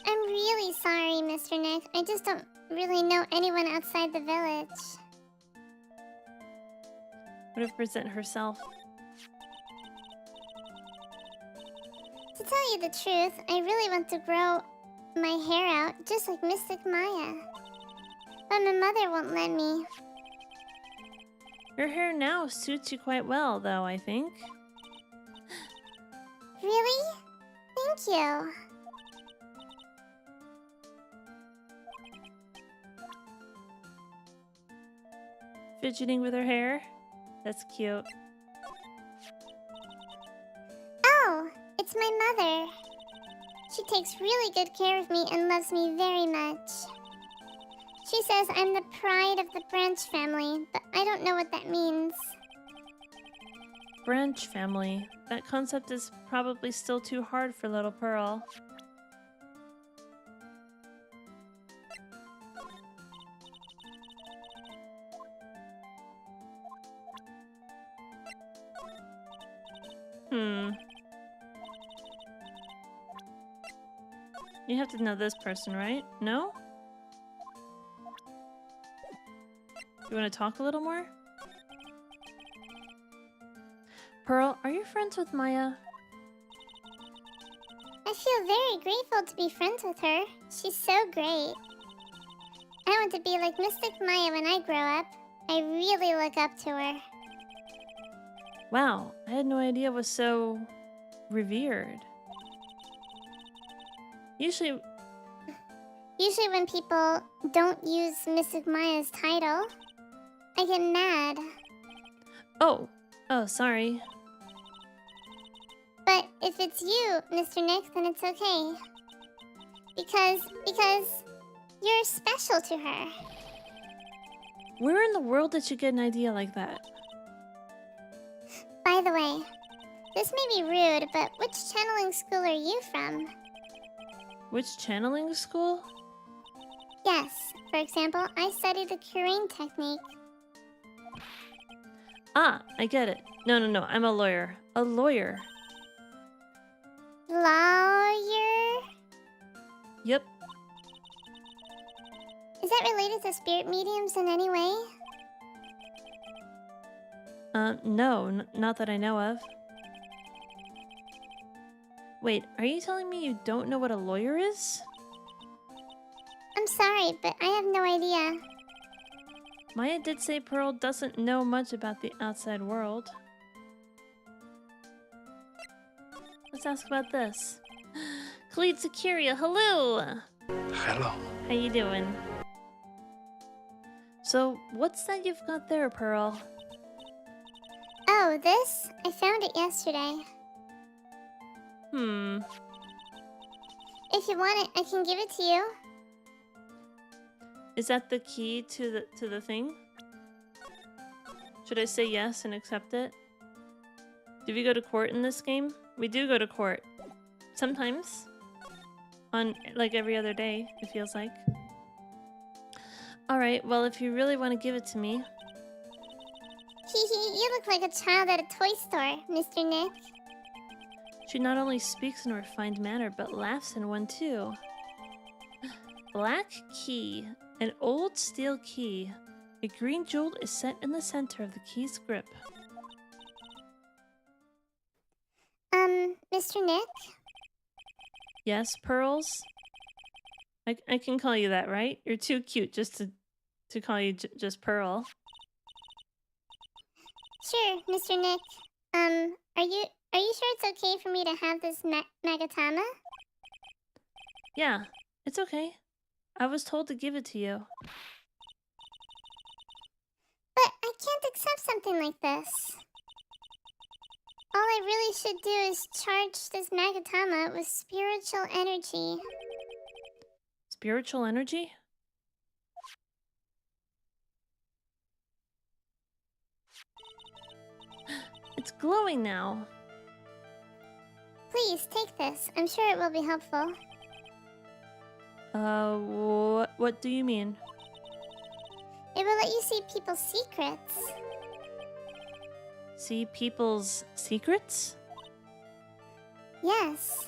I'm really sorry, Mr. Nick. I just don't really know anyone outside the village. Would have present herself. To tell you the truth, I really want to grow my hair out, just like Mystic Maya. But my mother won't let me. Your hair now suits you quite well, though, I think. Really? Thank you. Fidgeting with her hair? That's cute. Oh, it's my mother. She takes really good care of me and loves me very much. She says I'm the pride of the Branch family, but I don't know what that means. Branch family. That concept is probably still too hard for little Pearl. You have to know this person, right? No? You want to talk a little more? Pearl, are you friends with Maya? I feel very grateful to be friends with her. She's so great. I want to be like Mystic Maya when I grow up. I really look up to her. Wow, I had no idea it was so revered. Usually when people don't use Mystic Maya's title, I get mad. Oh, sorry. But if it's you, Mr. Nick, then it's okay. Because you're special to her. Where in the world did you get an idea like that? By the way, this may be rude, but which channeling school are you from? Which channeling school? Yes, for example, I studied the Curine technique. Ah, I get it. No, I'm a lawyer. A lawyer. Lawyer? Yep. Is that related to spirit mediums in any way? No, not that I know of. Wait, are you telling me you don't know what a lawyer is? I'm sorry, but I have no idea. Maya did say Pearl doesn't know much about the outside world. Let's ask about this. Khalid Sakiria, hello! Hello. How you doing? So, what's that you've got there, Pearl? Oh, this? I found it yesterday. If you want it, I can give it to you. Is that the key to the thing? Should I say yes and accept it? Do we go to court in this game? We do go to court. Sometimes. On, like, every other day, it feels like. Alright, well, if you really want to give it to me... Hehe, you look like a child at a toy store, Mr. Nick. She not only speaks in a refined manner, but laughs in one too. Black key. An old steel key. A green jewel is set in the center of the key's grip. Mr. Nick? Yes, Pearls? I can call you that, right? You're too cute just to call you just Pearl. Sure, Mr. Nick. Are you sure it's okay for me to have this Magatama? Yeah, it's okay. I was told to give it to you. But I can't accept something like this. All I really should do is charge this Magatama with spiritual energy. Spiritual energy? It's glowing now. Please, take this. I'm sure it will be helpful. What do you mean? It will let you see people's secrets. See people's secrets? Yes.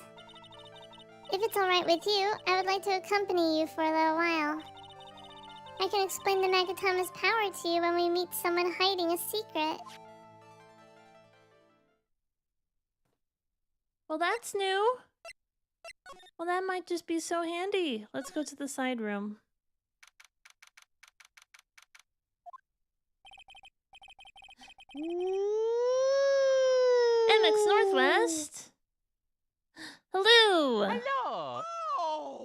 If it's alright with you, I would like to accompany you for a little while. I can explain the Magatama's power to you when we meet someone hiding a secret. Well, that's new. Well, that might just be so handy. Let's go to the side room. MX Northwest. Hello. Hello.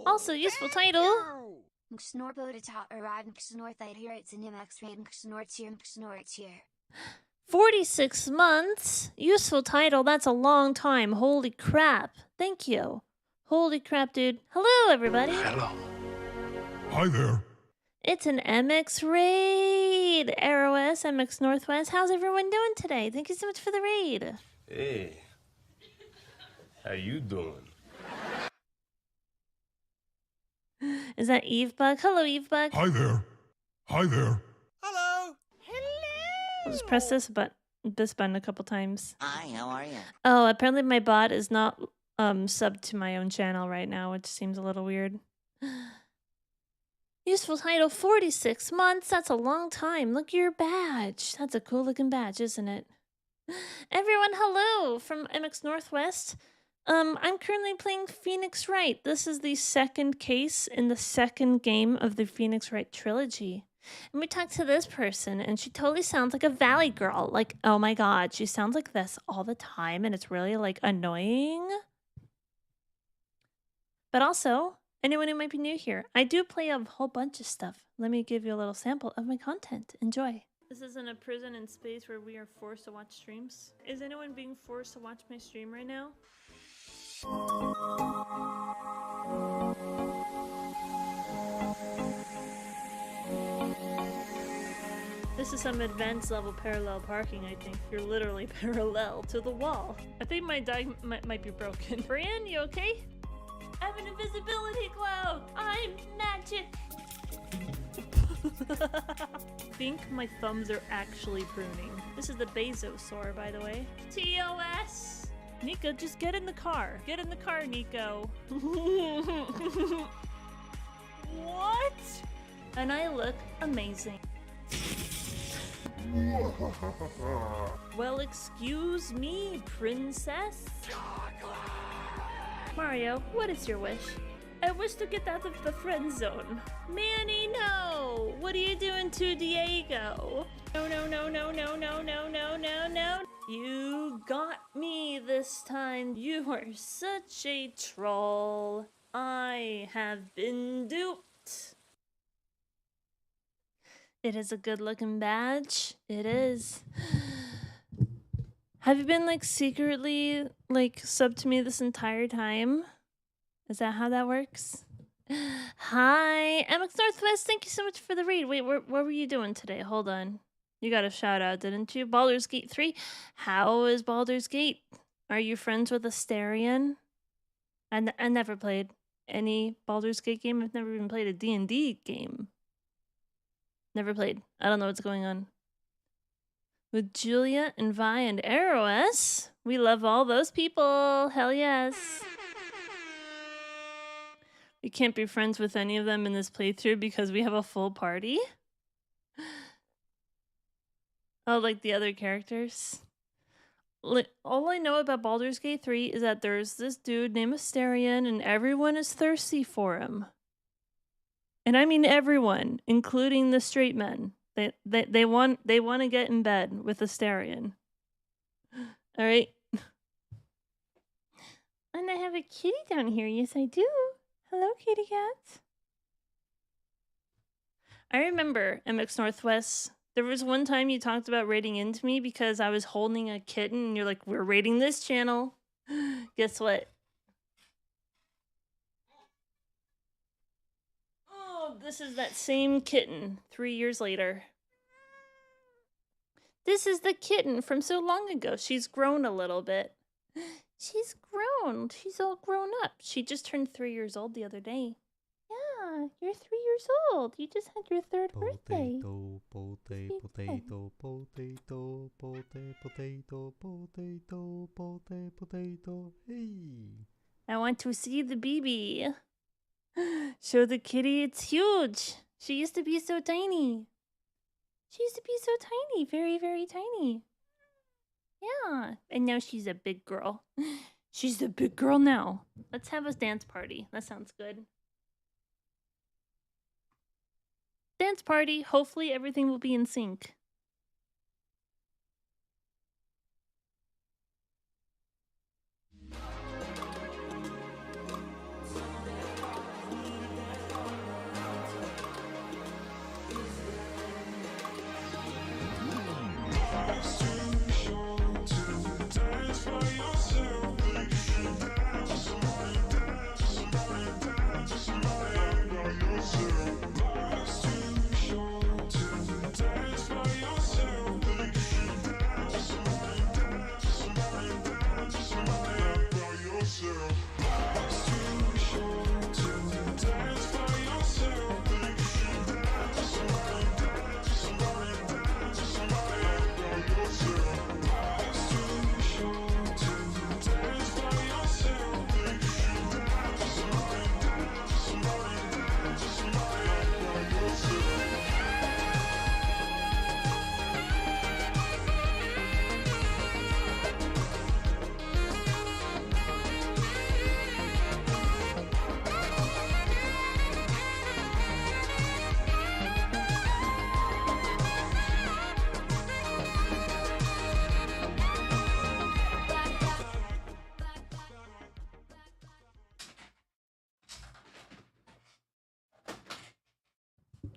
Also useful title. 46 months. Useful title. That's a long time. Holy crap. Thank you. Holy crap, dude. Hello, everybody. Hello. Hi there. It's an MX raid. AROS, MX Northwest. How's everyone doing today? Thank you so much for the raid. Hey, how you doing? Is that Evebug? Hello, Evebug. Hi there. Hi there. Hello. I'll just press this button a couple times. Hi, how are you? Oh, apparently my bot is not subbed to my own channel right now, which seems a little weird. Useful title, 46 months. That's a long time. Look at your badge. That's a cool looking badge, isn't it? Everyone, hello from MX Northwest. I'm currently playing Phoenix Wright. This is the second case in the second game of the Phoenix Wright trilogy. And we talked to this person, and she totally sounds like a Valley girl. Like, oh my god, she sounds like this all the time, and it's really, like, annoying. But also, anyone who might be new here, I do play a whole bunch of stuff. Let me give you a little sample of my content. Enjoy. This isn't a prison in space where we are forced to watch streams. Is anyone being forced to watch my stream right now? This is some advanced level parallel parking, I think. You're literally parallel to the wall. I think my diag might be broken. Brian, you okay? I have an invisibility cloud! I'm magic! I think my thumbs are actually pruning. This is the Bezosaur, by the way. TOS! Nico, just get in the car. Get in the car, Nico. What? And I look amazing. Well, excuse me, princess. Mario, what is your wish? I wish to get out of the friend zone. Manny, no! What are you doing to Diego? No, no, no, no, no, no, no, no, no, no. You got me this time. You are such a troll. I have been duped. It is a good looking badge. It is. Have you been like secretly like subbed to me this entire time? Is that how that works? Hi, MX Northwest, thank you so much for the raid. Wait, what were you doing today? Hold on. You got a shout out, didn't you? Baldur's Gate 3. How is Baldur's Gate? Are you friends with Asterion? I never played any Baldur's Gate game. I've never even played a D&D game. Never played. I don't know what's going on. With Julia and Vi and Eros. We love all those people. Hell yes. We can't be friends with any of them in this playthrough because we have a full party. Oh, like the other characters. Like, all I know about Baldur's Gate 3 is that there's this dude named Asterion and everyone is thirsty for him. And I mean everyone, including the straight men. They want to get in bed with Asterion. All right. And I have a kitty down here. Yes, I do. Hello, kitty cat. I remember MX Northwest. There was one time you talked about raiding into me because I was holding a kitten and you're like, we're raiding this channel. Guess what? Oh, this is that same kitten 3 years later. This is the kitten from so long ago. She's grown a little bit. She's grown. She's all grown up. She just turned 3 years old the other day. Yeah, you're 3 years old. You just had your third birthday. Potato. Hey. I want to see the baby. Show the kitty it's huge. She used to be so tiny. She used to be so tiny. Very, very tiny. Yeah. And now she's a big girl. She's a big girl now. Let's have a dance party. That sounds good. Dance party. Hopefully everything will be in sync.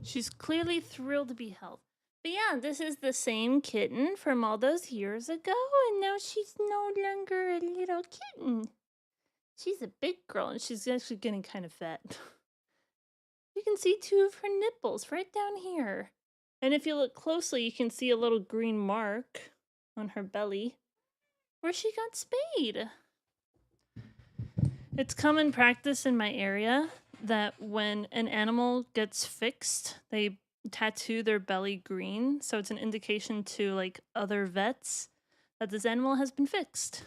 She's clearly thrilled to be held. But yeah, this is the same kitten from all those years ago, and now she's no longer a little kitten. She's a big girl, and she's actually getting kind of fat. You can see 2 of her nipples right down here. And if you look closely, you can see a little green mark on her belly where she got spayed. It's common practice in my area that when an animal gets fixed, they tattoo their belly green, so it's an indication to like other vets that this animal has been fixed.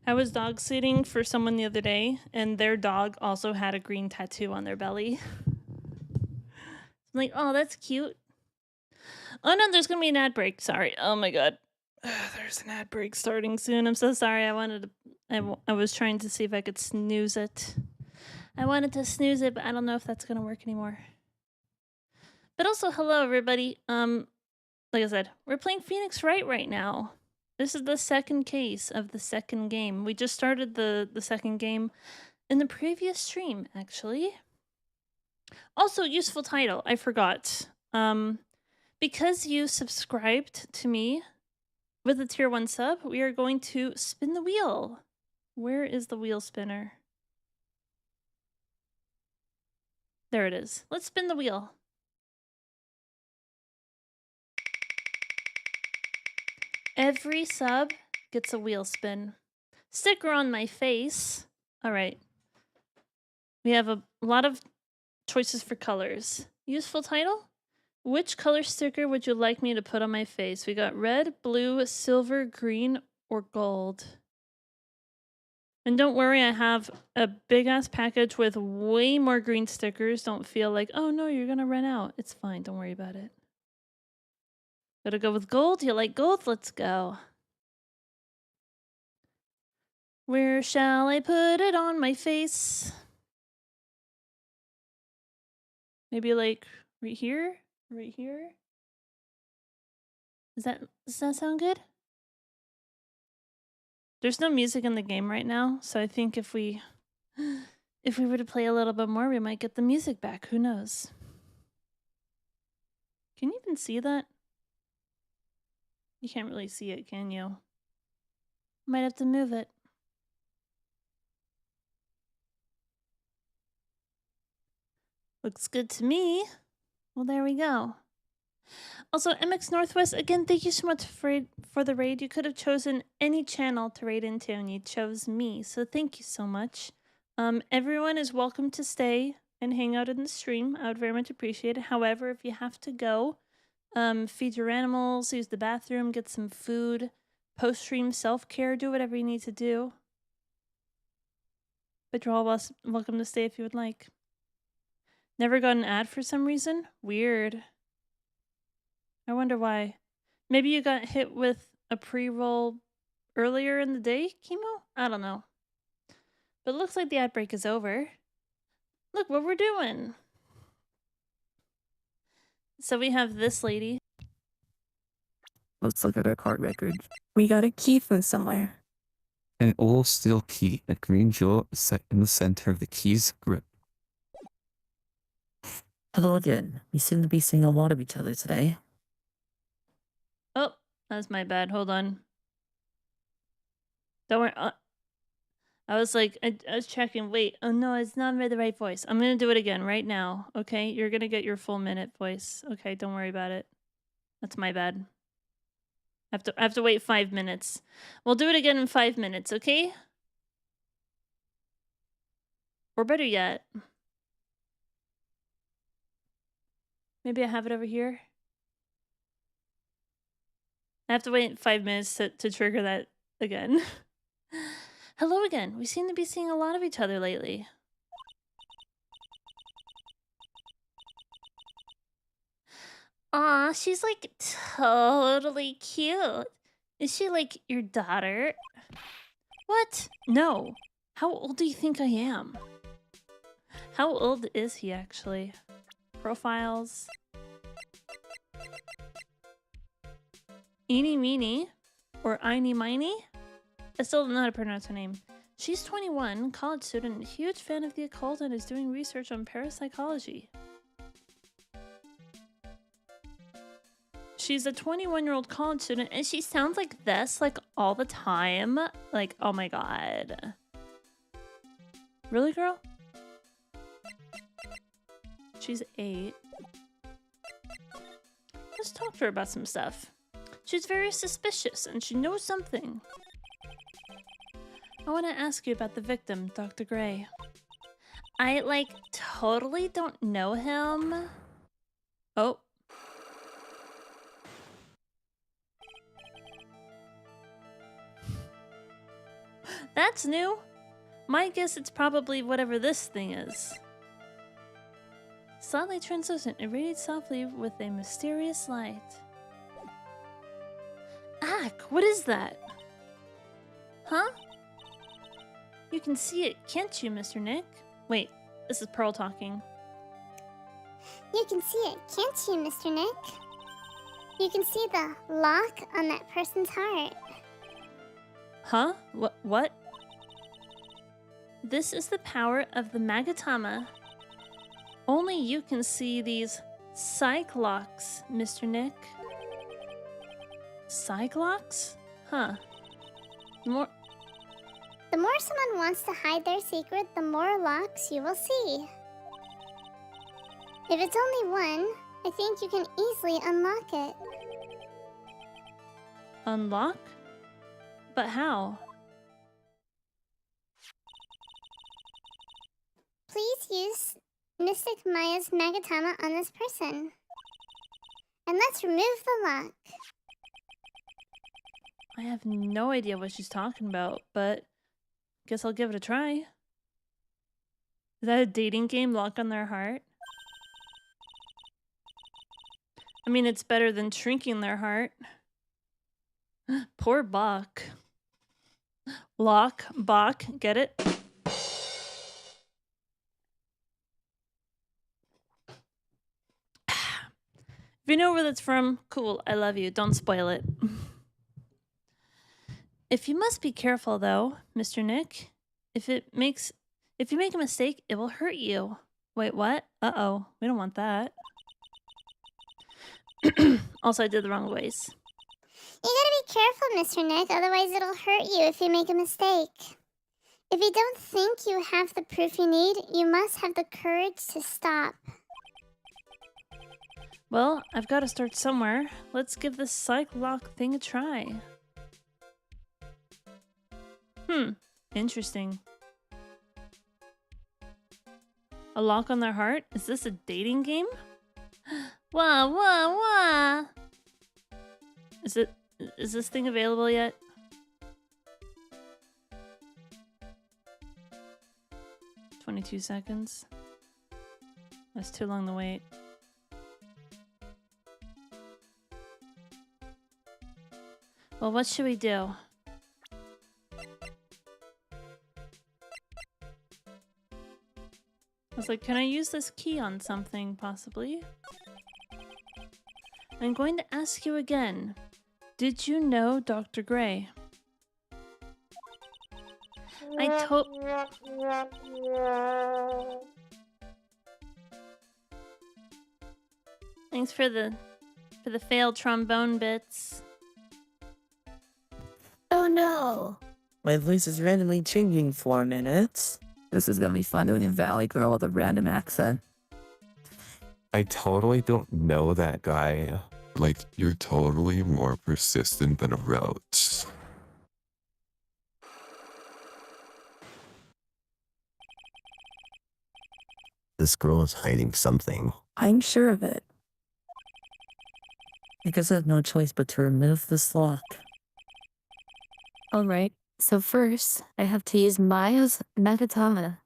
I was dog sitting for someone the other day, and their dog also had a green tattoo on their belly. I'm like, oh, that's cute. Oh no, there's gonna be an ad break. Sorry. Oh my god. There's an ad break starting soon. I'm so sorry. I was trying to see if I could snooze it. I wanted to snooze it, but I don't know if that's gonna work anymore. But also, hello everybody. Like I said, we're playing Phoenix Wright right now. This is the second case of the second game. We just started the second game in the previous stream, actually. Also, useful title. I forgot. Because you subscribed to me with a tier 1 sub, we are going to spin the wheel. Where is the wheel spinner? There it is. Let's spin the wheel. Every sub gets a wheel spin. Sticker on my face. All right. We have a lot of choices for colors. Useful title? Which color sticker would you like me to put on my face? We got red, blue, silver, green, or gold. And don't worry, I have a big-ass package with way more green stickers. Don't feel like, oh no, you're gonna run out. It's fine, don't worry about it. Gotta go with gold? You like gold? Let's go. Where shall I put it on my face? Maybe like right here? Right here? Does that sound good? There's no music in the game right now, so I think if we were to play a little bit more, we might get the music back. Who knows? Can you even see that? You can't really see it, can you? Might have to move it. Looks good to me. Well, there we go. Also, MX Northwest, again, thank you so much for the raid. You could have chosen any channel to raid into, and you chose me, so thank you so much. Everyone is welcome to stay and hang out in the stream. I would very much appreciate it. However, if you have to go, feed your animals, use the bathroom, get some food, post-stream self-care, do whatever you need to do. But you're all welcome to stay if you would like. Never got an ad for some reason? Weird. I wonder why. Maybe you got hit with a pre-roll earlier in the day, Chemo? I don't know. But it looks like the ad break is over. Look what we're doing. So we have this lady. Let's look at our card record. We got a key from somewhere. An old steel key, a green jewel set in the center of the key's grip. Hello again. We seem to be seeing a lot of each other today. Oh, that's my bad. Hold on. Don't worry. I was like, I was checking. Wait. Oh no, it's not the right voice. I'm going to do it again right now. Okay? You're going to get your full minute voice. Okay, don't worry about it. That's my bad. I have to wait 5 minutes. We'll do it again in 5 minutes, okay? Or better yet, maybe I have it over here. I have to wait 5 minutes to trigger that again. Hello again. We seem to be seeing a lot of each other lately. Aw, she's like totally cute. Is she like your daughter? What? No. How old do you think I am? How old is he actually? Profiles. Eeny meeny or einy miny? I still don't know how to pronounce her name. She's 21, college student, huge fan of the occult, and is doing research on parapsychology. She's a 21-year-old college student, and she sounds like this, like, all the time. Like, oh my god. Really, girl? She's 8. Let's talk to her about some stuff. She's very suspicious, and she knows something. I want to ask you about the victim, Dr. Gray. I, like, totally don't know him. Oh. That's new. My guess it's probably whatever this thing is. Slightly translucent, it radiates softly with a mysterious light. Ack, what is that? Huh? You can see it, can't you, Mr. Nick? Wait, this is Pearl talking. You can see it, can't you, Mr. Nick? You can see the lock on that person's heart. Huh? What? This is the power of the Magatama. Only you can see these psych locks, Mr. Nick. Psych locks? Huh. The more someone wants to hide their secret, the more locks you will see. If it's only one, I think you can easily unlock it. Unlock? But how? Please use Mystic Maya's Magatama on this person. And let's remove the lock. I have no idea what she's talking about, but guess I'll give it a try. Is that a dating game, lock on their heart? I mean, it's better than shrinking their heart. Poor Bach. Lock, Bach, get it? If you know where that's from, cool, I love you, don't spoil it. If you must be careful though, Mr. Nick. If you make a mistake, it will hurt you. Wait, what? Uh-oh, we don't want that. Also, I did the wrong ways. You gotta be careful, Mr. Nick, otherwise it'll hurt you if you make a mistake. If you don't think you have the proof you need, you must have the courage to stop. Well, I've got to start somewhere. Let's give this psych lock thing a try. Interesting. A lock on their heart? Is this a dating game? Wah. Is this thing available yet? $22 seconds. That's too long to wait. Well, what should we do? I was like, can I use this key on something, possibly? I'm going to ask you again. Did you know Dr. Gray? Thanks for the failed trombone bits. Oh no! My voice is randomly changing for minutes. This is gonna be fun doing a Valley Girl with a random accent. I totally don't know that guy. Like, you're totally more persistent than a roach. This girl is hiding something. I'm sure of it. I guess I have no choice but to remove this lock. Alright, so first, I have to use Maya's Magatama.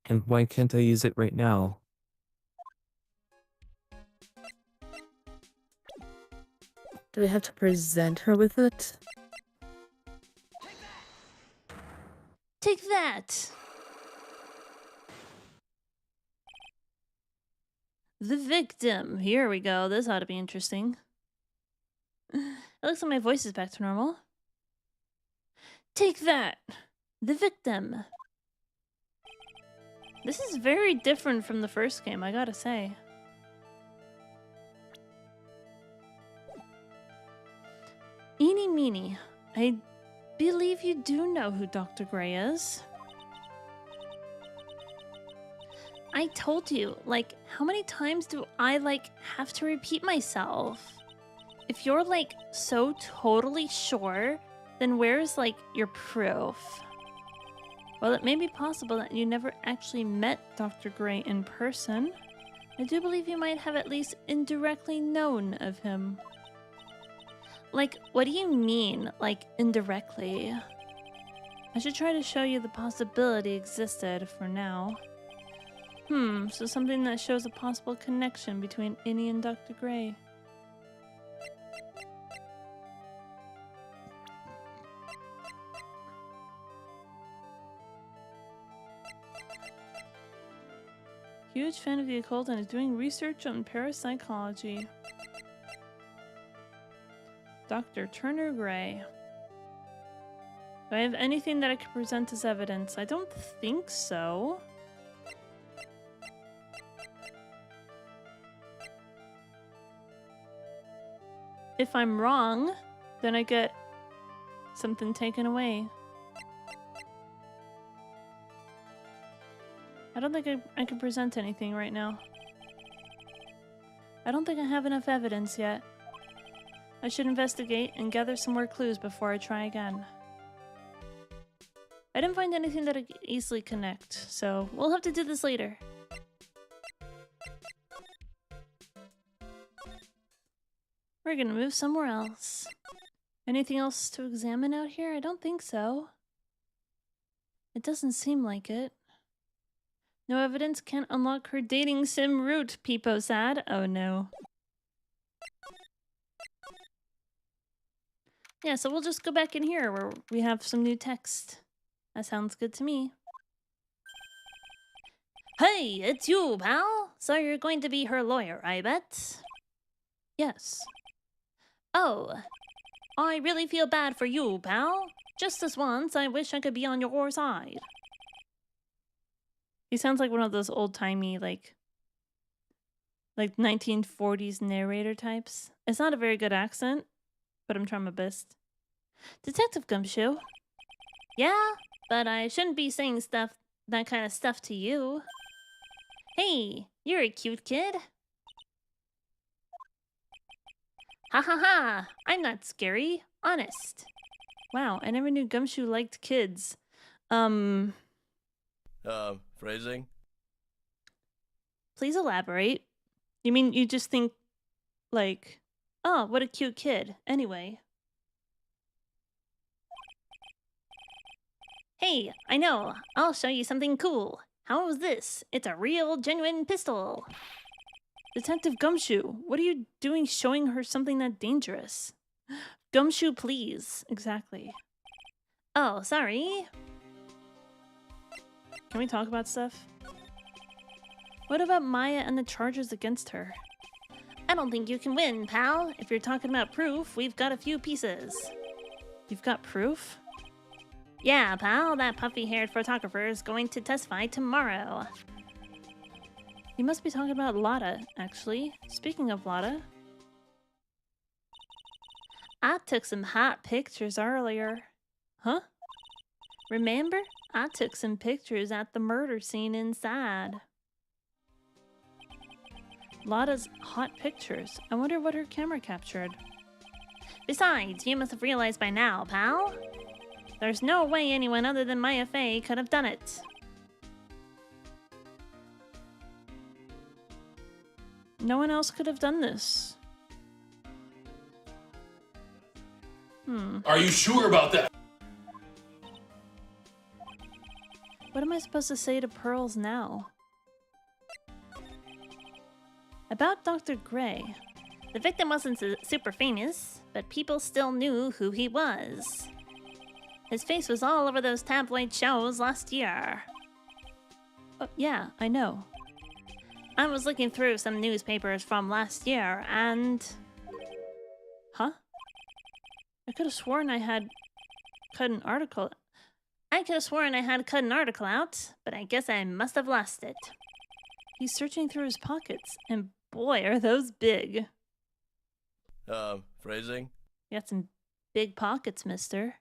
And why can't I use it right now? Do we have to present her with it? Take that! The victim. Here we go. This ought to be interesting. It looks like my voice is back to normal. Take that! The victim. This is very different from the first game, I gotta say. Eeny meeny. I believe you do know who Dr. Gray is. I told you, like, how many times do I, like, have to repeat myself? If you're, like, so totally sure, then where's, like, your proof? Well, it may be possible that you never actually met Dr. Gray in person. I do believe you might have at least indirectly known of him. Like, what do you mean, like, indirectly? I should try to show you the possibility existed for now. So something that shows a possible connection between Innie and Dr. Gray. Huge fan of the occult and is doing research on parapsychology. Dr. Turner Gray. Do I have anything that I could present as evidence? I don't think so. If I'm wrong, then I get something taken away. I don't think I can present anything right now. I don't think I have enough evidence yet. I should investigate and gather some more clues before I try again. I didn't find anything that I could easily connect, so we'll have to do this later. We're gonna move somewhere else. Anything else to examine out here? I don't think so. It doesn't seem like it. No evidence can't unlock her dating sim route, Peepo sad. Oh no. Yeah, so we'll just go back in here where we have some new text. That sounds good to me. Hey, it's you, pal! So you're going to be her lawyer, I bet? Yes. Oh, I really feel bad for you, pal. Just this once, I wish I could be on your side. He sounds like one of those old-timey, like 1940s narrator types. It's not a very good accent, but I'm trying my best. Detective Gumshoe. Yeah, but I shouldn't be saying that kind of stuff to you. Hey, you're a cute kid. Ha ha ha! I'm not scary. Honest. Wow, I never knew Gumshoe liked kids. Phrasing? Please elaborate. You mean you just think, like, oh, what a cute kid. Anyway. Hey, I know. I'll show you something cool. How's this? It's a real, genuine pistol. Detective Gumshoe, what are you doing showing her something that dangerous? Gumshoe, please. Exactly. Oh, sorry. Can we talk about stuff? What about Maya and the charges against her? I don't think you can win, pal. If you're talking about proof, we've got a few pieces. You've got proof? Yeah, pal, that puffy-haired photographer is going to testify tomorrow. You must be talking about Lotta, actually. Speaking of Lotta. I took some hot pictures earlier. Huh? Remember? I took some pictures at the murder scene inside. Lotta's hot pictures. I wonder what her camera captured. Besides, you must have realized by now, pal. There's no way anyone other than Maya Fey could have done it. No one else could have done this. Are you sure about that? What am I supposed to say to Pearls now? About Dr. Gray. The victim wasn't super famous, but people still knew who he was. His face was all over those tabloid shows last year. Oh, yeah, I know. I was looking through some newspapers from last year and... Huh? I could have sworn I had cut an article. I could have sworn I had cut an article out, but I guess I must have lost it. He's searching through his pockets, and boy, are those big. Phrasing? You got some big pockets, mister.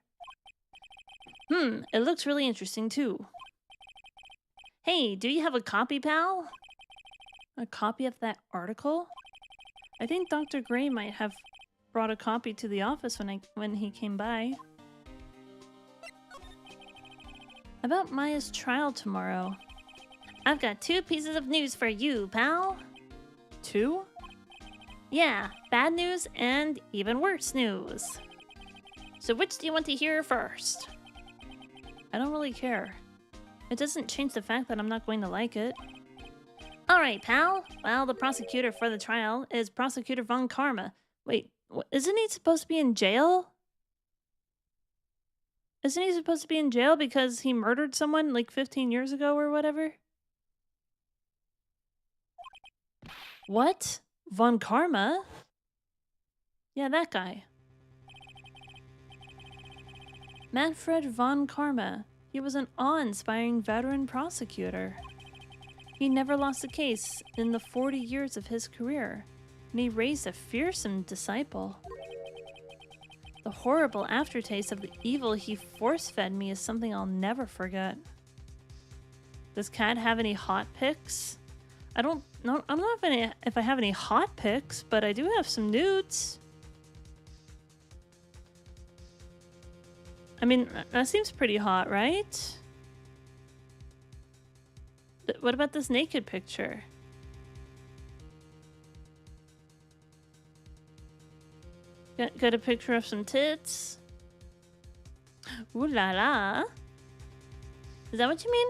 It looks really interesting, too. Hey, do you have a copy, pal? A copy of that article? I think Dr. Gray might have brought a copy to the office when he came by. About Maya's trial tomorrow. I've got 2 pieces of news for you, pal. 2? Yeah, bad news and even worse news. So which do you want to hear first? I don't really care. It doesn't change the fact that I'm not going to like it. Alright, pal. Well, the prosecutor for the trial is Prosecutor Von Karma. Wait, isn't he supposed to be in jail? Isn't he supposed to be in jail because he murdered someone like 15 years ago or whatever? What? Von Karma? Yeah, that guy. Manfred von Karma. He was an awe-inspiring veteran prosecutor. He never lost a case in the 40 years of his career, and he raised a fearsome disciple. The horrible aftertaste of the evil he force-fed me is something I'll never forget. Does Cat have any hot pics? I don't know if I have any hot pics, but I do have some nudes. I mean, that seems pretty hot, right? But what about this naked picture? Got a picture of some tits. Ooh la la. Is that what you mean?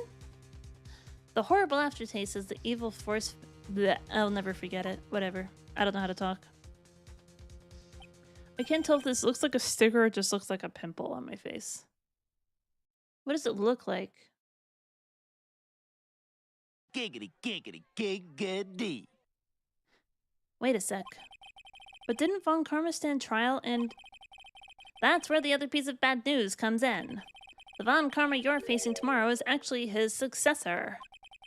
The horrible aftertaste is the evil force. Blech, I'll never forget it. Whatever. I don't know how to talk. I can't tell if this looks like a sticker or just looks like a pimple on my face. What does it look like? Giggity, giggity, giggity. Wait a sec. But didn't Von Karma stand trial and... That's where the other piece of bad news comes in. The Von Karma you're facing tomorrow is actually his successor.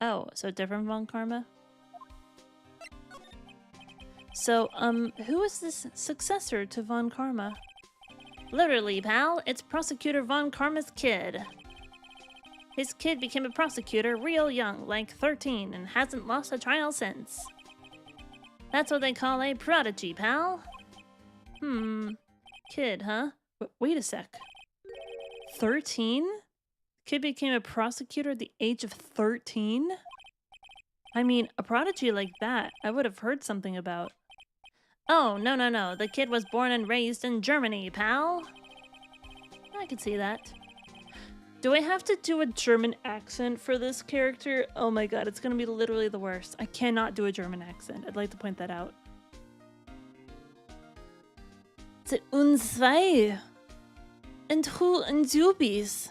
Oh, so different Von Karma? So, who is this successor to Von Karma? Literally, pal, it's Prosecutor Von Karma's kid. His kid became a prosecutor real young, like 13, and hasn't lost a trial since. That's what they call a prodigy, pal. Kid, huh? Wait a sec. 13? Kid became a prosecutor at the age of 13? I mean, a prodigy like that, I would have heard something about. Oh, no. The kid was born and raised in Germany, pal. I could see that. Do I have to do a German accent for this character? Oh my god, it's gonna be literally the worst. I cannot do a German accent. I'd like to point that out. It's uns zwei. And who and Zubis?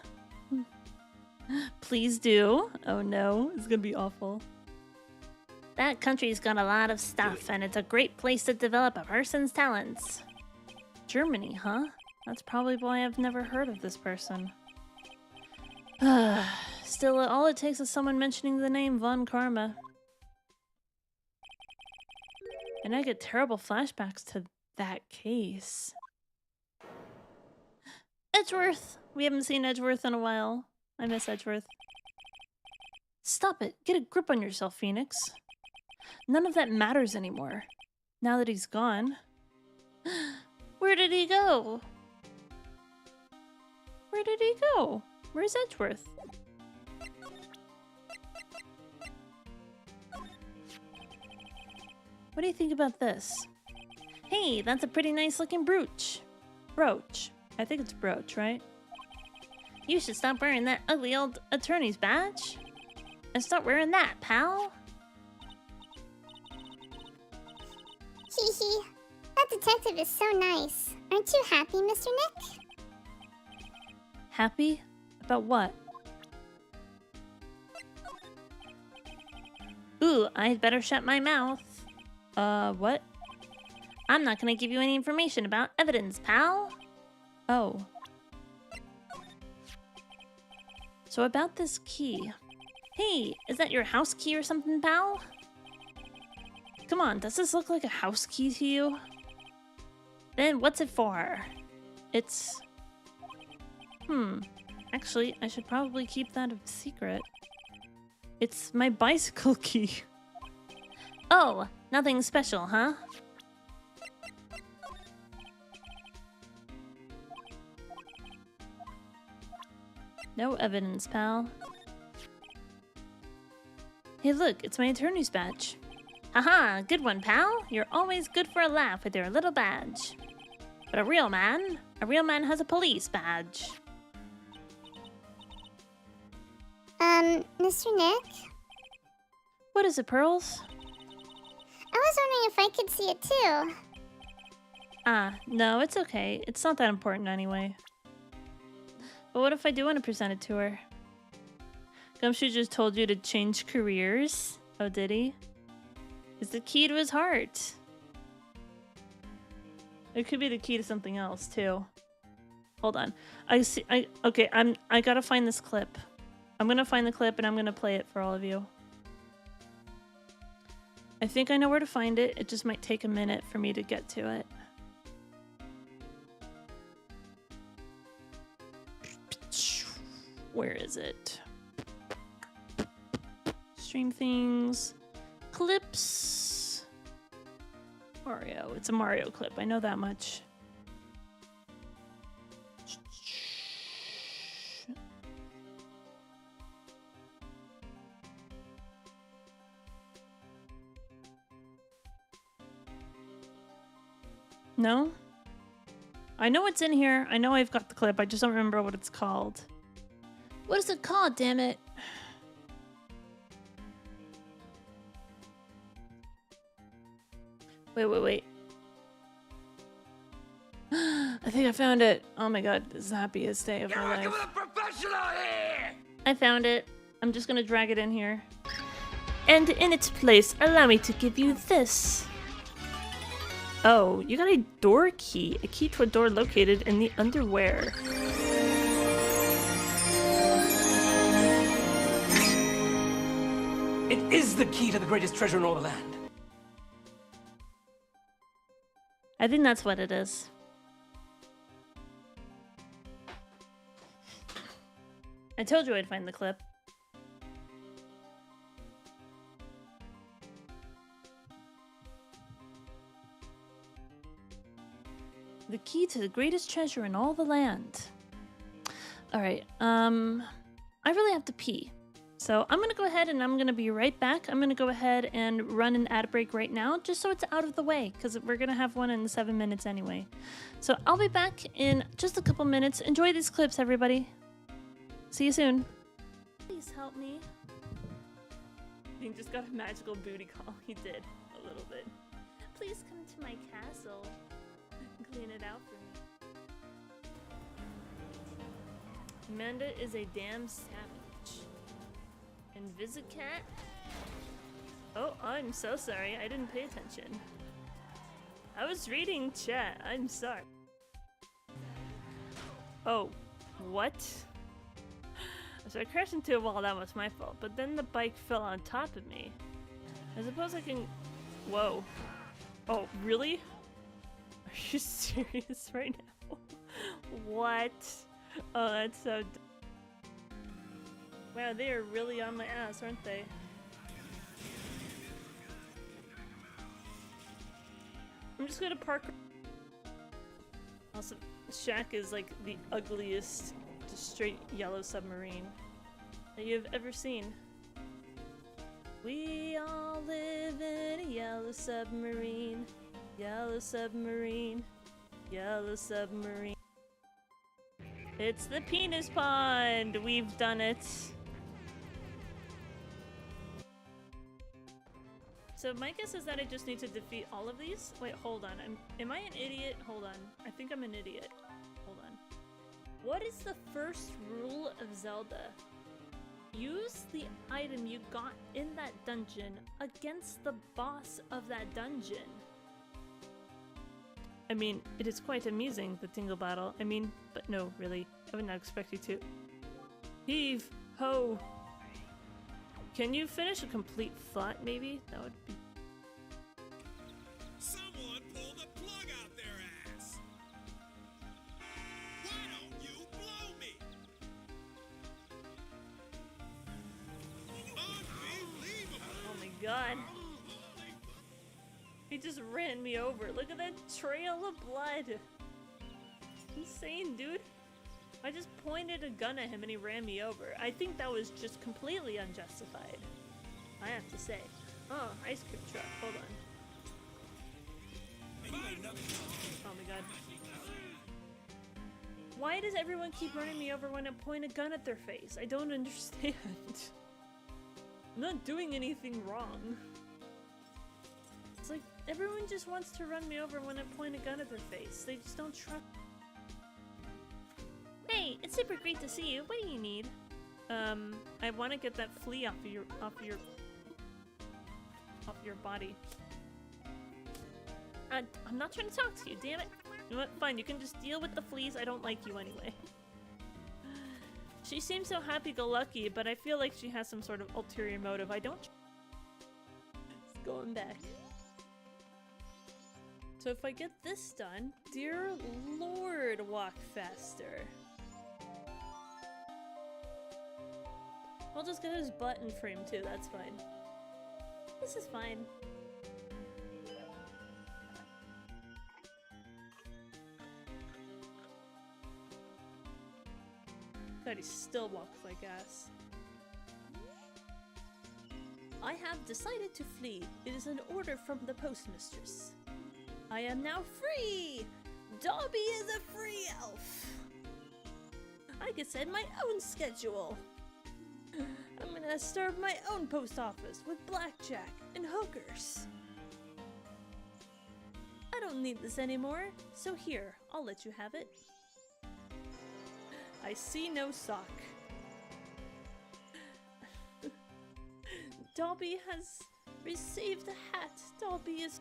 Please do. Oh no, it's gonna be awful. That country's got a lot of stuff, and it's a great place to develop a person's talents. Germany, huh? That's probably why I've never heard of this person. Still, all it takes is someone mentioning the name Von Karma. And I get terrible flashbacks to that case. Edgeworth! We haven't seen Edgeworth in a while. I miss Edgeworth. Stop it. Get a grip on yourself, Phoenix. None of that matters anymore. Now that he's gone. Where did he go? Where did he go? Where's Edgeworth? What do you think about this? Hey, that's a pretty nice looking brooch. Brooch. I think it's brooch, right? You should stop wearing that ugly old attorney's badge. And start wearing that, pal. Hee hee. That detective is so nice. Aren't you happy, Mr. Nick? Happy? About what? Ooh, I'd better shut my mouth. What? I'm not gonna give you any information about evidence, pal. Oh. So about this key. Hey, is that your house key or something, pal? Come on, does this look like a house key to you? Then what's it for? It's... Actually, I should probably keep that a secret. It's my bicycle key. Oh, nothing special, huh? No evidence, pal. Hey look, it's my attorney's badge. Haha, good one, pal. You're always good for a laugh with your little badge. But a real man has a police badge. Mr. Nick? What is it, Pearls? I was wondering if I could see it too. Ah, no, it's okay. It's not that important anyway. But what if I do want to present it to her? Gumshoe just told you to change careers. Oh, did he? It's the key to his heart. It could be the key to something else too. Hold on. I gotta find this clip. I'm gonna find the clip and I'm gonna play it for all of you. I think I know where to find it. It just might take a minute for me to get to it. Where is it? Stream things. Clips. Mario. It's a Mario clip. I know that much. No? I know it's in here. I know I've got the clip. I just don't remember what it's called. What is it called, damn it? Wait. I think I found it. Oh my god, this is the happiest day of my life. With a professional here! I found it. I'm just gonna drag it in here. And in its place, allow me to give you this. Oh, you got a door key. A key to a door located in the underwear. It is the key to the greatest treasure in all the land. I think that's what it is. I told you I'd find the clip. The key to the greatest treasure in all the land. Alright, I really have to pee. So I'm gonna go ahead and I'm gonna be right back. I'm gonna go ahead and run an ad break right now, just so it's out of the way, because we're gonna have one in 7 minutes anyway. So I'll be back in just a couple minutes. Enjoy these clips, everybody. See you soon. Please help me. He just got a magical booty call. He did, a little bit. Please come to my castle. Clean it out for me. Amanda is a damn savage. And Visicat? Oh, I'm so sorry. I didn't pay attention. I was reading chat. I'm sorry. Oh, what? So I crashed into a wall. That was my fault. But then the bike fell on top of me. I suppose I can... Whoa. Oh, really? Are you serious right now? What? Oh, that's so... Wow, they are really on my ass, aren't they? I'm just gonna park... Also, Shaq is like the ugliest, just straight yellow submarine that you've ever seen. We all live in a yellow submarine. Yellow submarine, yellow submarine. It's the penis pond. We've done it. So my guess is that I just need to defeat all of these. Wait, hold on. Am I an idiot? Hold on. I think I'm an idiot. Hold on. What is the first rule of Zelda? Use the item you got in that dungeon against the boss of that dungeon. I mean, it is quite amusing, the Tingle Battle. I mean, but no, really. I would not expect you to. Heave! Ho! Can you finish a complete thought, maybe? That would be... Someone pull the plug out their ass! Why don't you blow me? Unbelievable! Oh my god. He just ran me over. Look at that trail of blood. Insane, dude. I just pointed a gun at him and he ran me over. I think that was just completely unjustified. I have to say. Oh, ice cream truck. Hold on. Oh my god. Why does everyone keep running me over when I point a gun at their face? I don't understand. I'm not doing anything wrong. It's like everyone just wants to run me over when I point a gun at their face. They just don't trust. Hey, it's super great to see you. What do you need? I want to get that flea off your body. I'm not trying to talk to you, damn it. You know what? Fine, you can just deal with the fleas. I don't like you anyway. She seems so happy-go-lucky, but I feel like she has some sort of ulterior motive. I don't. It's going back. So if I get this done, dear Lord, walk faster. I'll just get his button frame too, that's fine. This is fine. God, he still walks like ass. I have decided to flee. It is an order from the postmistress. I am now free! Dobby is a free elf! I can set my own schedule! I'm gonna start my own post office with blackjack and hookers. I don't need this anymore, so here, I'll let you have it. I see no sock. Dobby has received a hat. Dobby is...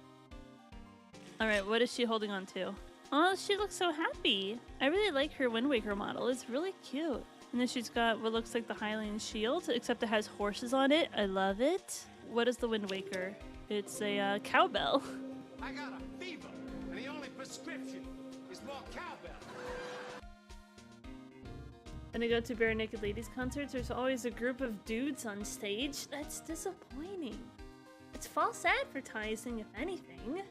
Alright, what is she holding on to? Oh, she looks so happy. I really like her Wind Waker model. It's really cute. And then she's got what looks like the Hylian shield, except it has horses on it. I love it. What is the Wind Waker? It's a cowbell. I got a fever, and the only prescription is more cowbell. When I go to Bare Naked Ladies concerts, there's always a group of dudes on stage. That's disappointing. It's false advertising, if anything.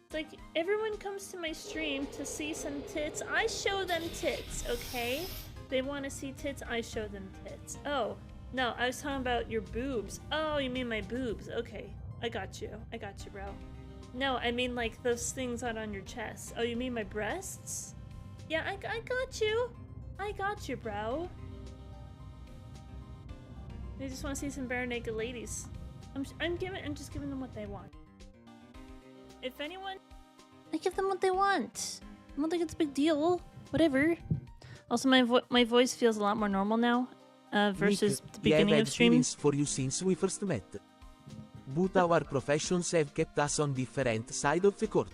It's like, everyone comes to my stream to see some tits. I show them tits, okay? They want to see tits, I show them tits. Oh, no, I was talking about your boobs. Oh, you mean my boobs. Okay, I got you. I got you, bro. No, I mean like those things out on your chest. Oh, you mean my breasts? Yeah, I got you. I got you, bro. They just want to see some bare naked ladies. I'm just giving them what they want. If anyone, I give them what they want. I don't think it's a big deal. Whatever. Also, my voice feels a lot more normal now, versus Nick, the beginning of stream. For you since we first met. But our professions have kept us on different side of the court.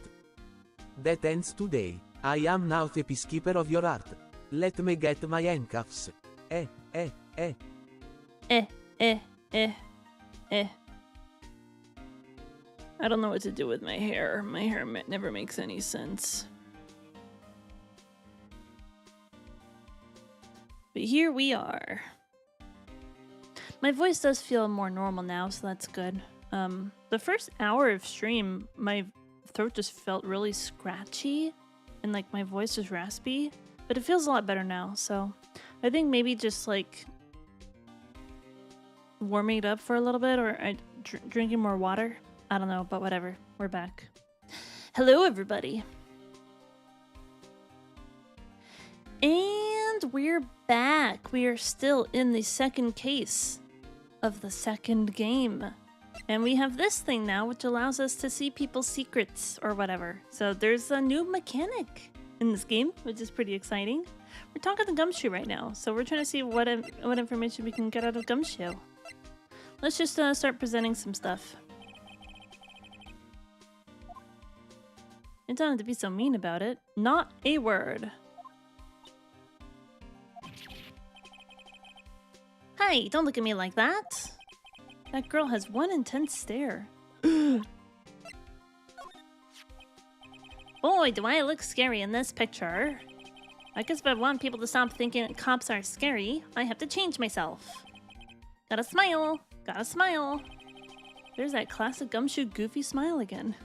That ends today. I am now the peacekeeper of your heart. Let me get my handcuffs. Eh. I don't know what to do with my hair. My hair never makes any sense. But here we are. My voice does feel more normal now, so that's good. The first hour of stream, my throat just felt really scratchy, and like my voice was raspy, but it feels a lot better now, so I think maybe just like warming it up for a little bit, or drinking more water. I don't know, but whatever. We're back. Hello, everybody. And we're back. We are still in the second case of the second game. And we have this thing now, which allows us to see people's secrets or whatever. So there's a new mechanic. in this game, which is pretty exciting. We're talking to Gumshoe right now, so we're trying to see what information we can get out of Gumshoe. Let's just start presenting some stuff. You don't have to be so mean about it. Not a word. Hey, don't look at me like that. That girl has one intense stare. Boy, do I look scary in this picture. I guess if I want people to stop thinking cops are scary, I have to change myself. Gotta smile. Gotta smile. There's that classic Gumshoe goofy smile again.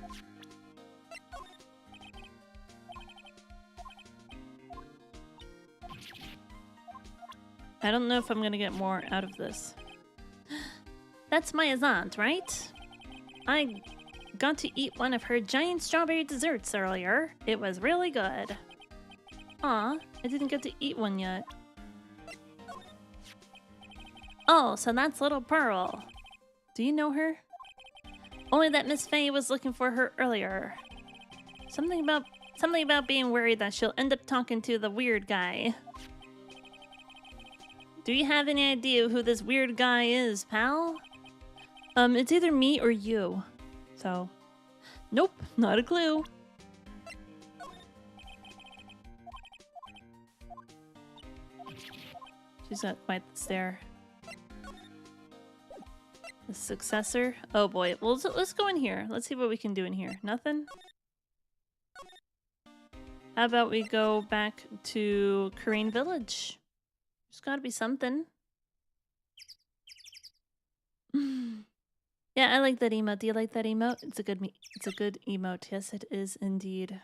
I don't know if I'm gonna get more out of this. That's Maya's aunt, right? I got to eat one of her giant strawberry desserts earlier. It was really good. Aw, I didn't get to eat one yet. Oh, so that's little Pearl. Do you know her? Only that Miss Faye was looking for her earlier. Something about being worried that she'll end up talking to the weird guy. Do you have any idea who this weird guy is, pal? It's either me or you. So, nope, not a clue. She's got quite the stare. The successor? Oh boy, well let's go in here. Let's see what we can do in here. Nothing? How about we go back to Korean Village? There's gotta be something. Yeah, I like that emote. Do you like that emote? It's a good emote. Yes, it is indeed.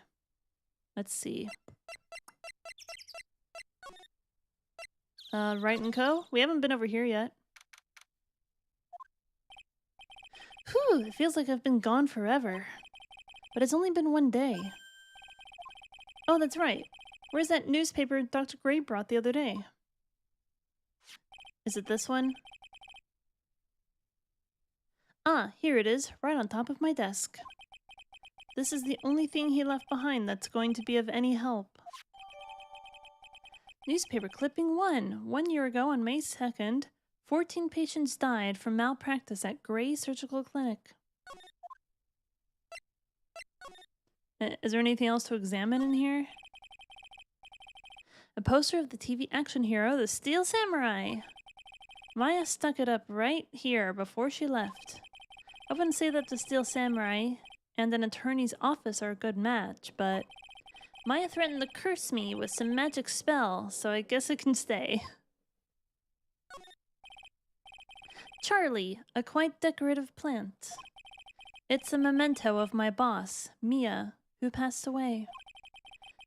Let's see. Right and Co. We haven't been over here yet. Whew, it feels like I've been gone forever. But it's only been one day. Oh, that's right. Where's that newspaper Dr. Gray brought the other day? Is it this one? Ah, here it is, right on top of my desk. This is the only thing he left behind that's going to be of any help. Newspaper clipping 1. 1 year ago on May 2nd, 14 patients died from malpractice at Gray Surgical Clinic. Is there anything else to examine in here? A poster of the TV action hero, the Steel Samurai. Maya stuck it up right here before she left. I wouldn't say that the Steel Samurai and an attorney's office are a good match, but Maya threatened to curse me with some magic spell, so I guess it can stay. Charlie, a quite decorative plant. It's a memento of my boss, Mia, who passed away.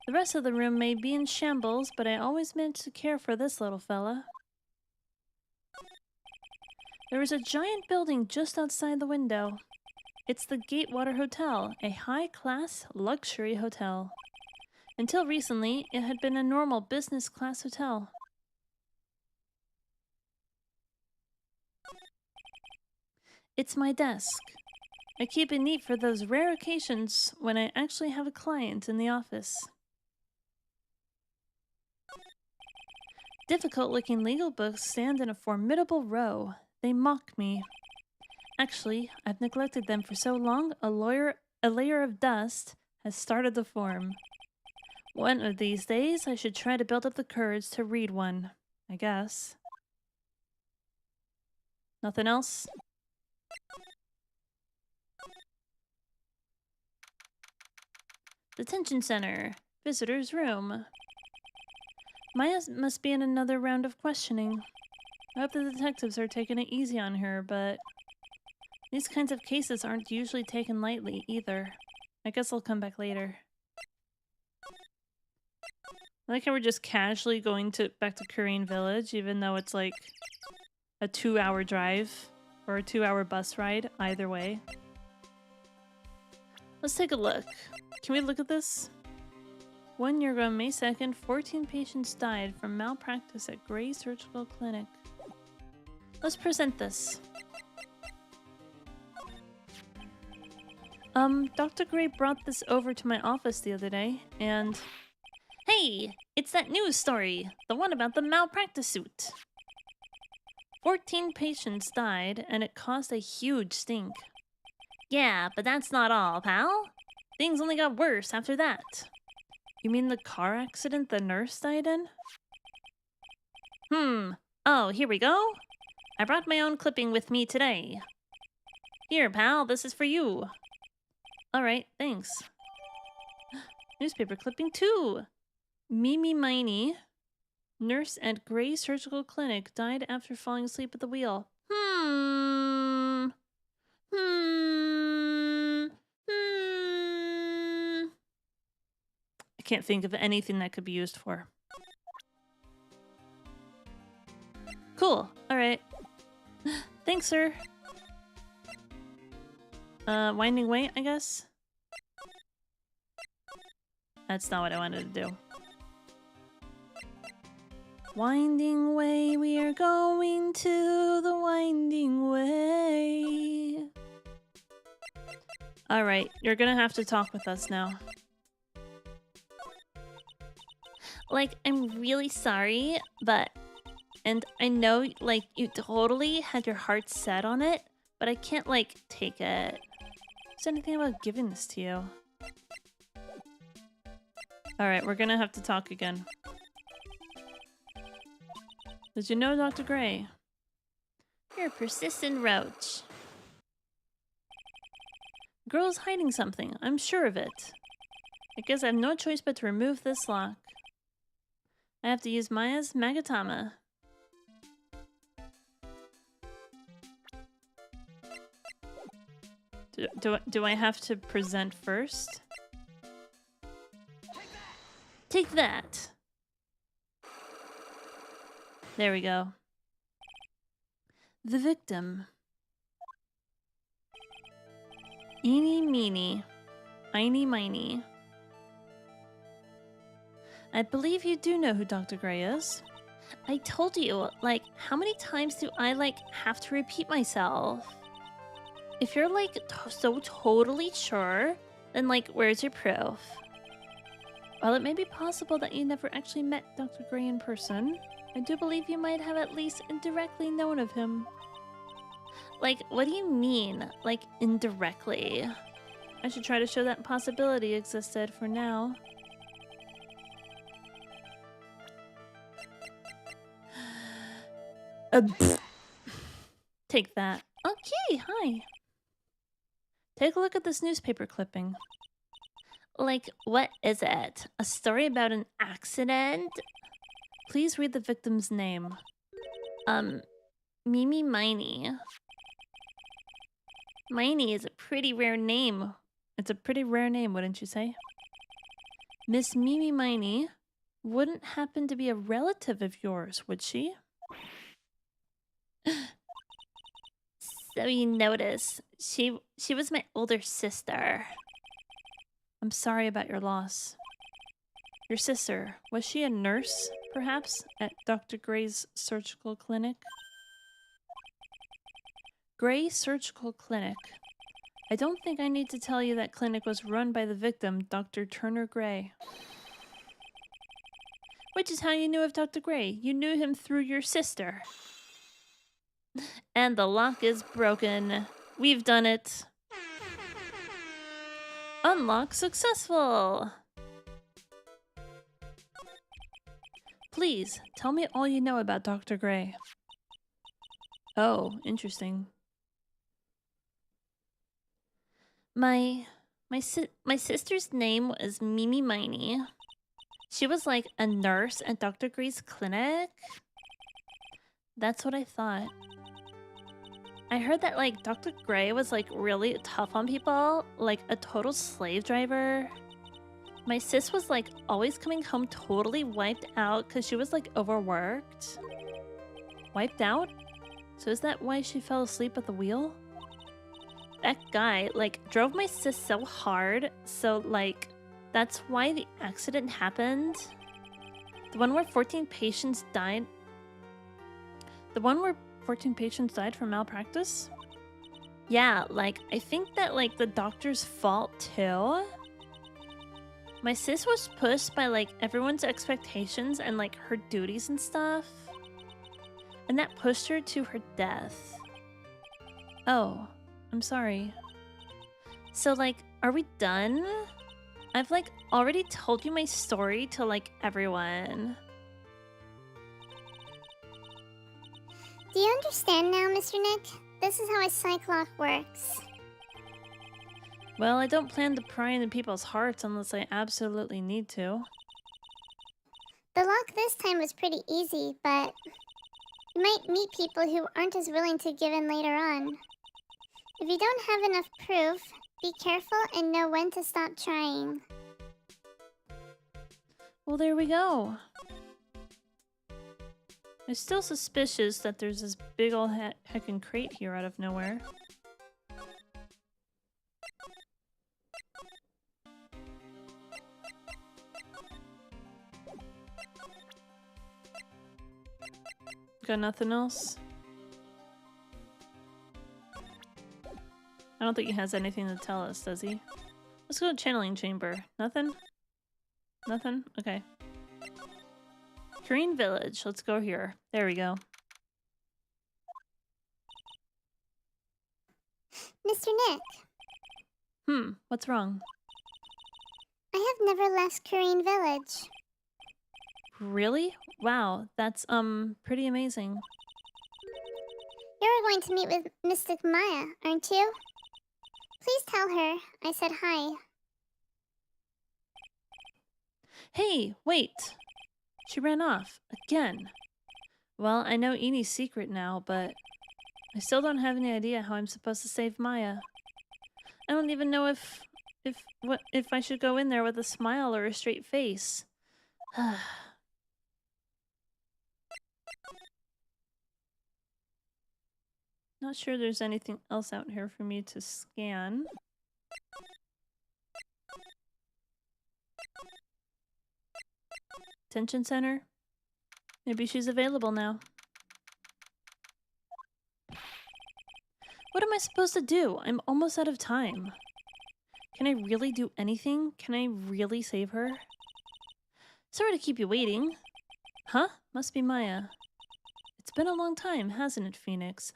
The rest of the room may be in shambles, but I always managed to care for this little fella. There is a giant building just outside the window. It's the Gatewater Hotel, a high-class luxury hotel. Until recently, it had been a normal business-class hotel. It's my desk. I keep it neat for those rare occasions when I actually have a client in the office. Difficult-looking legal books stand in a formidable row. They mock me. Actually, I've neglected them for so long, a layer of dust has started to form. One of these days, I should try to build up the courage to read one, I guess. Nothing else? Detention center. Visitor's room. Maya must be in another round of questioning. I hope the detectives are taking it easy on her, but these kinds of cases aren't usually taken lightly either. I guess I'll come back later. I like how we're just casually going back to Korean Village, even though it's like a 2-hour drive or a 2-hour bus ride, either way. Let's take a look. Can we look at this? 1 year ago, May 2nd, 14 patients died from malpractice at Gray Surgical Clinic. Let's present this. Dr. Gray brought this over to my office the other day, and Hey, it's that news story, the one about the malpractice suit. 14 patients died, and it caused a huge stink. Yeah, but that's not all, pal. Things only got worse after that. You mean the car accident the nurse died in? Oh, here we go. I brought my own clipping with me today. Here, pal, this is for you. Alright, thanks. Newspaper clipping 2. Mimi Miney, nurse at Gray Surgical Clinic, died after falling asleep at the wheel. I can't think of anything that could be used for. Cool. Alright. Thanks, sir. Winding way, I guess? That's not what I wanted to do. Winding way, we are going to the winding way. Alright, you're gonna have to talk with us now. Like, I'm really sorry, but... And I know, like, you totally had your heart set on it, but I can't, like, take it. Is there anything about giving this to you? Alright, we're gonna have to talk again. Did you know Dr. Gray? You're a persistent roach. Girl's hiding something, I'm sure of it. I guess I have no choice but to remove this lock. I have to use Maya's Magatama. Do I have to present first? Take that! There we go. The victim. Eeny meeny, miny miny. I believe you do know who Dr. Gray is. I told you, like, how many times do I, like, have to repeat myself? If you're, like, so totally sure, then, like, where's your proof? While it may be possible that you never actually met Dr. Gray in person, I do believe you might have at least indirectly known of him. Like, what do you mean, like, indirectly? I should try to show that possibility existed for now. Take that. Okay, hi. Take a look at this newspaper clipping. Like, what is it? A story about an accident? Please read the victim's name. Mimi Miney. Miney is a pretty rare name. It's a pretty rare name, wouldn't you say? Miss Mimi Miney wouldn't happen to be a relative of yours, would she? So you notice, she was my older sister. I'm sorry about your loss. Your sister, was she a nurse, perhaps, at Dr. Gray's surgical clinic? Gray Surgical Clinic. I don't think I need to tell you that clinic was run by the victim, Dr. Turner Gray. Which is how you knew of Dr. Gray. You knew him through your sister. And the lock is broken. We've done it. Unlock successful! Please, tell me all you know about Dr. Gray. Oh, interesting. My sister's name was Mimi Miney. She was like a nurse at Dr. Gray's clinic. That's what I thought. I heard that like Dr. Gray was like really tough on people, like a total slave driver. My sis was like always coming home totally wiped out because she was like overworked. Wiped out? So is that why she fell asleep at the wheel? That guy like drove my sis so hard, so like that's why the accident happened. The one where 14 patients died. The one where 14 patients died from malpractice? Yeah, like I think that like the doctor's fault too. My sis was pushed by like everyone's expectations and like her duties and stuff. And that pushed her to her death. Oh, I'm sorry. So like, are we done? I've like already told you my story to like everyone. Do you understand now, Mr. Nick? This is how a psych lock works. Well, I don't plan to pry into people's hearts unless I absolutely need to. The lock this time was pretty easy, but you might meet people who aren't as willing to give in later on. If you don't have enough proof, be careful and know when to stop trying. Well, there we go. I'm still suspicious that there's this big ol' heckin' crate here out of nowhere. Got nothing else? I don't think he has anything to tell us, does he? Let's go to channeling chamber. Nothing? Nothing? Okay. Korean village. Let's go here. There we go. Mr. Nick. What's wrong? I have never left Korean village. Really? Wow, that's pretty amazing. You're going to meet with Mystic Maya, aren't you? Please tell her I said hi. Hey, wait! She ran off. Again. Well, I know Enie's secret now, but I still don't have any idea how I'm supposed to save Maya. I don't even know if I should go in there with a smile or a straight face. Not sure there's anything else out here for me to scan. Detention center? Maybe she's available now. What am I supposed to do? I'm almost out of time. Can I really do anything? Can I really save her? Sorry to keep you waiting. Huh? Must be Maya. It's been a long time, hasn't it, Phoenix?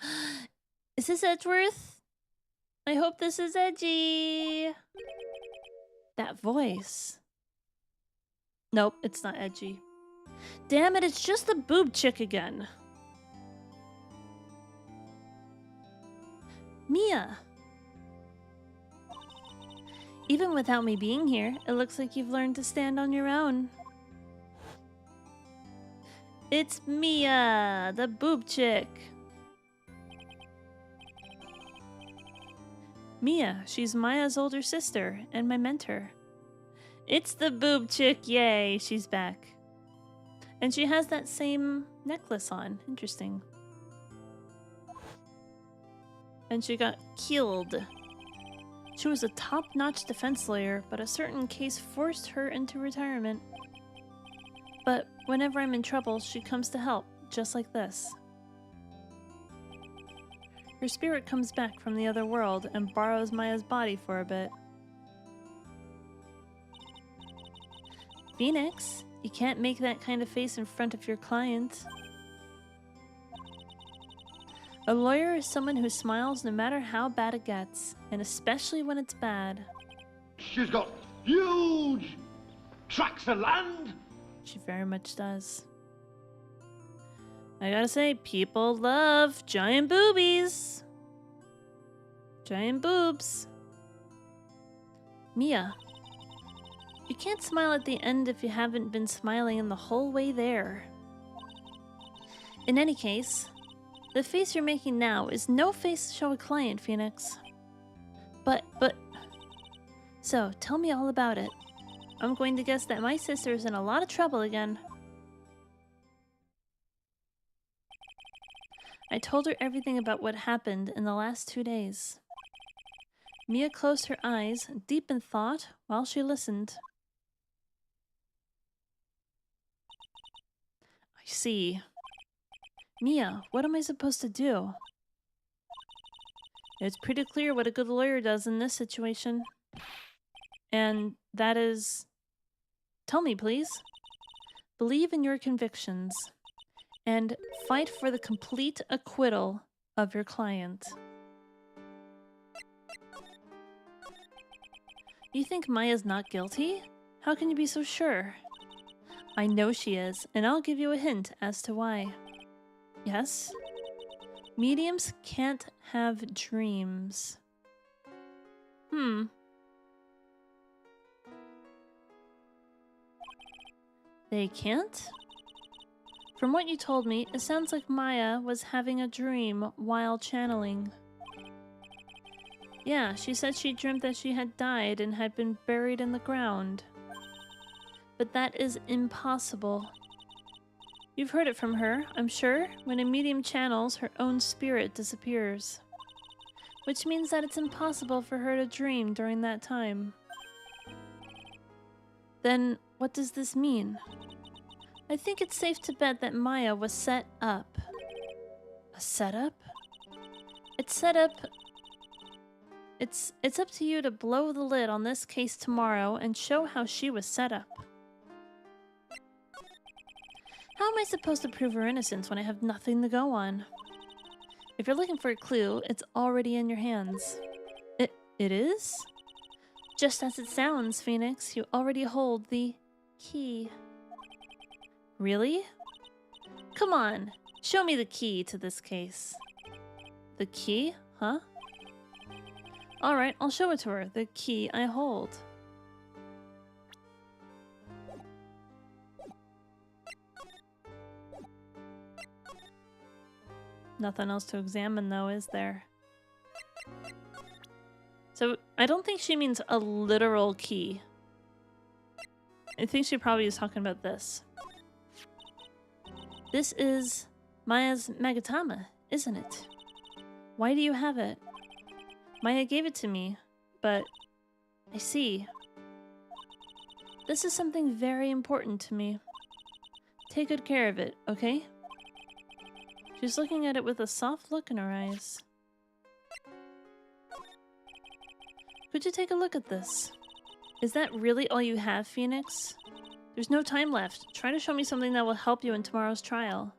Is this Edgeworth? I hope this is edgy. That voice. Nope, it's not edgy. Damn it, it's just the boob chick again. Mia. Even without me being here, it looks like you've learned to stand on your own. It's Mia, the boob chick. Mia, she's Maya's older sister and my mentor. It's the boob chick, yay, she's back. And she has that same necklace on, interesting. And she got killed. She was a top-notch defense lawyer, but a certain case forced her into retirement. But whenever I'm in trouble, she comes to help, just like this. Her spirit comes back from the other world and borrows Maya's body for a bit. Phoenix, you can't make that kind of face in front of your client. A lawyer is someone who smiles no matter how bad it gets, and especially when it's bad. She's got huge tracts of land. She very much does. I gotta say, people love giant boobies. Giant boobs. Mia, you can't smile at the end if you haven't been smiling in the whole way there. In any case, the face you're making now is no face to show a client, Phoenix. But... So, tell me all about it. I'm going to guess that my sister's in a lot of trouble again. I told her everything about what happened in the last 2 days. Mia closed her eyes, deep in thought, while she listened. I see. Mia, what am I supposed to do? It's pretty clear what a good lawyer does in this situation. And that is Tell me, please. Believe in your convictions and fight for the complete acquittal of your client. You think Maya's not guilty? How can you be so sure? I know she is, and I'll give you a hint as to why. Yes? Mediums can't have dreams. They can't? From what you told me, it sounds like Maya was having a dream while channeling. Yeah, she said she dreamt that she had died and had been buried in the ground. But that is impossible. You've heard it from her, I'm sure. When a medium channels, her own spirit disappears. Which means that it's impossible for her to dream during that time. Then, what does this mean? I think it's safe to bet that Maya was set up. A setup? It's set up... It's up to you to blow the lid on this case tomorrow and show how she was set up. How am I supposed to prove her innocence when I have nothing to go on? If you're looking for a clue, it's already in your hands. It is? Just as it sounds, Phoenix, you already hold the key. Really? Come on, show me the key to this case. The key? Huh? Alright, I'll show it to her. The key I hold. Nothing else to examine though, is there? So, I don't think she means a literal key. I think she probably is talking about this. This is Maya's Magatama, isn't it? Why do you have it? Maya gave it to me, but I see. This is something very important to me. Take good care of it, okay? She's looking at it with a soft look in her eyes. Could you take a look at this? Is that really all you have, Phoenix? There's no time left. Try to show me something that will help you in tomorrow's trial.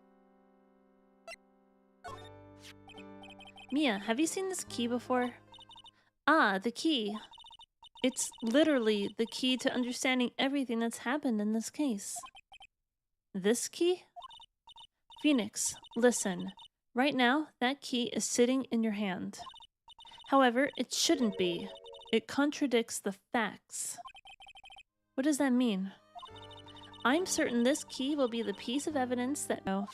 Mia, have you seen this key before? Ah, the key. It's literally the key to understanding everything that's happened in this case. This key? Phoenix, listen. Right now, that key is sitting in your hand. However, it shouldn't be. It contradicts the facts. What does that mean? I'm certain this key will be the piece of evidence that... No.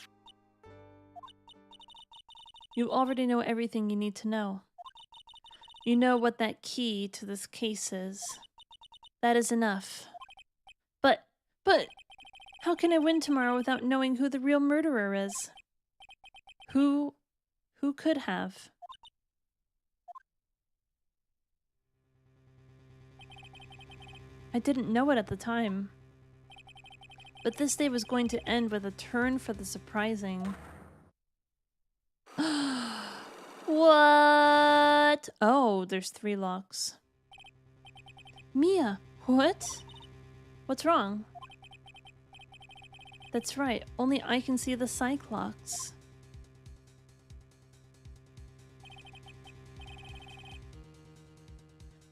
You already know everything you need to know. You know what that key to this case is. That is enough. But... How can I win tomorrow without knowing who the real murderer is? Who could have? I didn't know it at the time. But this day was going to end with a turn for the surprising. What? Oh, there's 3 locks. Mia, what? What's wrong? That's right, only I can see the psych locks.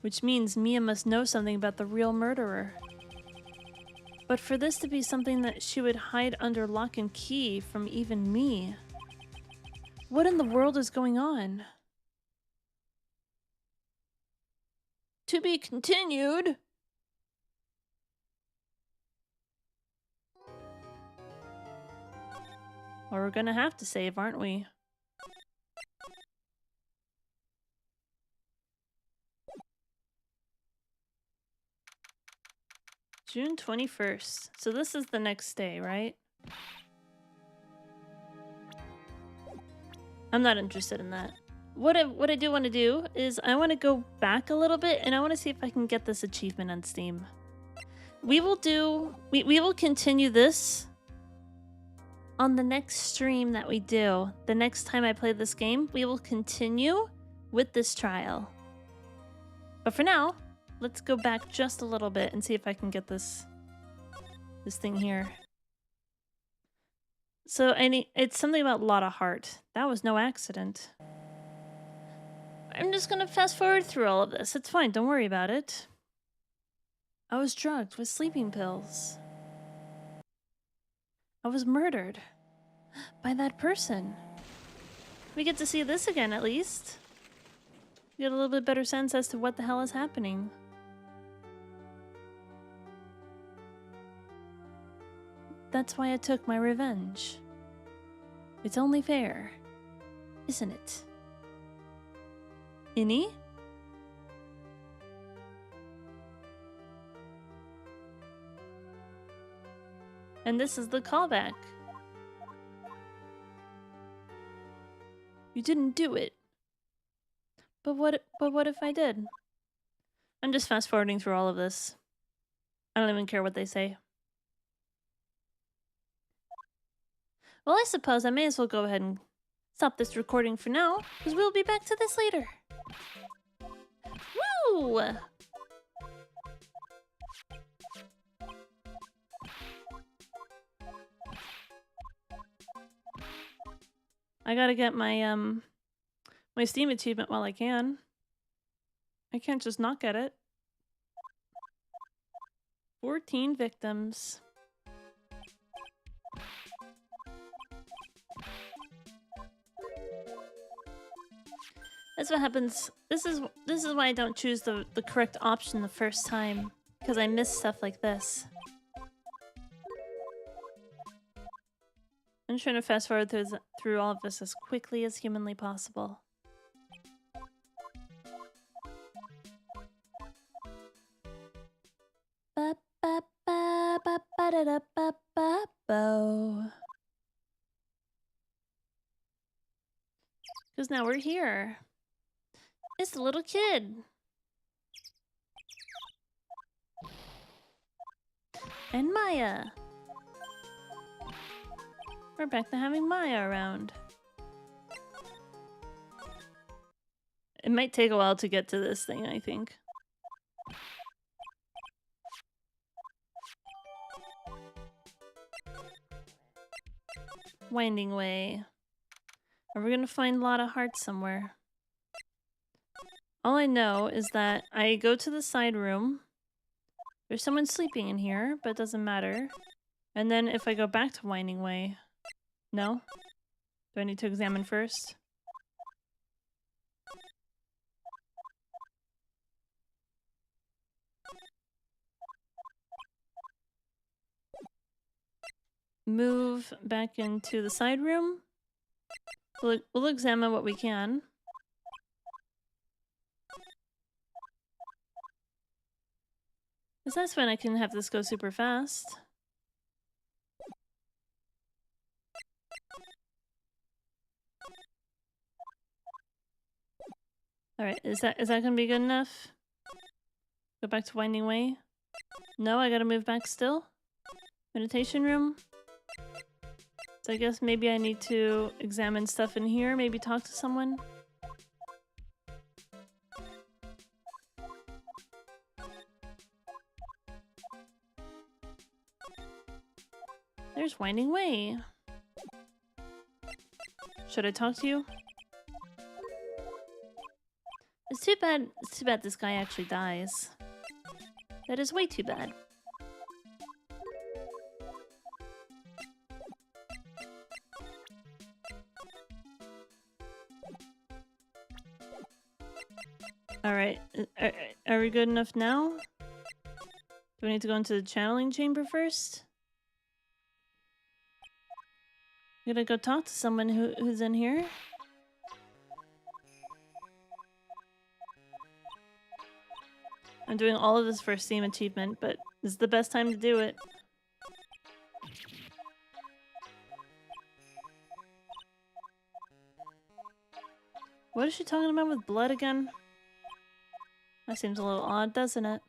Which means Mia must know something about the real murderer. But for this to be something that she would hide under lock and key from even me... What in the world is going on? To be continued! Well, we're gonna have to save, aren't we? June 21st. So this is the next day, right? I'm not interested in that. What I do want to do is I want to go back a little bit and I want to see if I can get this achievement on Steam. We will continue this on the next stream that we do. The next time I play this game, we will continue with this trial. But for now, let's go back just a little bit and see if I can get this This thing here. So it's something about Lotta Heart. That was no accident. I'm just gonna fast forward through all of this. It's fine, don't worry about it. I was drugged with sleeping pills. I was murdered by that person. We get to see this again at least. Get a little bit better sense as to what the hell is happening. That's why I took my revenge. It's only fair, isn't it? Innie? And this is the callback. You didn't do it. But what if I did? I'm just fast forwarding through all of this. I don't even care what they say. Well, I suppose I may as well go ahead and stop this recording for now, because we'll be back to this later. Woo! I gotta get my my Steam achievement while I can. I can't just not get it. 14 victims. That's what happens. This is why I don't choose the correct option the first time, because I miss stuff like this. I'm trying to fast forward through all of this as quickly as humanly possible. Ba ba ba ba ba da da ba ba bo. Because now we're here. It's the little kid. And Maya. We're back to having Maya around. It might take a while to get to this thing, I think. Winding way. Are we gonna find Lotta Heart somewhere? All I know is that I go to the side room. There's someone sleeping in here, but it doesn't matter. And then if I go back to Winding Way... No? Do I need to examine first? Move back into the side room. We'll examine what we can. Because that's when I can have this go super fast. Alright, is that gonna be good enough? Go back to Winding Way? No, I gotta move back still? Meditation room? So I guess maybe I need to examine stuff in here, maybe talk to someone? There's Winding Way. Should I talk to you? It's too bad this guy actually dies. That is way too bad. Alright, are we good enough now? Do we need to go into the channeling chamber first? I'm gonna go talk to someone who's in here. I'm doing all of this for a Steam achievement, but this is the best time to do it. What is she talking about with blood again? That seems a little odd, doesn't it?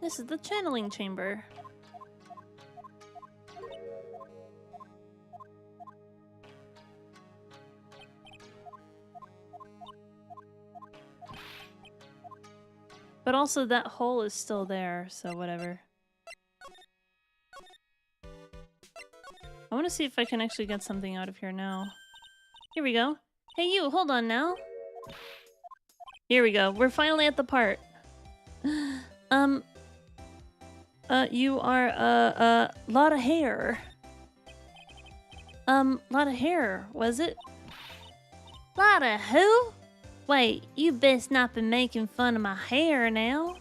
This is the channeling chamber. But But also that hole is still there, so whatever. I want to see if I can actually get something out of here now. Here we go. Hey you, hold on now. Here we go. We're finally at the part. You are, lot of hair. Lot of hair, was it? Lot of who? Wait, you best not been making fun of my hair now.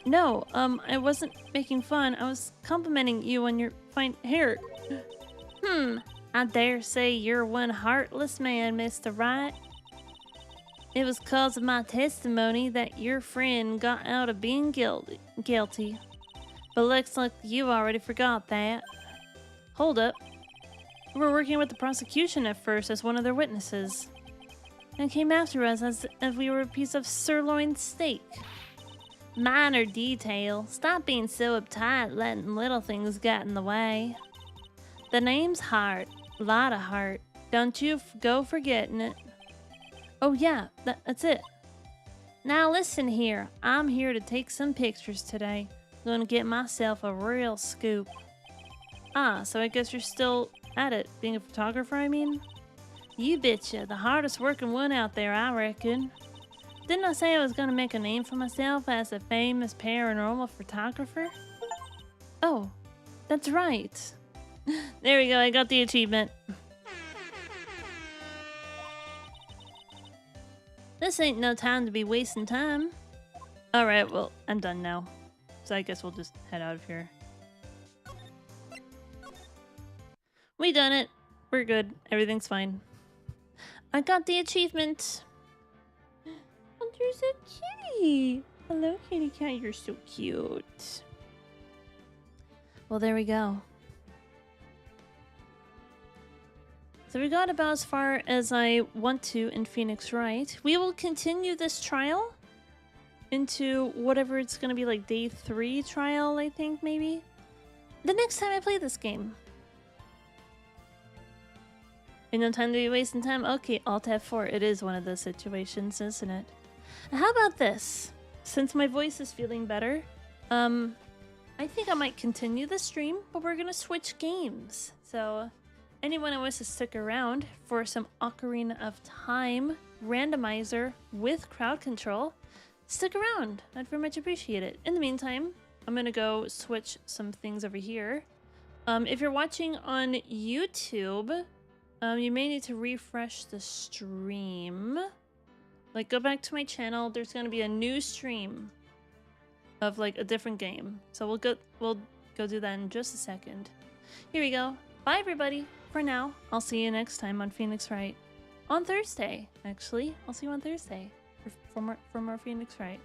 No, I wasn't making fun. I was complimenting you on your fine hair. I dare say you're one heartless man, Mr. Wright. It was cause of my testimony that your friend got out of being guilty. But looks like you already forgot that. Hold up. We were working with the prosecution at first as one of their witnesses. And came after us as if we were a piece of sirloin steak. Minor detail. Stop being so uptight, letting little things get in the way. The name's Heart. Lot of heart. Don't you go forgetting it. Oh yeah, that's it. Now listen here. I'm here to take some pictures today. Gonna get myself a real scoop. So I guess you're still at it. Being a photographer, I mean? You betcha. The hardest working one out there, I reckon. Didn't I say I was gonna make a name for myself as a famous paranormal photographer? Oh, that's right. There we go, I got the achievement. This ain't no time to be wasting time. Alright, well, I'm done now. So I guess we'll just head out of here. We done it. We're good. Everything's fine. I got the achievement. Oh, there's a kitty. Hello, kitty cat. You're so cute. Well, there we go. So we got about as far as I want to in Phoenix Wright. We will continue this trial into whatever it's going to be, like day 3 trial, I think, maybe. The next time I play this game. Ain't no time to be wasting time. Okay, Alt F4. It is one of those situations, isn't it? How about this? Since my voice is feeling better, I think I might continue the stream, but we're going to switch games. So anyone who wants to stick around for some Ocarina of Time randomizer with crowd control, stick around. I'd very much appreciate it. In the meantime, I'm gonna go switch some things over here. If you're watching on YouTube, you may need to refresh the stream. Like, go back to my channel. There's gonna be a new stream of like a different game. So we'll go do that in just a second. Here we go. Bye everybody. For now, I'll see you next time on Phoenix Wright. On Thursday, actually. I'll see you on Thursday for more Phoenix Wright.